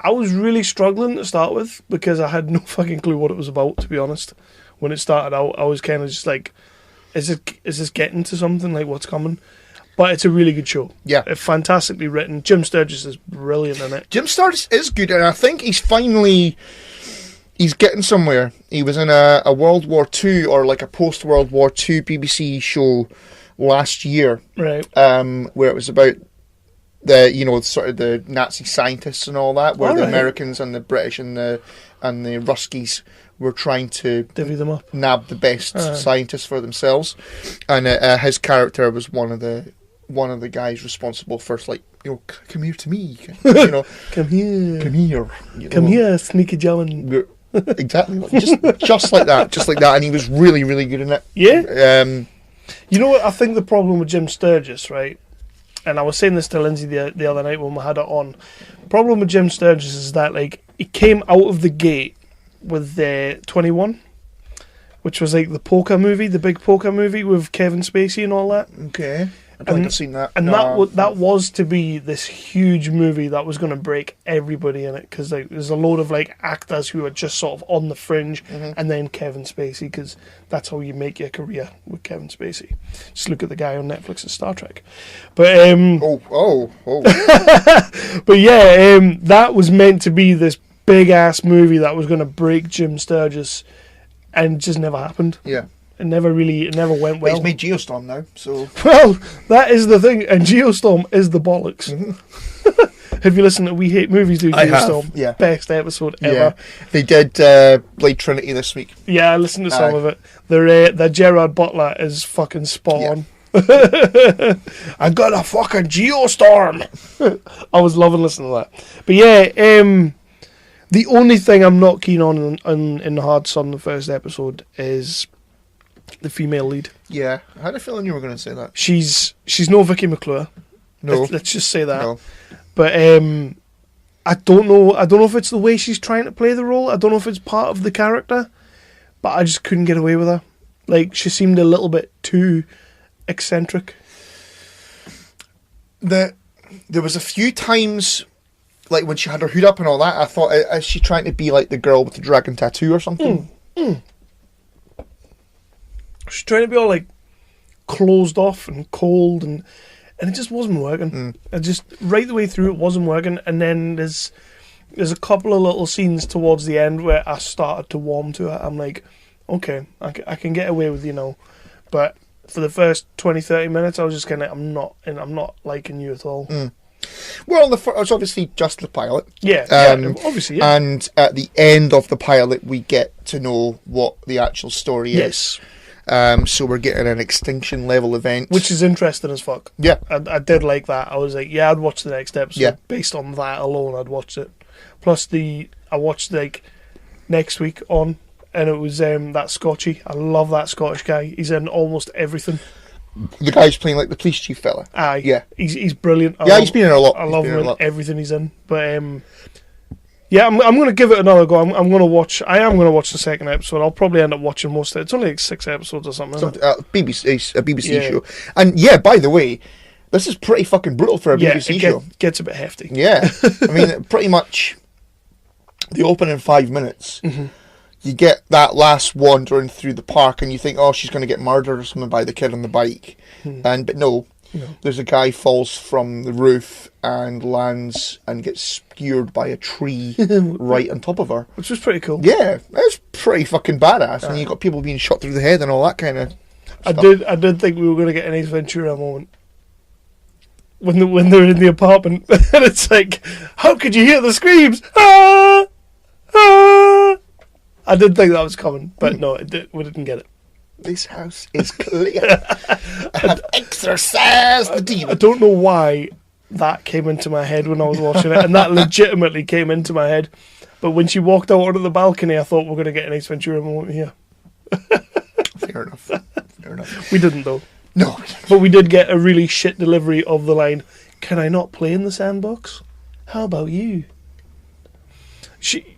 I was really struggling to start with because I had no fucking clue what it was about, to be honest. When it started out, I was kind of just like, is this getting to something? Like, what's coming? But it's a really good show. Yeah. It's fantastically written. Jim Sturgis is brilliant in it. Jim Sturgis is good, and I think he's getting somewhere. He was in a World War II or like a post-World War II BBC show last year. Right. Where it was about the sort of the Nazi scientists and all that, where the Americans and the British and the Ruskies were trying to divvy them up, nab the best scientists for themselves, and his character was one of the guys responsible for come here to me, come here, come here, sneaky Joan. Exactly, just like that, and he was really, really good in it. Yeah. You know what? I think the problem with Jim Sturgis, right? And I was saying this to Lindsay the other night when we had it on. The problem with Jim Sturgis is that like he came out of the gate with 21, which was like the big poker movie with Kevin Spacey and all that. Okay. I don't think I've seen that. And that was to be this huge movie that was going to break everybody in it, because like, there's a load of like actors who are just sort of on the fringe, and then Kevin Spacey, because that's how you make your career with Kevin Spacey. Just look at the guy on Netflix's Star Trek. But but yeah, that was meant to be this big ass movie that was going to break Jim Sturgis, and it just never happened. Yeah. It never went well. But he's made Geostorm now, so... Well, that is the thing, and Geostorm is the bollocks. Have you listened to We Hate Movies Do Geostorm? I have, yeah. Best episode ever. Yeah. They did Blade Trinity this week. Yeah, I listened to some of it. The Gerard Butler is fucking spot on. I got a fucking Geostorm! I was loving listening to that. But yeah, the only thing I'm not keen on in Hard Sun, the first episode, is the female lead. Yeah, I had a feeling you were going to say that. She's no Vicky McClure. No. Let's just say that. No. But I don't know if it's the way she's trying to play the role. I don't know if it's part of the character. But I just couldn't get away with her. Like, she seemed a little bit too eccentric. There was a few times, like when she had her hood up and all that, I thought, is she trying to be like the girl with the dragon tattoo or something? She's trying to be all like closed off and cold, and it just wasn't working. It just right the way through it wasn't working, and then there's a couple of little scenes towards the end where I started to warm to it. I'm like, okay, I can get away with but for the first 20-30 minutes, I was just kind of I'm not liking you at all. Well, it's obviously just the pilot. Yeah, obviously, yeah. And at the end of the pilot, we get to know what the actual story is. So we're getting an extinction level event, which is interesting as fuck. Yeah, I did like that. I was like, yeah, I'd watch the next episode. Yeah. Based on that alone, I'd watch it. Plus I watched like next week on, and it was that Scotchy. I love that Scottish guy. He's in almost everything. The guy's playing like the police chief fella. Aye, yeah, he's brilliant. He's been in a lot. I love him in everything he's in. But yeah, I'm going to give it another go. I am going to watch the second episode. I'll probably end up watching most of it. It's only like 6 episodes or something. A BBC show. And yeah, by the way, this is pretty fucking brutal for a BBC show. Gets a bit hefty. Yeah, I mean, pretty much the opening 5 minutes. You get that last wandering through the park, and you think, oh, she's going to get murdered or something by the kid on the bike, but no, No. There's a guy falls from the roof and lands and gets skewered by a tree right on top of her. Which was pretty cool. Yeah, that's pretty fucking badass. And you got people being shot through the head and all that kind of I stuff. did think we were going to get an Ace Ventura moment. When they're in the apartment, and it's like, how could you hear the screams? Ah! Ah! I did think that was coming, but no, we didn't get it. This house is clear. I have exorcised the demon. I don't know why that came into my head when I was watching it, and that legitimately came into my head. But when she walked out onto the balcony, I thought we're going to get an Ace Ventura moment here. Fair enough. Fair enough. We didn't, though. No. But we did get a really shit delivery of the line, "Can I not play in the sandbox? How about you?" She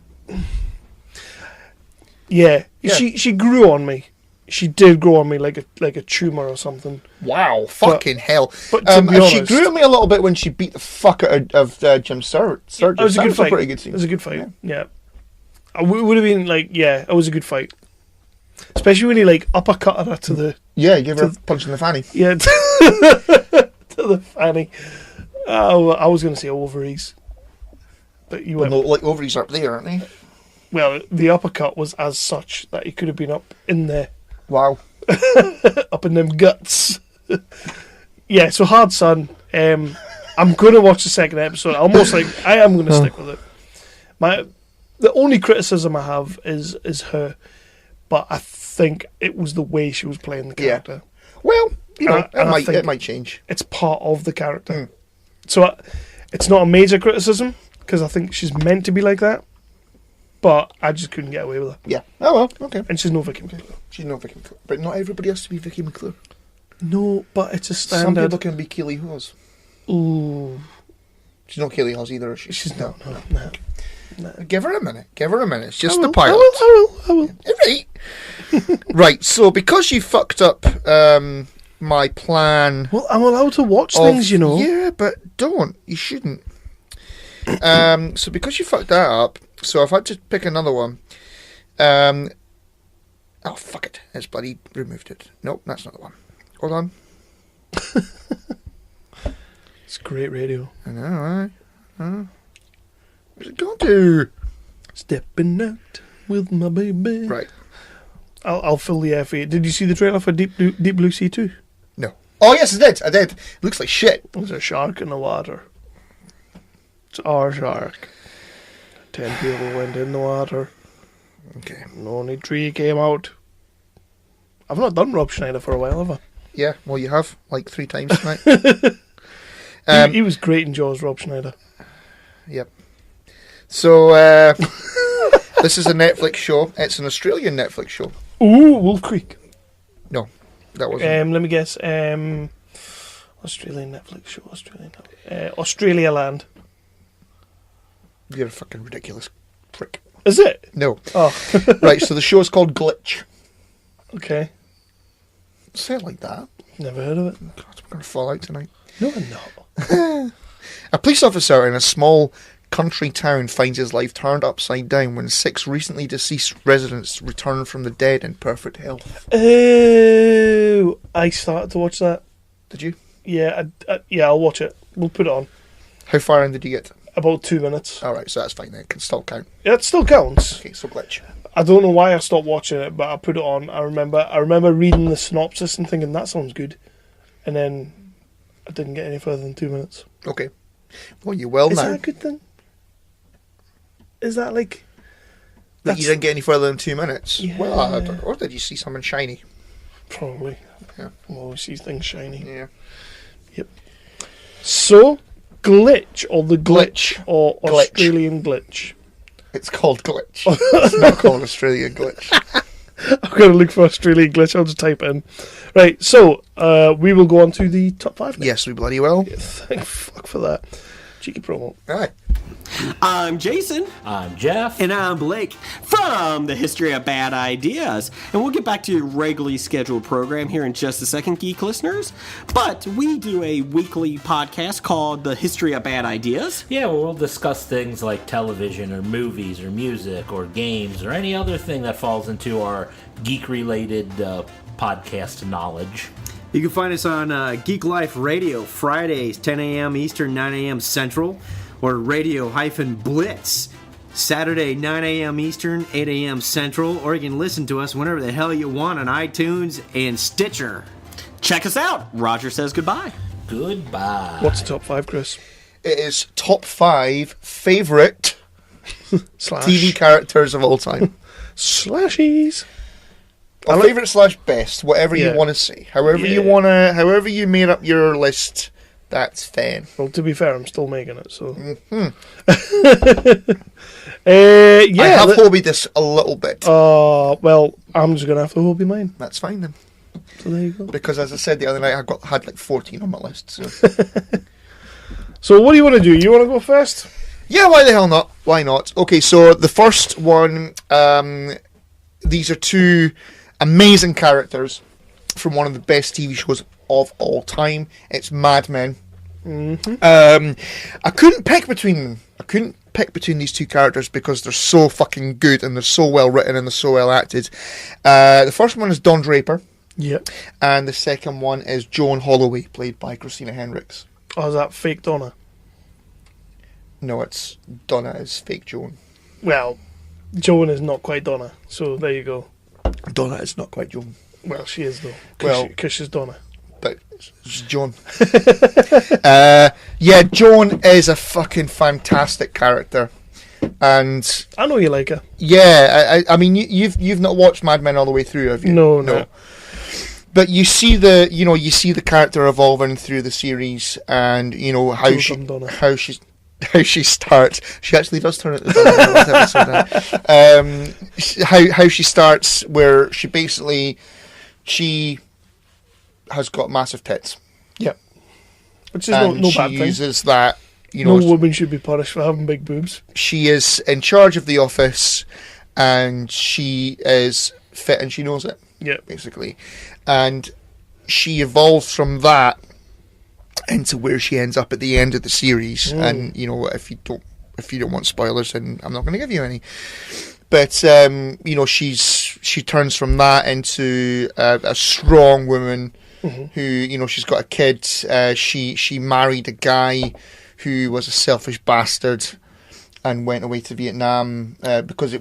grew on me. She did grow on me like a tumour or something. Wow, fucking hell. But to be honest, she grew on me a little bit when she beat the fuck out of Jim Sturgis. It was a good fight. Pretty good scene. It was a good fight, yeah. It would have been like, yeah, it was a good fight. Especially when he like uppercut her to the... Yeah, he gave her a punch in the fanny. Yeah, to the fanny. Oh, I was going to say ovaries. But you went... No, like ovaries are up there, aren't they? Well, the uppercut was as such that he could have been up in there. Wow. Up in them guts. Yeah, so Hard Sun. I'm going to watch the second episode. Almost like I am going to stick with it. The only criticism I have is her, but I think it was the way she was playing the character. Yeah. Well, you know, it might change. It's part of the character. So it's not a major criticism, because I think she's meant to be like that, but I just couldn't get away with her. Yeah. Oh, well, okay. And she's no Vicky McClure. She's no Vicky McClure. But not everybody has to be Vicky McClure. No, but it's a standard. Some people can be Keely Hawes. Ooh. She's not Keely Hawes either, is she? She's not. No. Give her a minute. It's just I the will, pilot. I will. Right. Right, so because you fucked up my plan... Well, I'm allowed to watch things, you know. Yeah, but don't. You shouldn't. So because you fucked that up, so I've had to pick another one. Oh, fuck it. It's bloody removed it. Nope, that's not the one. Hold on. It's great radio. I know, right? Where's it gone to? Stepping out with my baby. Right. I'll fill the air for you. Did you see the trailer for Deep Blue Sea 2? No. Oh, yes, I did. It looks like shit. There's a shark in the water. It's our shark. 10 people went in the water. Okay. And only 3 came out. I've not done Rob Schneider for a while, have I? Yeah, well, you have, like 3 times tonight. He was great in Jaws, Rob Schneider. Yep. So, this is a Netflix show. It's an Australian Netflix show. Ooh, Wolf Creek. No, that wasn't. Let me guess. Australian Netflix show. Australia Land. You're a fucking ridiculous prick. Is it? No. Oh. Right, so the show is called Glitch. Okay. Say it like that. Never heard of it. God, we're going to fall out tonight. No, I'm not. A police officer in a small country town finds his life turned upside down when 6 recently deceased residents return from the dead in perfect health. Oh, I started to watch that. Did you? Yeah, I'll watch it. We'll put it on. How far in did you get? About 2 minutes. Alright, so that's fine then. It can still count. Yeah, it still counts. Okay, so Glitch. I don't know why I stopped watching it, but I put it on. I remember reading the synopsis and thinking, that sounds good. And then I didn't get any further than 2 minutes. Okay. Well, you will now. Is that a good thing? Is that like... That you didn't get any further than 2 minutes? Yeah. Well, I don't know. Or did you see something shiny? Probably. Yeah. I always see things shiny. Yeah. Yep. So, Glitch, or The Glitch, or Australian Glitch. It's called Glitch. It's not called Australian Glitch. I'm going to look for Australian Glitch. I'll just type it in. Right, so we will go on to the top 5 now. Yes, we bloody will. Yeah, thank fuck for that. Cheeky promo. Aye. I'm Jason. I'm Jeff. And I'm Blake from the History of Bad Ideas. And we'll get back to your regularly scheduled program here in just a second, geek listeners. But we do a weekly podcast called The History of Bad Ideas. Yeah, where we'll discuss things like television or movies or music or games or any other thing that falls into our geek-related podcast knowledge. You can find us on Geek Life Radio, Fridays, 10 a.m. Eastern, 9 a.m. Central, or Radio-Blitz, Saturday, 9 a.m. Eastern, 8 a.m. Central, or you can listen to us whenever the hell you want on iTunes and Stitcher. Check us out. Roger says goodbye. Goodbye. What's the top 5, Chris? It is top 5 favourite TV characters of all time. Slashies. Or favourite / best, whatever you want to say. However you made up your list, that's fine. Well, to be fair, I'm still making it, so. I have hobbied this a little bit. Well, I'm just going to have to hobby mine. That's fine then. So there you go. Because as I said the other night, I had like 14 on my list. So, so what do you want to do? You want to go first? Yeah, why the hell not? Why not? Okay, so the first one, these are two amazing characters from one of the best TV shows of all time. It's Mad Men. I couldn't pick between them. I couldn't pick between these two characters because they're so fucking good and they're so well written and they're so well acted. The first one is Don Draper. Yep. And the second one is Joan Holloway, played by Christina Hendricks. Oh, is that fake Donna? No, it's Donna is fake Joan. Well, Joan is not quite Donna, so there you go. Donna is not quite Joan. Well, she is though. Because she's Donna. But it's Joan. Yeah, Joan is a fucking fantastic character, and I know you like her. Yeah, I mean you've not watched Mad Men all the way through, have you? No. But you see the character evolving through the series, and you know how she starts. She actually does turn it. How she starts, where she has got massive tits. Yep. Which is no bad thing. She uses that. No woman should be punished for having big boobs. She is in charge of the office, and she is fit, and she knows it. Yeah, basically, and she evolves from that into where she ends up at the end of the series. And you know, if you don't want spoilers, then I'm not going to give you any. But you know, she turns from that into a strong woman who, you know, she's got a kid. She married a guy who was a selfish bastard and went away to Vietnam because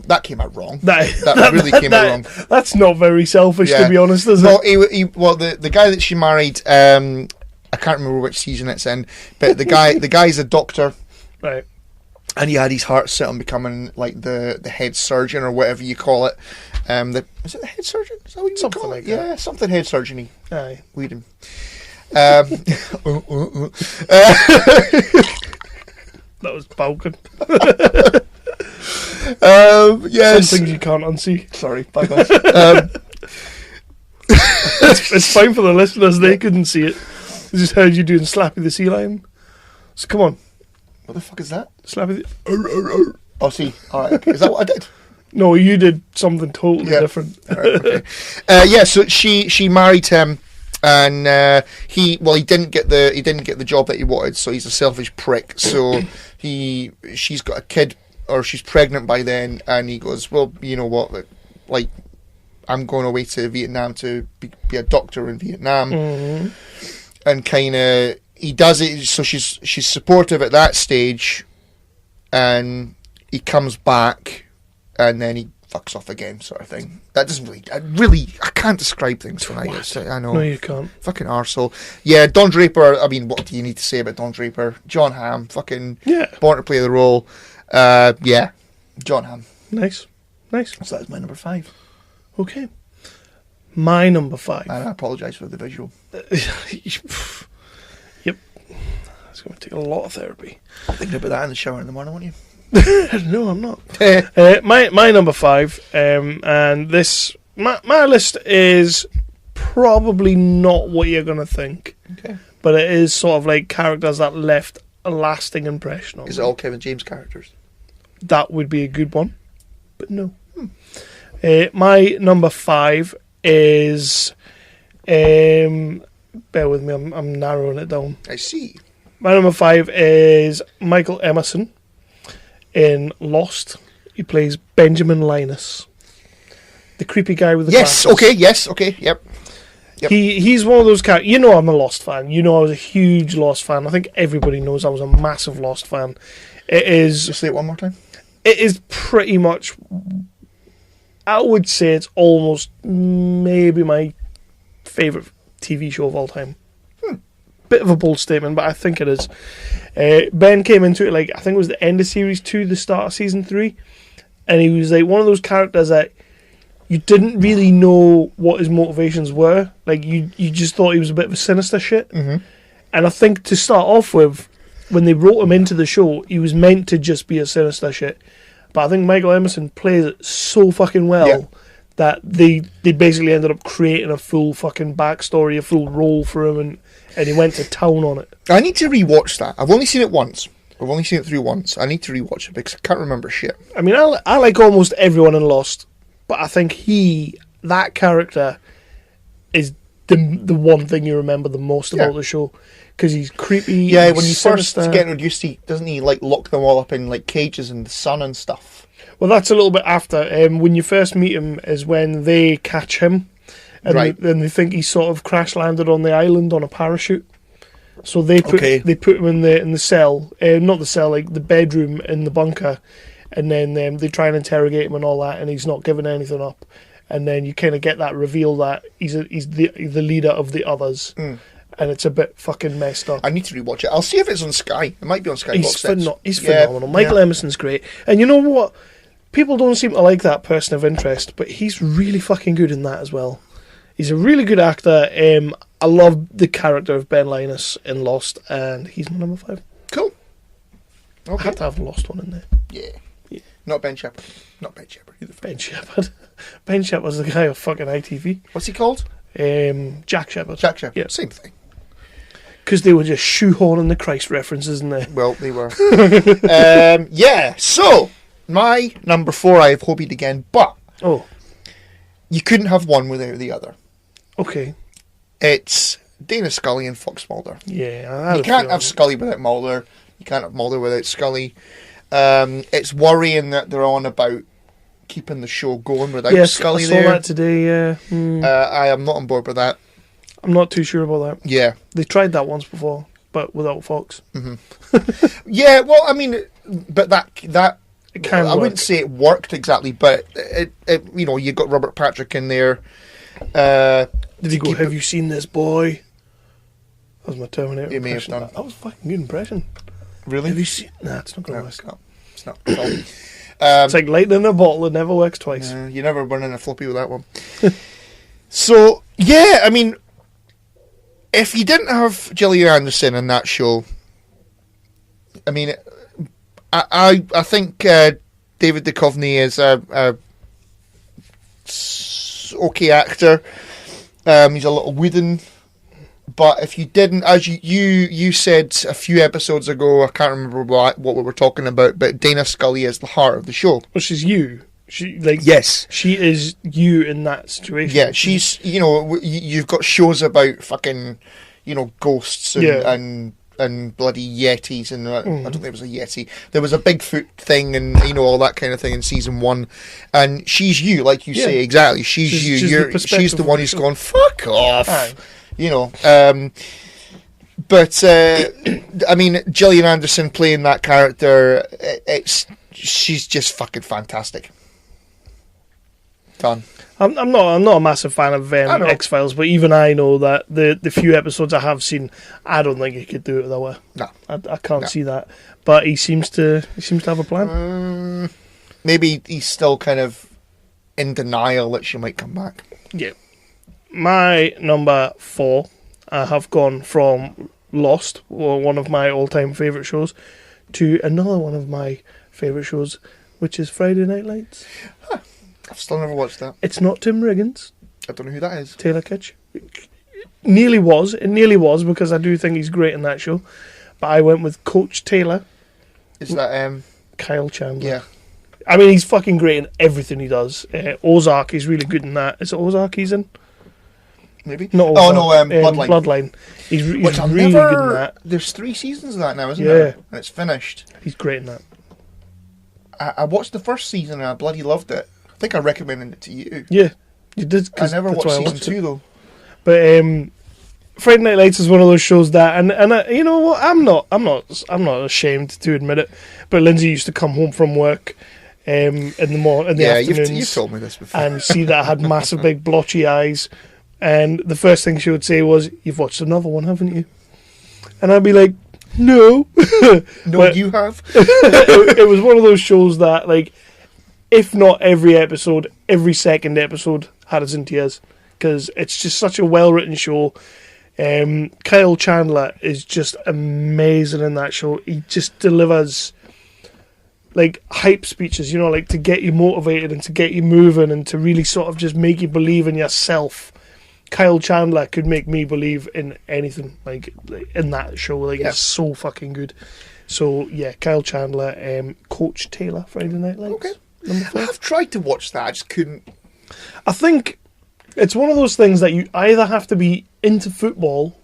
that came out wrong. That really came out wrong. That's not very selfish, to be honest, is it? Well, the guy that she married, I can't remember which season it's in, but the guy's a doctor, right? And he had his heart set on becoming like the head surgeon or whatever you call it. Is it the head surgeon? Is that what you call it? Like yeah, something head surgeon-y. Aye. Weed him. That was Balkan. Yes. Some things you can't unsee. Sorry, bye guys. It's fine for the listeners, they couldn't see it. They just heard you doing Slappy the Sea Lion. So come on. What the fuck is that? Slappy the... Oh, see. Alright, okay. Is that what I did? No, you did something totally different. Right, okay. So she married him, and he didn't get the job that he wanted, so he's a selfish prick. So she's got a kid, or she's pregnant by then, and he goes, well, you know what, like, I'm going away to Vietnam to be a doctor in Vietnam, and kind of he does it. So she's supportive at that stage, and he comes back, and then he fucks off again, sort of thing. That doesn't I can't describe things when I know. No, you can't. Fucking arsehole. Yeah, Don Draper, I mean, what do you need to say about Don Draper? John Hamm, fucking born to play the role. Yeah, John Hamm. Nice. So that's my number 5. Okay. My number 5. And I apologise for the visual. Yep. It's going to take a lot of therapy. Thinking about that in the shower in the morning, won't you? No, I'm not. My number 5, and this my list is probably not what you're gonna think. Okay. But it is sort of like characters that left a lasting impression on me. Is it all Kevin James characters? That would be a good one, but no. My number 5 is bear with me, I'm narrowing it down. I see. My number 5 is Michael Emerson. In Lost, he plays Benjamin Linus, the creepy guy with the glasses. Yes, okay, yep. Yep. He's one of those characters. You know, I'm a Lost fan. You know, I was a huge Lost fan. I think everybody knows I was a massive Lost fan. It is. Just say it one more time. It is pretty much. I would say it's almost maybe my favourite TV show of all time. Bit of a bold statement, but I think it is. Ben came into it like, I think it was the end of series 2, the start of season 3, and he was like one of those characters that you didn't really know what his motivations were. Like you just thought he was a bit of a sinister shit. Mm-hmm. And I think to start off with, when they wrote him into the show, he was meant to just be a sinister shit. But I think Michael Emerson plays it so fucking well that they basically ended up creating a full fucking backstory, a full role for him, and he went to town on it. I need to rewatch that. I've only seen it once. I've only seen it through once. I need to rewatch it because I can't remember shit. I mean, I like almost everyone in Lost, but I think that character is the one thing you remember the most about the show. Because he's creepy. Yeah, when you first sinister. get introduced, doesn't he like lock them all up in like cages in the sun and stuff? Well, that's a little bit after. When you first meet him is when they catch him, and then they think he's sort of crash landed on the island on a parachute. So they put him in the cell, not the cell, like the bedroom in the bunker, and then they try and interrogate him and all that, and he's not giving anything up. And then you kind of get that reveal that he's the leader of the others. And it's a bit fucking messed up. I need to rewatch it. I'll see if it's on Sky. It might be on Sky. He's phenomenal. Michael Emerson's great. And you know what? People don't seem to like that person of interest, but he's really fucking good in that as well. He's a really good actor. I love the character of Ben Linus in Lost, and he's my number 5. Cool. Okay. I had to have a Lost one in there. Yeah. Not Ben Shepherd. Not Ben Shepherd. Ben Shepherd. Ben Shepherd's the guy of fucking ITV. What's he called? Jack Shepherd. Jack Shepherd. Yeah. Same thing. Because they were just shoehorning the Christ references in there. Well, they were. Yeah, so, my number 4, I have hobied again, but you couldn't have one without the other. Okay. It's Dana Scully and Fox Mulder. Yeah. You can't have Scully without Mulder. You can't have Mulder without Scully. It's worrying that they're on about keeping the show going without Scully there. I saw that today, yeah. I am not on board with that. I'm not too sure about that. Yeah. They tried that once before, but without Fox. Mm-hmm. Yeah, well, I mean, but that it can I wouldn't say it worked exactly, but it you know, you got Robert Patrick in there. Did he go, have you seen this boy? That was my Terminator He may have impression. done. That was a fucking good impression. Really? Have you seen... Nah, it's not going to work. It's not at all. It's like lightning in a bottle, it never works twice. You never run in a floppy with that one. So, yeah, I mean, if you didn't have Gillian Anderson in that show, I mean, I think David Duchovny is a okay actor. He's a little wooden. But if you didn't, as you said a few episodes ago, I can't remember what we were talking about, but Dana Scully is the heart of the show. Well, she's you. Yes, she is you in that situation. Yeah, she's, you know, you've got shows about fucking, you know, ghosts and bloody yetis, and I don't think it was a yeti. There was a Bigfoot thing, and you know, all that kind of thing in season 1. And she's you, like you say, exactly. She's you. She's the one who's gone fuck off. Aye. You know, but I mean, Gillian Anderson playing that character, she's just fucking fantastic. Done. I'm not a massive fan of X-Files, but even I know that the few episodes I have seen, I don't think he could do it that way. No, I can't see that. But he seems to have a plan. Maybe he's still kind of in denial that she might come back. Yeah. My number 4, I have gone from Lost, one of my all-time favourite shows, to another one of my favourite shows, which is Friday Night Lights. Huh. I've still never watched that. It's not Tim Riggins. I don't know who that is. Taylor Kitsch. It nearly was because I do think he's great in that show. But I went with Coach Taylor. Is that Kyle Chandler? Yeah. I mean, he's fucking great in everything he does. Ozark, he's really good in that. Is it Ozark he's in? Maybe. No, Bloodline. He's really good in that. There's 3 seasons of that now, isn't there? And it's finished. He's great in that. I watched the first season and I bloody loved it. I think I recommended it to you. Yeah, you did. I never watched season 2 though. But Friday Night Lights is one of those shows that, and you know what? I'm not ashamed to admit it. But Lindsay used to come home from work in the afternoons. You've told me this before. And see that I had massive, big, blotchy eyes. And the first thing she would say was, "You've watched another one, haven't you?" And I'd be like, "No." No, you have. It was one of those shows that, like, if not every episode, every second episode had us in tears. Because it's just such a well-written show. Kyle Chandler is just amazing in that show. He just delivers, like, hype speeches, you know, like, to get you motivated and to get you moving and to really sort of just make you believe in yourself. Kyle Chandler could make me believe in anything, like in that show. Like, it's so fucking good. So, yeah, Kyle Chandler, Coach Taylor, Friday Night Lights. Okay. Number 5. I've tried to watch that, I just couldn't. I think it's one of those things that you either have to be into football,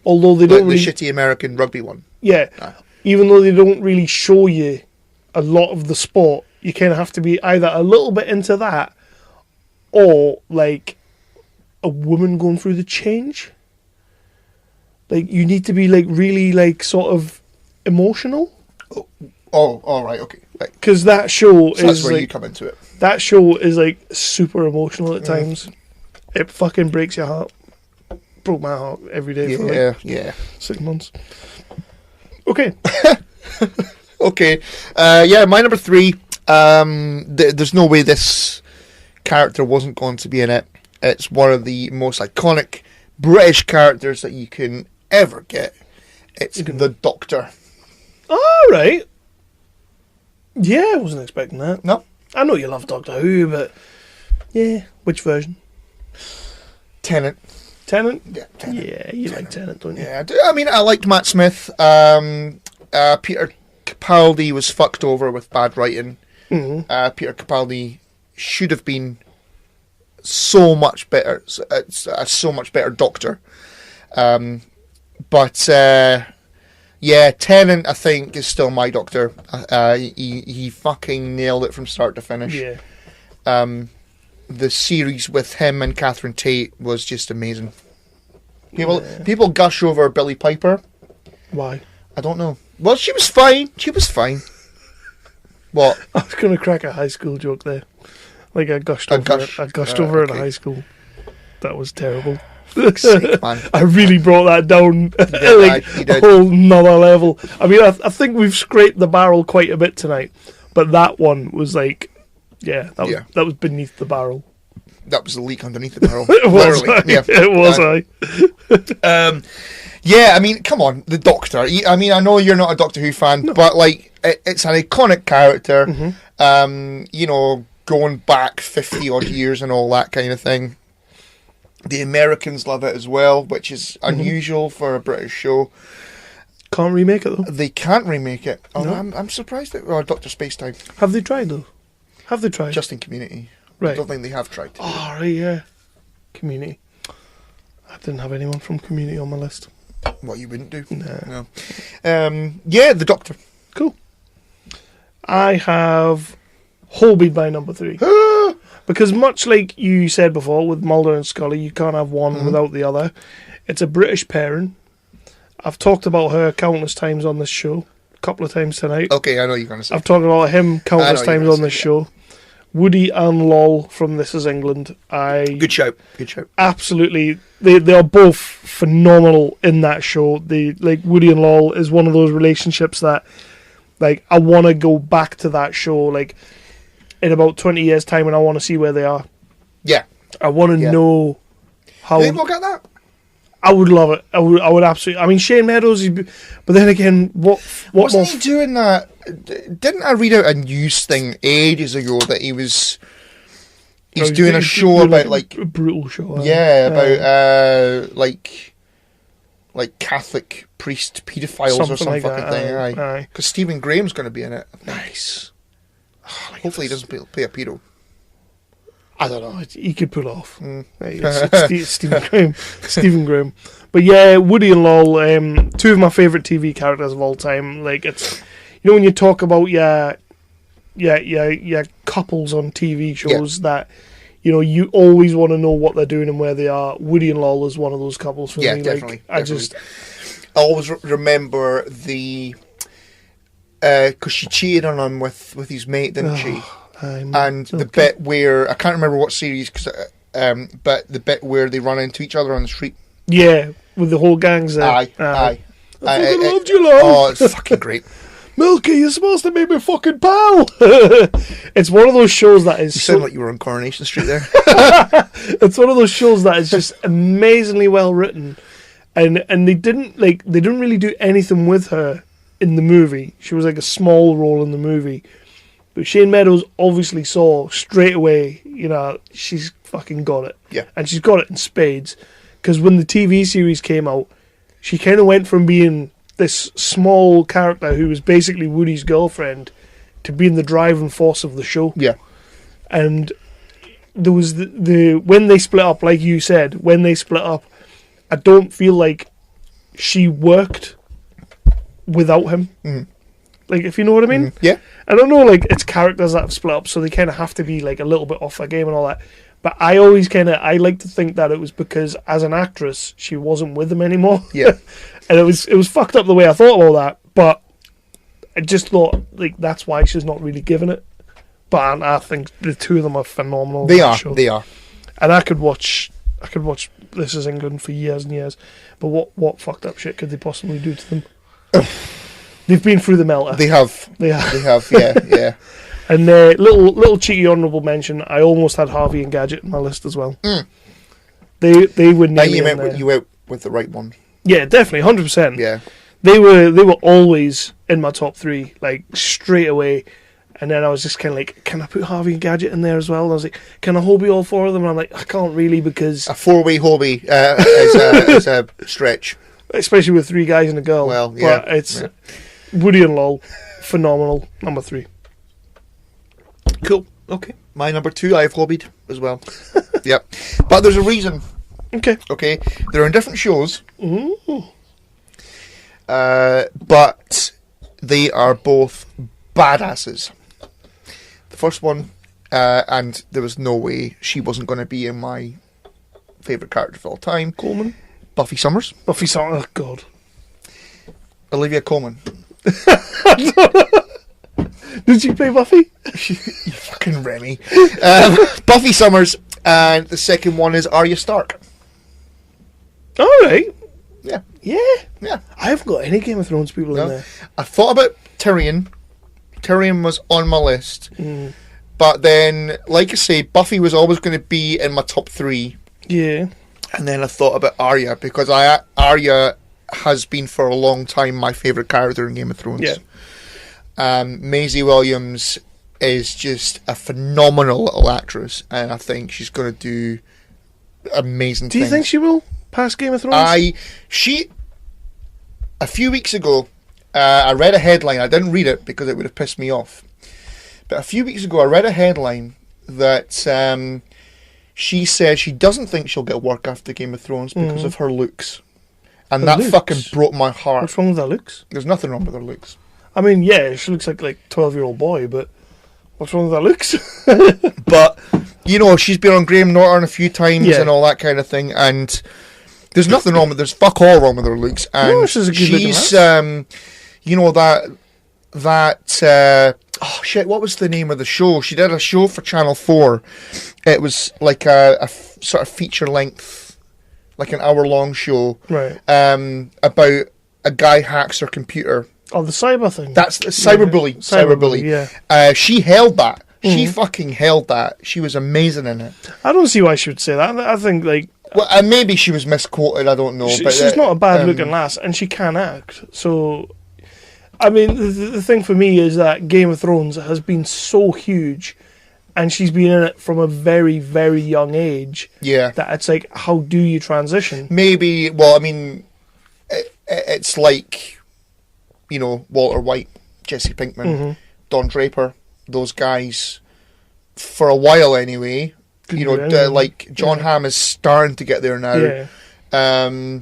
although they don't the really... shitty American rugby one. Yeah. Even though they don't really show you a lot of the sport, you kind of have to be either a little bit into that or, like, a woman going through the change. Like, you need to be, like, really, like, sort of emotional. Oh, all right, okay. Because that show is, that's where like, you come into it. That show is, like, super emotional at times. It fucking breaks your heart. Broke my heart every day for, like, 6 months. Okay. Okay. My number 3. There's no way this character wasn't going to be in it. It's one of the most iconic British characters that you can ever get. It's the Doctor. All right. Yeah, I wasn't expecting that. No. I know you love Doctor Who, but yeah, which version? Tennant. Tennant? Yeah, Tennant. Yeah, you like Tennant, don't you? Yeah, I do. I mean, I liked Matt Smith. Peter Capaldi was fucked over with bad writing. Mm-hmm. Peter Capaldi should have been so much better. It's a so much better Doctor. Yeah, Tennant, I think, is still my Doctor. He fucking nailed it from start to finish. Yeah. The series with him and Catherine Tate was just amazing. People gush over Billie Piper. Why? I don't know. Well, she was fine. What? I was going to crack a high school joke there. Like, I gushed over in high school. That was terrible. Sick, man. I really brought that down a whole nother level. I mean, I think we've scraped the barrel quite a bit tonight, but that one was like, that was beneath the barrel. That was the leak underneath the barrel. It was. Literally. Yeah. It was. Yeah, I mean, come on, the Doctor. I mean, I know you're not a Doctor Who fan, but like, it's an iconic character. Mm-hmm. You know, going back 50 odd years and all that kind of thing. The Americans love it as well, which is unusual for a British show. Can't remake it though. They can't remake it. Oh, No. I'm surprised that Dr. Spacetime. Have they tried though? Have they tried? Just in Community. Right. I don't think they have tried. Oh, right, yeah. Community. I didn't have anyone from Community on my list. What, you wouldn't do? No. Yeah, the Doctor. Cool. I have Holbein by number 3. Because much like you said before with Mulder and Scully, you can't have one without the other. It's a British pairing. I've talked about her countless times on this show. A couple of times tonight. Okay, I know you're going to say. I've talked about him countless times on this show. Woody and Lol from This Is England. Good show. Absolutely. They are both phenomenal in that show. Woody and Lol is one of those relationships that, like, I want to go back to that show, like, in about 20 years' time, and I want to see where they are. Yeah. I want to know how... Did they look at that? I would love it. I would absolutely... I mean, Shane Meadows, but then again, what Wasn't he doing that... Didn't I read out a news thing ages ago that he's doing a show about, like... A brutal show. Yeah, about, like Catholic priest paedophiles or some like fucking thing. Aye. Because Stephen Graham's going to be in it. Nice. Hopefully he doesn't play a pedo. I don't know. He could pull off. It's Stephen Graham. But yeah, Woody and Lol, 2 of my favourite TV characters of all time. Like, it's, you know, when you talk about your couples on TV shows that you know, you always want to know what they're doing and where they are. Woody and Lol is one of those couples for me. Definitely. I always remember the because she cheated on him with his mate, didn't she? And the bit where I can't remember what series, but the bit where they run into each other on the street. Yeah, with the whole gangs there. Aye. I fucking loved you, Lol. Oh, it's fucking great. Milky, you're supposed to be my fucking pal. It's one of those shows that is. You sound like you were on Coronation Street there. It's one of those shows that is just amazingly well written, and they didn't really do anything with her in the movie. She was like a small role in the movie, but Shane Meadows obviously saw straight away, you know, she's fucking got it. Yeah, and she's got it in spades. Because when the TV series came out, she kind of went from being this small character who was basically Woody's girlfriend to being the driving force of the show. Yeah. And there was the when they split up, like you said, when they split up, I don't feel like she worked without him. Mm. Like, if you know what I mean? Yeah. I don't know, like, it's characters that have split up, so they kind of have to be, like, a little bit off their game and all that. But I always I like to think that it was because, as an actress, she wasn't with him anymore. Yeah. And it was fucked up the way I thought all that, but I just thought, like, that's why she's not really giving it. But I think the two of them are phenomenal. They are. And I could watch This Is England for years and years. But what fucked up shit could they possibly do to them? They've been through the melter. They have. Yeah. And little cheeky honourable mention, I almost had Harvey and Gadget in my list as well. Mm. They would nearly you in went there. you went with the right one. Yeah, definitely, 100%. Yeah. They were always in my top 3, like, straight away. And then I was just kind of like, can I put Harvey and Gadget in there as well? And I was like, can I hobby all 4 of them? And I'm like, I can't really, because a 4-way hobby is a stretch. Especially with 3 guys and a girl. Well, yeah. But it's Woody and Lol, phenomenal, number 3. Cool. Okay. My number 2, I've hobbied as well. Yep. But there's a reason. Okay. They're in different shows. Ooh. But they are both badasses. The first one, and there was no way she wasn't going to be in my favourite character of all time. Coleman? Buffy Summers. Oh, God. Olivia Colman. Did she play Buffy? You fucking Remy. Buffy Summers, and the second one is Arya Stark. Alright. Yeah. I haven't got any Game of Thrones people in there. I thought about Tyrion. Tyrion was on my list. But then, like I say, Buffy was always going to be in my top 3. Yeah. And then I thought about Arya, because Arya has been for a long time my favourite character in Game of Thrones. Yeah. Maisie Williams is just a phenomenal little actress, and I think she's going to do amazing things. Do you think she will pass Game of Thrones? A few weeks ago, I read a headline. I didn't read it because it would have pissed me off. But a few weeks ago, I read a headline that she said she doesn't think she'll get work after Game of Thrones because of her looks. And that fucking broke my heart. What's wrong with her looks? There's nothing wrong with her looks. I mean, yeah, she looks like 12-year-old boy, but what's wrong with her looks? But, you know, she's been on Graham Norton a few times and all that kind of thing, and there's nothing wrong with, there's fuck all wrong with her looks. And no, she's a good she's, you know, oh shit, what was the name of the show? She did a show for Channel 4. It was like a sort of feature length, like an hour-long show. Right. About a guy hacks her computer. Oh, the cyber thing. That's Cyberbully. Cyberbully. Yeah. She held that. She fucking held that. She was amazing in it. I don't see why she would say that. I think, like... Well, maybe she was misquoted, I don't know. But she's not a bad-looking lass, and she can act. So, I mean, the thing for me is that Game of Thrones has been so huge, and she's been in it from a very, very young age. Yeah. That it's like, how do you transition? Maybe, well, I mean, it's like... You know, Walter White, Jesse Pinkman, Don Draper, those guys, for a while anyway. You know, like John Hamm is starting to get there now. Yeah.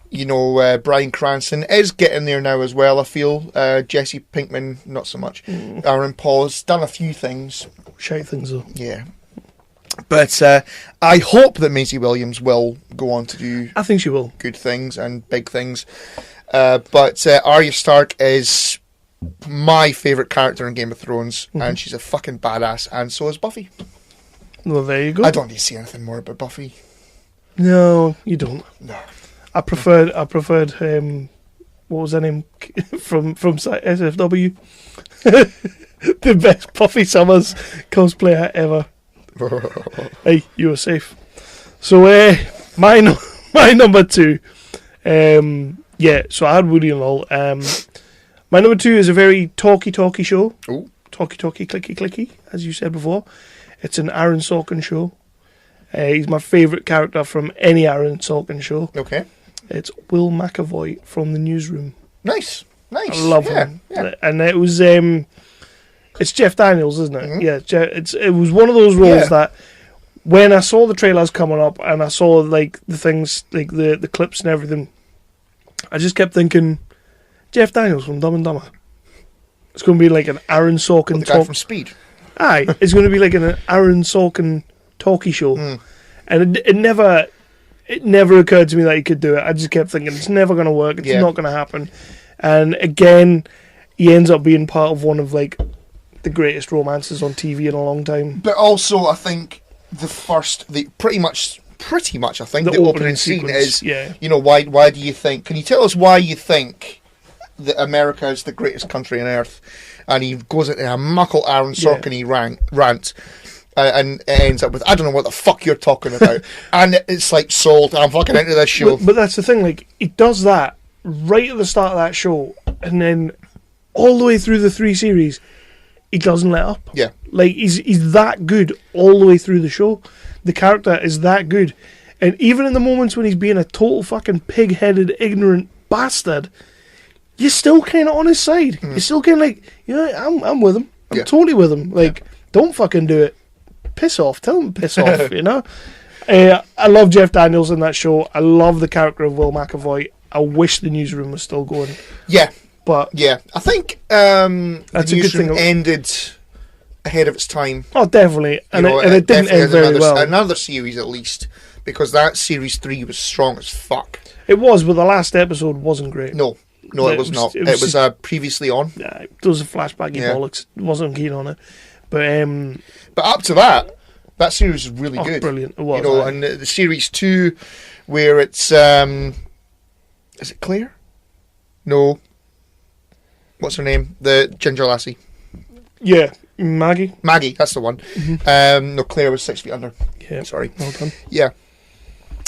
You know, Bryan Cranston is getting there now as well, I feel. Jesse Pinkman, not so much. Aaron Paul has done a few things. Shite things, though. Yeah. But I hope that Maisie Williams will go on to do... I think she will. ...good things and big things. But Arya Stark is my favourite character in Game of Thrones, and she's a fucking badass, and so is Buffy. Well, there you go. I don't need to see anything more about Buffy. No, you don't. No. I preferred what was her name from SFW? The best Buffy Summers cosplayer ever. Hey, you were safe. So my number 2, so I had Woody and Lol. My number 2 is a very talky show. Ooh. Talky, clicky, as you said before. It's an Aaron Sorkin show. He's my favourite character from any Aaron Sorkin show. Okay. It's Will McAvoy from The Newsroom. Nice. I love him. Yeah. And it was... it's Jeff Daniels, isn't it? Mm-hmm. Yeah, it was one of those roles that when I saw the trailers coming up and I saw like the things, like the clips and everything, I just kept thinking, Jeff Daniels from Dumb and Dumber. It's going to be like an Aaron Sorkin the guy from Speed. Aye, it's going to be like an Aaron Sorkin talkie show. And it never occurred to me that he could do it. I just kept thinking, it's never going to work. It's not going to happen. And again, he ends up being part of one of like the greatest romances on TV in a long time. But also, I think pretty much, I think the opening scene is, why do you think? Can you tell us why you think that America is the greatest country on earth? And he goes into a muckle Aaron Sorkin-y rant. And it ends up with, I don't know what the fuck you're talking about. And it's like, sold, I'm fucking into this show. But that's the thing, like, he does that right at the start of that show, and then all the way through the 3 series, he doesn't let up. Yeah. Like, he's that good all the way through the show. The character is that good. And even in the moments when he's being a total fucking pig-headed, ignorant bastard, you're still kind of on his side. You're still kind of like, I'm with him. I'm totally with him. Like, don't fucking do it. Piss off. Tell him to piss off, you know? I love Jeff Daniels in that show. I love the character of Will McAvoy. I wish The Newsroom was still going. Yeah. But yeah, I think that's The Newsroom ended ahead of its time. Oh, definitely. And it didn't end very well. Another series at least, because that series 3 was strong as fuck. It was, but the last episode wasn't great. No, it was not. It was previously on. Yeah, there was a flashbacky bollocks. Wasn't keen on it. But up to that series was really good. Brilliant. It was. And the series 2, where it's is it Claire? No. What's her name? The ginger lassie. Yeah, Maggie. Maggie, that's the one. Mm-hmm. No, Claire was 6 feet under. Yeah, sorry. Well done. Yeah,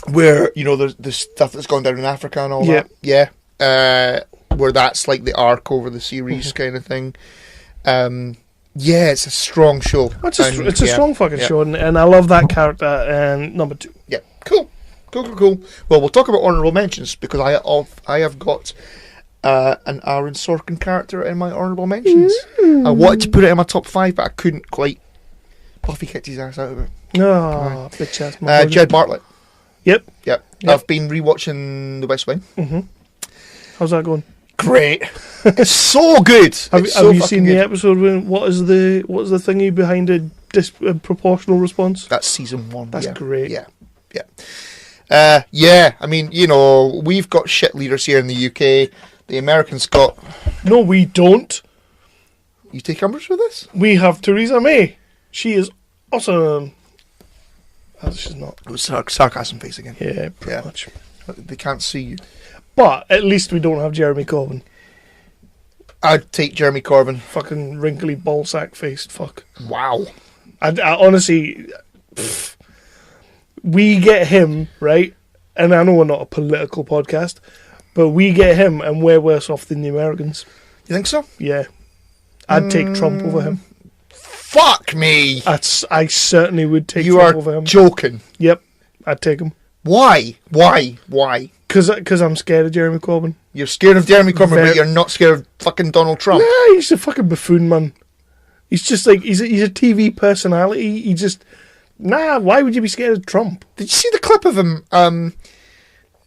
where there's the stuff that's gone down in Africa and all that. Yeah, where that's like the arc over the series kind of thing. Yeah, it's a strong show. It's a strong fucking show, and I love that character. And number 2. Yeah, cool. Well, we'll talk about honourable mentions, because I have got an Aaron Sorkin character in my honourable mentions. I wanted to put it in my top 5, but I couldn't quite. Buffy kicked his ass out of it. Oh, bitch ass. Jed Bartlett. Yep. I've been rewatching The West Wing. Mm-hmm. How's that going? Great. It's so good. Have you seen the episode when what is the thingy behind a disproportional response? That's season 1. That's great. Yeah. I mean, we've got shit leaders here in the UK. The Americans got... No, we don't. You take umbrage with this? We have Theresa May. She is awesome. She's not. It was sarcasm face again. Yeah, pretty much. They can't see you. But at least we don't have Jeremy Corbyn. I'd take Jeremy Corbyn. Fucking wrinkly ballsack faced fuck. Wow. I honestly... we get him, right? And I know we're not a political podcast, but we get him and we're worse off than the Americans. You think so? Yeah. I'd take Trump over him. Fuck me! I certainly would take Trump over him. You are joking. Yep. I'd take him. Why? Because I'm scared of Jeremy Corbyn. You're scared of Jeremy Corbyn, but you're not scared of fucking Donald Trump. Nah, he's a fucking buffoon, man. He's just like, he's a TV personality. He just... Nah, why would you be scared of Trump? Did you see the clip of him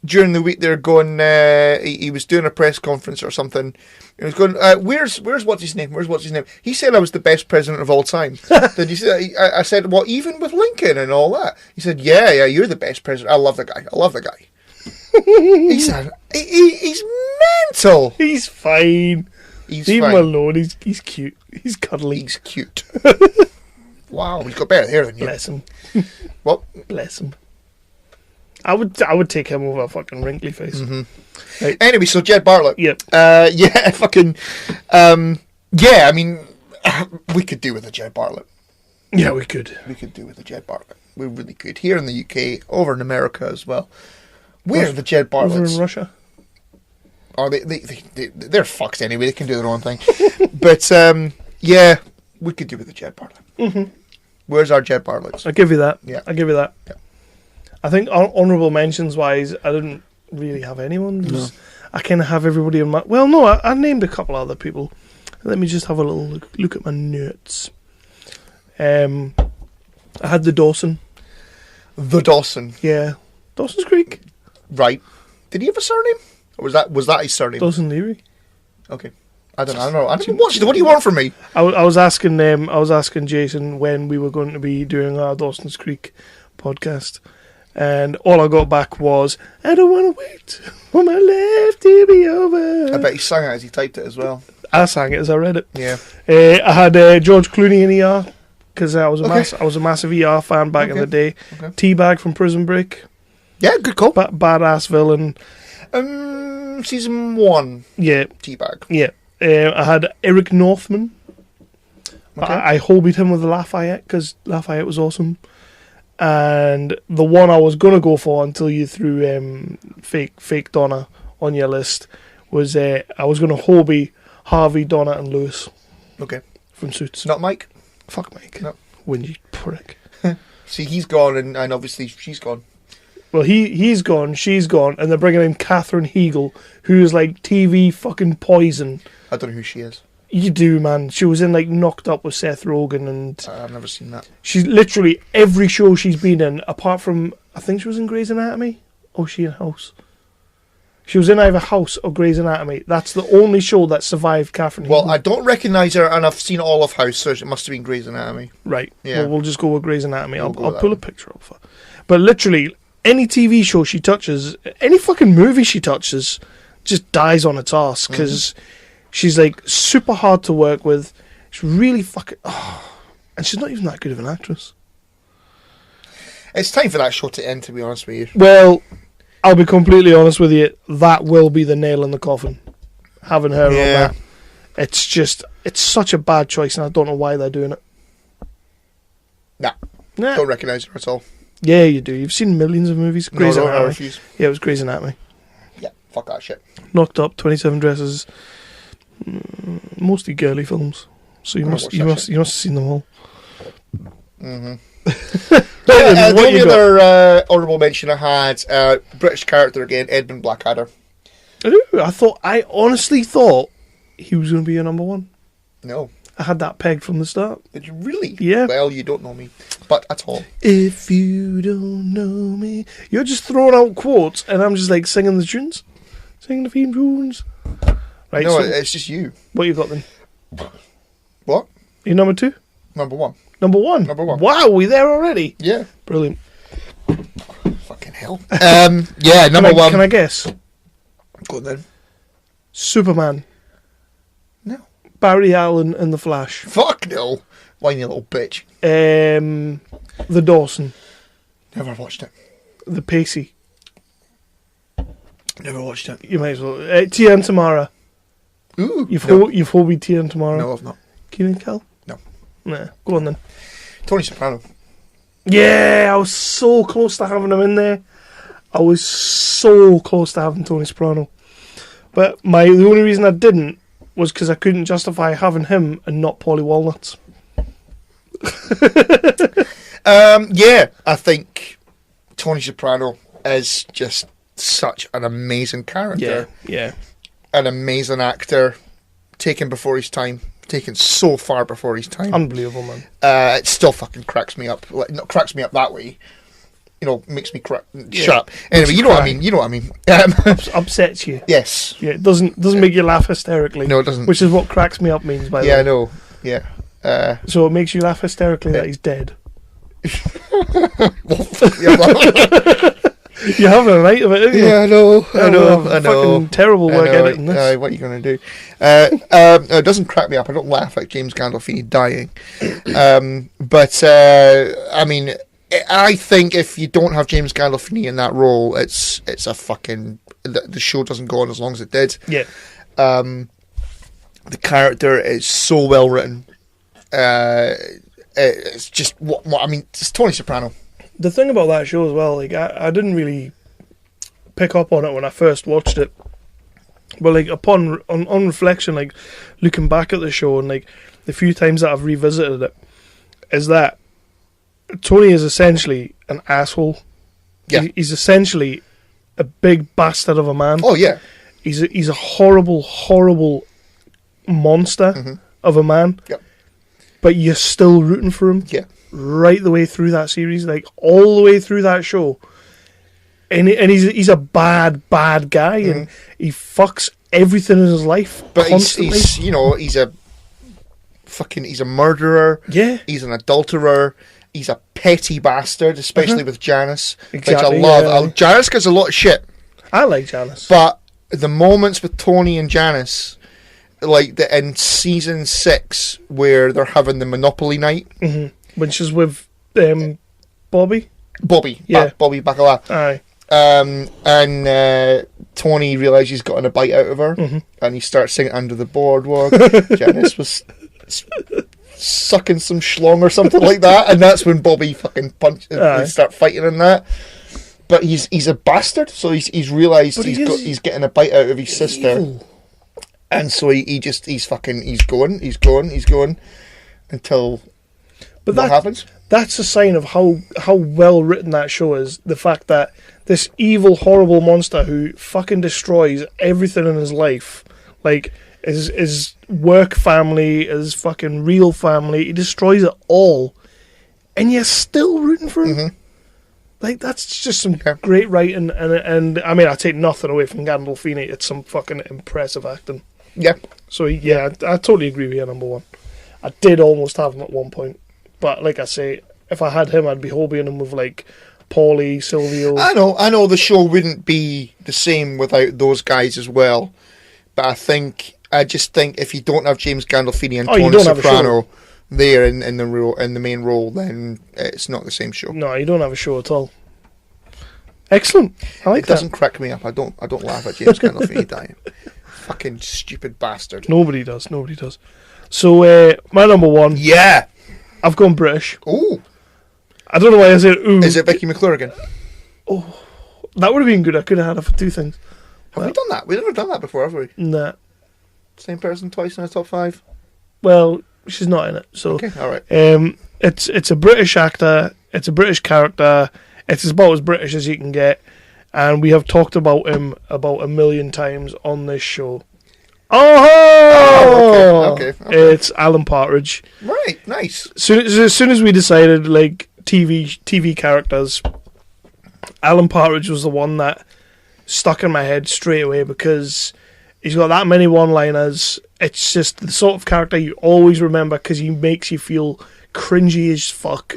during the week they're going. He was doing a press conference or something. He was going. Where's what's his name? Where's what's his name? He said I was the best president of all time. Did you say? I said, well, even with Lincoln and all that. He said, yeah, you're the best president. I love the guy. He said, he's mental. He's fine. Leave him alone. He's cute. He's cuddly. He's cute. Wow, he's got better hair than you. Bless him. What? Bless him. I would take him over a fucking wrinkly face. Mm-hmm. Right. Anyway, so Jed Bartlett. Yep. Yeah, fucking. Yeah, I mean, we could do with a Jed Bartlett. Yeah, we could. We could do with a Jed Bartlett. We really could. Here in the UK, over in America as well. Where are the Jed Bartletts? Over in Russia. Oh, they're fucked anyway. They can do their own thing. But, yeah, we could do with a Jed Bartlett. Mm-hmm. Where's our Jed Bartletts? I'll give you that. Yeah. I'll give you that. Yeah. I think honourable mentions wise, I didn't really have anyone. No. I kind of have everybody in my... Well, no, I named a couple other people. Let me just have a little look at my notes. I had the Dawson. The Dawson. Yeah. Dawson's Creek. Right. Did he have a surname? Or was that his surname? Dawson Leary. Okay. I don't know. I didn't watch it. What do you want from me? I was asking Jason when we were going to be doing our Dawson's Creek podcast, and all I got back was, "I don't want to wait for my life to be over." I bet he sang it as he typed it as well. I sang it as I read it. Yeah. I had George Clooney in ER because I was a massive ER fan back in the day. Okay. Teabag from Prison Break. Yeah, good call. Badass villain. Season 1. Yeah. Teabag. Yeah. I had Eric Northman. Okay. I hobbied him with Lafayette because Lafayette was awesome. And the one I was going to go for until you threw fake Donna on your list was I was going to hobby Harvey, Donna and Lewis. Okay. From Suits. Not Mike? Fuck Mike. No. Whingy prick. See, he's gone and obviously she's gone. Well, he's gone, she's gone, and they're bringing in Katherine Heigl, who is like TV fucking poison. I don't know who she is. You do, man. She was in like Knocked Up with Seth Rogen, and I've never seen that. She's literally every show she's been in, apart from I think she was in Grey's Anatomy. Or she in House? She was in either House or Grey's Anatomy. That's the only show that survived Katherine Heigl. Well, I don't recognise her, and I've seen all of House, so it must have been Grey's Anatomy. Right. Yeah. Well, we'll just go with Grey's Anatomy. I'll with pull that a picture of her. But literally, any TV show she touches, any fucking movie she touches, just dies on its arse because she's like super hard to work with. She's really fucking, and she's not even that good of an actress. It's time for that show to end, to be honest with you. Well, I'll be completely honest with you. That will be the nail in the coffin. Having her on that, it's such a bad choice, and I don't know why they're doing it. Nah. Don't recognise her at all. Yeah, you do. You've seen millions of movies. Grey's Anatomy. I refuse. Yeah, it was Grey's Anatomy. Yeah, fuck that shit. Knocked Up, 27 Dresses, mostly girly films. So you must have seen them all. Mm-hmm. The only other honourable mention I had, British character again, Edmund Blackadder. I honestly thought he was going to be a number one. No. I had that pegged from the start. Did you really? Yeah. Well, you don't know me, but at all. If you don't know me, you're just throwing out quotes, and I'm just like singing the tunes, singing the theme tunes. Right. No, so it's just you. What you got then? What? You number 2? Number 1. Number 1. Number 1. Wow, we there already? Yeah. Brilliant. Fucking hell. Yeah, number 1. Can I guess? Go on then. Superman. No. Barry Allen and The Flash. Fuck no. Whiny little bitch. The Dawson. Never watched it. The Pacey. Never watched it. You might as well. Tia and Tamara. Ooh. You've hobbied Tia and Tamara. No, I've not. Keenan Cal? No. Nah. Go on then. Tony Soprano. Yeah, I was so close to having him in there. I was so close to having Tony Soprano. But the only reason I didn't was because I couldn't justify having him and not Paulie Walnuts. Yeah, I think Tony Soprano is just such an amazing character. Yeah. An amazing actor, taken before his time. Taken so far before his time. Unbelievable, man. It still fucking cracks me up. Not cracks me up that way. makes me cry. Shut up. Anyway, you know what I mean. Upsets you. Yes. Yeah, it doesn't make you laugh hysterically. No, it doesn't. Which is what cracks me up means, by the way. Yeah, I know. Yeah. So it makes you laugh hysterically that he's dead. You're having a night of it, aren't you? Yeah, I know. Fucking terrible work editing this. What are you going to do? It doesn't crack me up. I don't laugh at James Gandolfini dying. But I mean, I think if you don't have James Gandolfini in that role, it's a fucking... The show doesn't go on as long as it did. Yeah. The character is so well written. It's just what I mean. It's Tony Soprano. The thing about that show as well, like I didn't really pick up on it when I first watched it, but like on reflection, like looking back at the show and like the few times that I've revisited it, is that Tony is essentially an asshole. Yeah, he's essentially a big bastard of a man. Oh yeah, he's a horrible monster of a man. Yep. But you're still rooting for him. Yeah. Right the way through that series, like all the way through that show, and he's a bad guy, and he fucks everything in his life. But constantly. he's a murderer. Yeah, he's an adulterer. He's a petty bastard, especially with Janice, exactly, which I love. Yeah. Janice gets a lot of shit. I like Janice, but the moments with Tony and Janice, like in season 6, where they're having the Monopoly night. When she's with Bobby, yeah, Bobby Bacala. Aye. And Tony realises he's gotten a bite out of her, and he starts singing Under the Boardwalk. Janice was sucking some schlong or something like that, and that's when Bobby fucking they start fighting in that. But he's a bastard, so he's realised he's getting a bite out of his sister, evil. And so he's going until. But what happens? That's a sign of how well written that show is. The fact that this evil, horrible monster who fucking destroys everything in his life, like his work family, his fucking real family, he destroys it all, and you're still rooting for him. Like that's just some great writing, and I mean I take nothing away from Gandolfini. It's some fucking impressive acting. Yeah. So yeah, I totally agree with you. Number one, I did almost have him at one point. But like I say, if I had him, I'd be hobbying him with like Paulie, Silvio. I know the show wouldn't be the same without those guys as well. But I just think if you don't have James Gandolfini and Tony Soprano there in the main role, then it's not the same show. No, you don't have a show at all. Excellent. I like that. It doesn't crack me up. I don't laugh at James Gandolfini dying. Fucking stupid bastard. Nobody does. So my number one. Yeah. I've gone British. Ooh. I don't know why I said ooh. Is it Vicky McClure? Oh, that would have been good. I could have had her for two things. Have we done that? We've never done that before, have we? Nah. Same person twice in our top 5? Well, she's not in it. So okay, all right. It's a British actor. It's a British character. It's about as British as you can get. And we have talked about him about 1 million times on this show. Okay. It's Alan Partridge. Right, nice. As soon as we decided, like, TV characters, Alan Partridge was the one that stuck in my head straight away because he's got that many one-liners. It's just the sort of character you always remember because he makes you feel cringy as fuck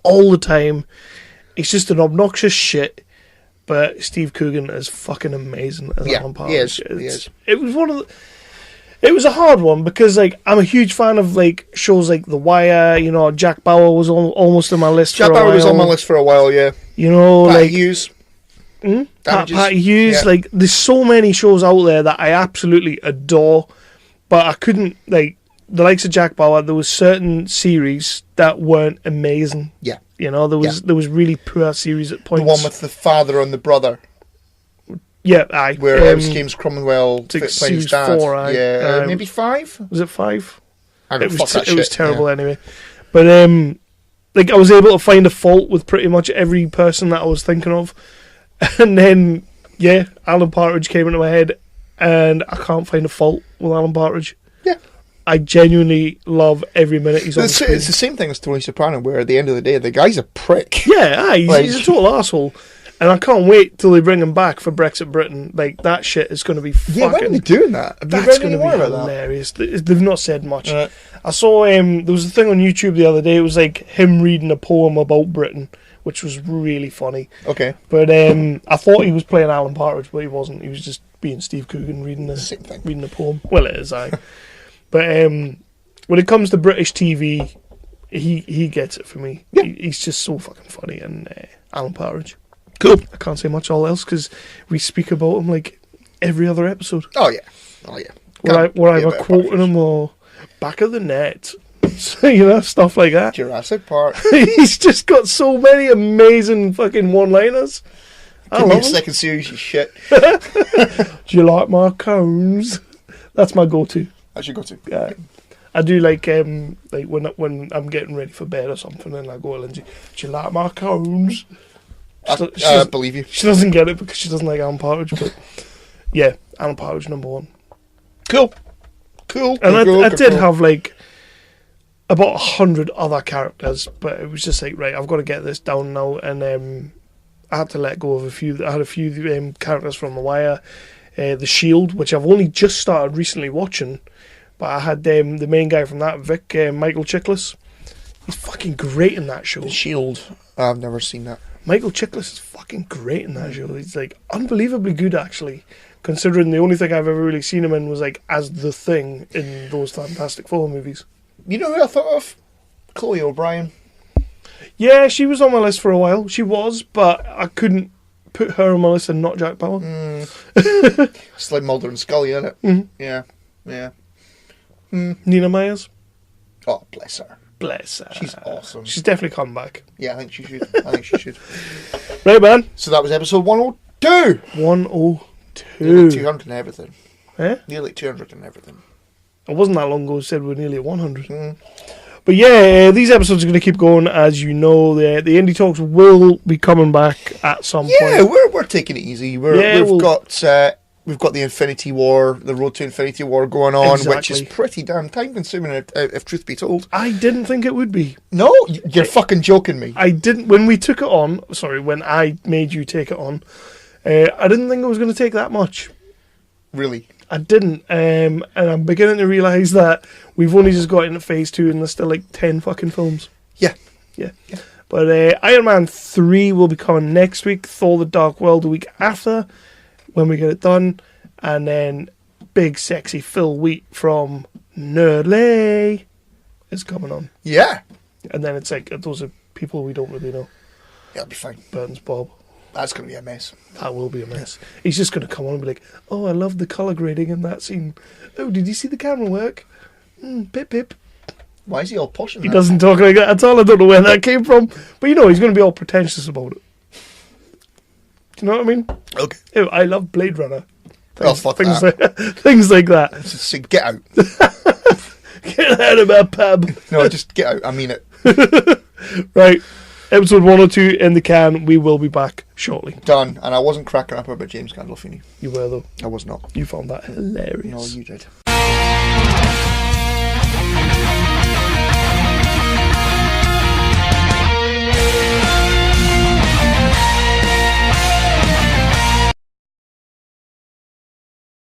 all the time. He's just an obnoxious shit. But Steve Coogan is fucking amazing as Alan Partridge. He is. It was one of the... It was a hard one because, like, I'm a huge fan of like shows like The Wire. You know, Jack Bauer was almost on my list. Jack Bauer was on my list for a while. Yeah. You know, Patty like Hughes. Patty Hughes. Yeah. Like, there's so many shows out there that I absolutely adore, but I couldn't like the likes of Jack Bauer. There was certain series that weren't amazing. Yeah. You know, there was really poor series at points. The one with the father and the brother. Yeah, aye. Where it was James Cromwell playing his dad. 4, maybe 5? Was it 5? I don't know. It was terrible anyway. But like I was able to find a fault with pretty much every person that I was thinking of, and then Alan Partridge came into my head, and I can't find a fault with Alan Partridge. Yeah. I genuinely love every minute he's on screen. It's the same thing as Tony Soprano, where at the end of the day, the guy's a prick. Yeah, he's a total asshole. And I can't wait till they bring him back for Brexit Britain. Like, that shit is going to be fucking... Yeah, when are they doing that? That's going to be hilarious. They've not said much. I saw, there was a thing on YouTube the other day, it was like him reading a poem about Britain, which was really funny. Okay. But I thought he was playing Alan Partridge, but he wasn't. He was just being Steve Coogan reading a poem. Well, it is, But when it comes to British TV, he gets it for me. Yeah. He's just so fucking funny, and Alan Partridge. Cool. I can't say much all else because we speak about him like every other episode. Oh yeah. We're either quoting him or back of the net, stuff like that. Jurassic Park. He's just got so many amazing fucking one-liners. Give me a second series, you shit. Do you like my cones? That's my go-to. That's your go-to. Yeah. I do like when I'm getting ready for bed or something, and I go, Lindsay, do you like my cones? I believe you. She doesn't get it because she doesn't like Alan Partridge, but yeah, Alan Partridge #1. Cool. And I did have like about 100 other characters, but it was just like, right, I've got to get this down now, and I had to let go of a few. I had a few characters from The Wire, The Shield, which I've only just started recently watching, but I had the main guy from that, Vic, Michael Chiklis. He's fucking great in that show. The Shield. I've never seen that. Michael Chiklis is fucking great in that show. He's like unbelievably good, actually, considering the only thing I've ever really seen him in was like as the Thing in those Fantastic Four movies. You know who I thought of? Chloe O'Brien. Yeah, she was on my list for a while. She was, but I couldn't put her on my list and not Jack Bauer. It's like Mulder and Scully, isn't it? Mm-hmm. Yeah. Nina Myers. Oh, bless her. She's awesome. She's definitely come back. Yeah, I think she should. Right, man. So that was episode 102. 102. Nearly 200 and everything. Eh? Nearly 200 and everything. It wasn't that long ago. It said we're nearly at 100. But yeah, these episodes are going to keep going. As you know, the Indie Talks will be coming back at some point. Yeah, we're taking it easy. We've got the Infinity War, the Road to Infinity War going on, which is pretty damn time consuming, if truth be told. I didn't think it would be. No, you're fucking joking me. I didn't. When we took it on, when I made you take it on, I didn't think it was going to take that much. Really? I didn't. And I'm beginning to realise that we've only just got into phase 2 and there's still like 10 fucking films. Yeah. But Iron Man 3 will be coming next week, Thor the Dark World the week after, when we get it done, and then big sexy Phil Wheat from Nerdly is coming on. Yeah. And then it's like, those are people we don't really know. Yeah, it'll be fine. Burns Bob. That's going to be a mess. That will be a mess. He's just going to come on and be like, oh, I love the colour grading in that scene. Oh, did you see the camera work? Pip, pip. Why is he all posh? He doesn't talk like that at all. I don't know where that came from. But he's going to be all pretentious about it. Do you know what I mean? Okay. Ew, I love Blade Runner. Things like that. So get out. Get out of my pub. No, just get out. I mean it. Right. Episode 102 in the can. We will be back shortly. Done. And I wasn't cracking up about James Gandolfini. You were, though. I was not. You found that hilarious. No, you did.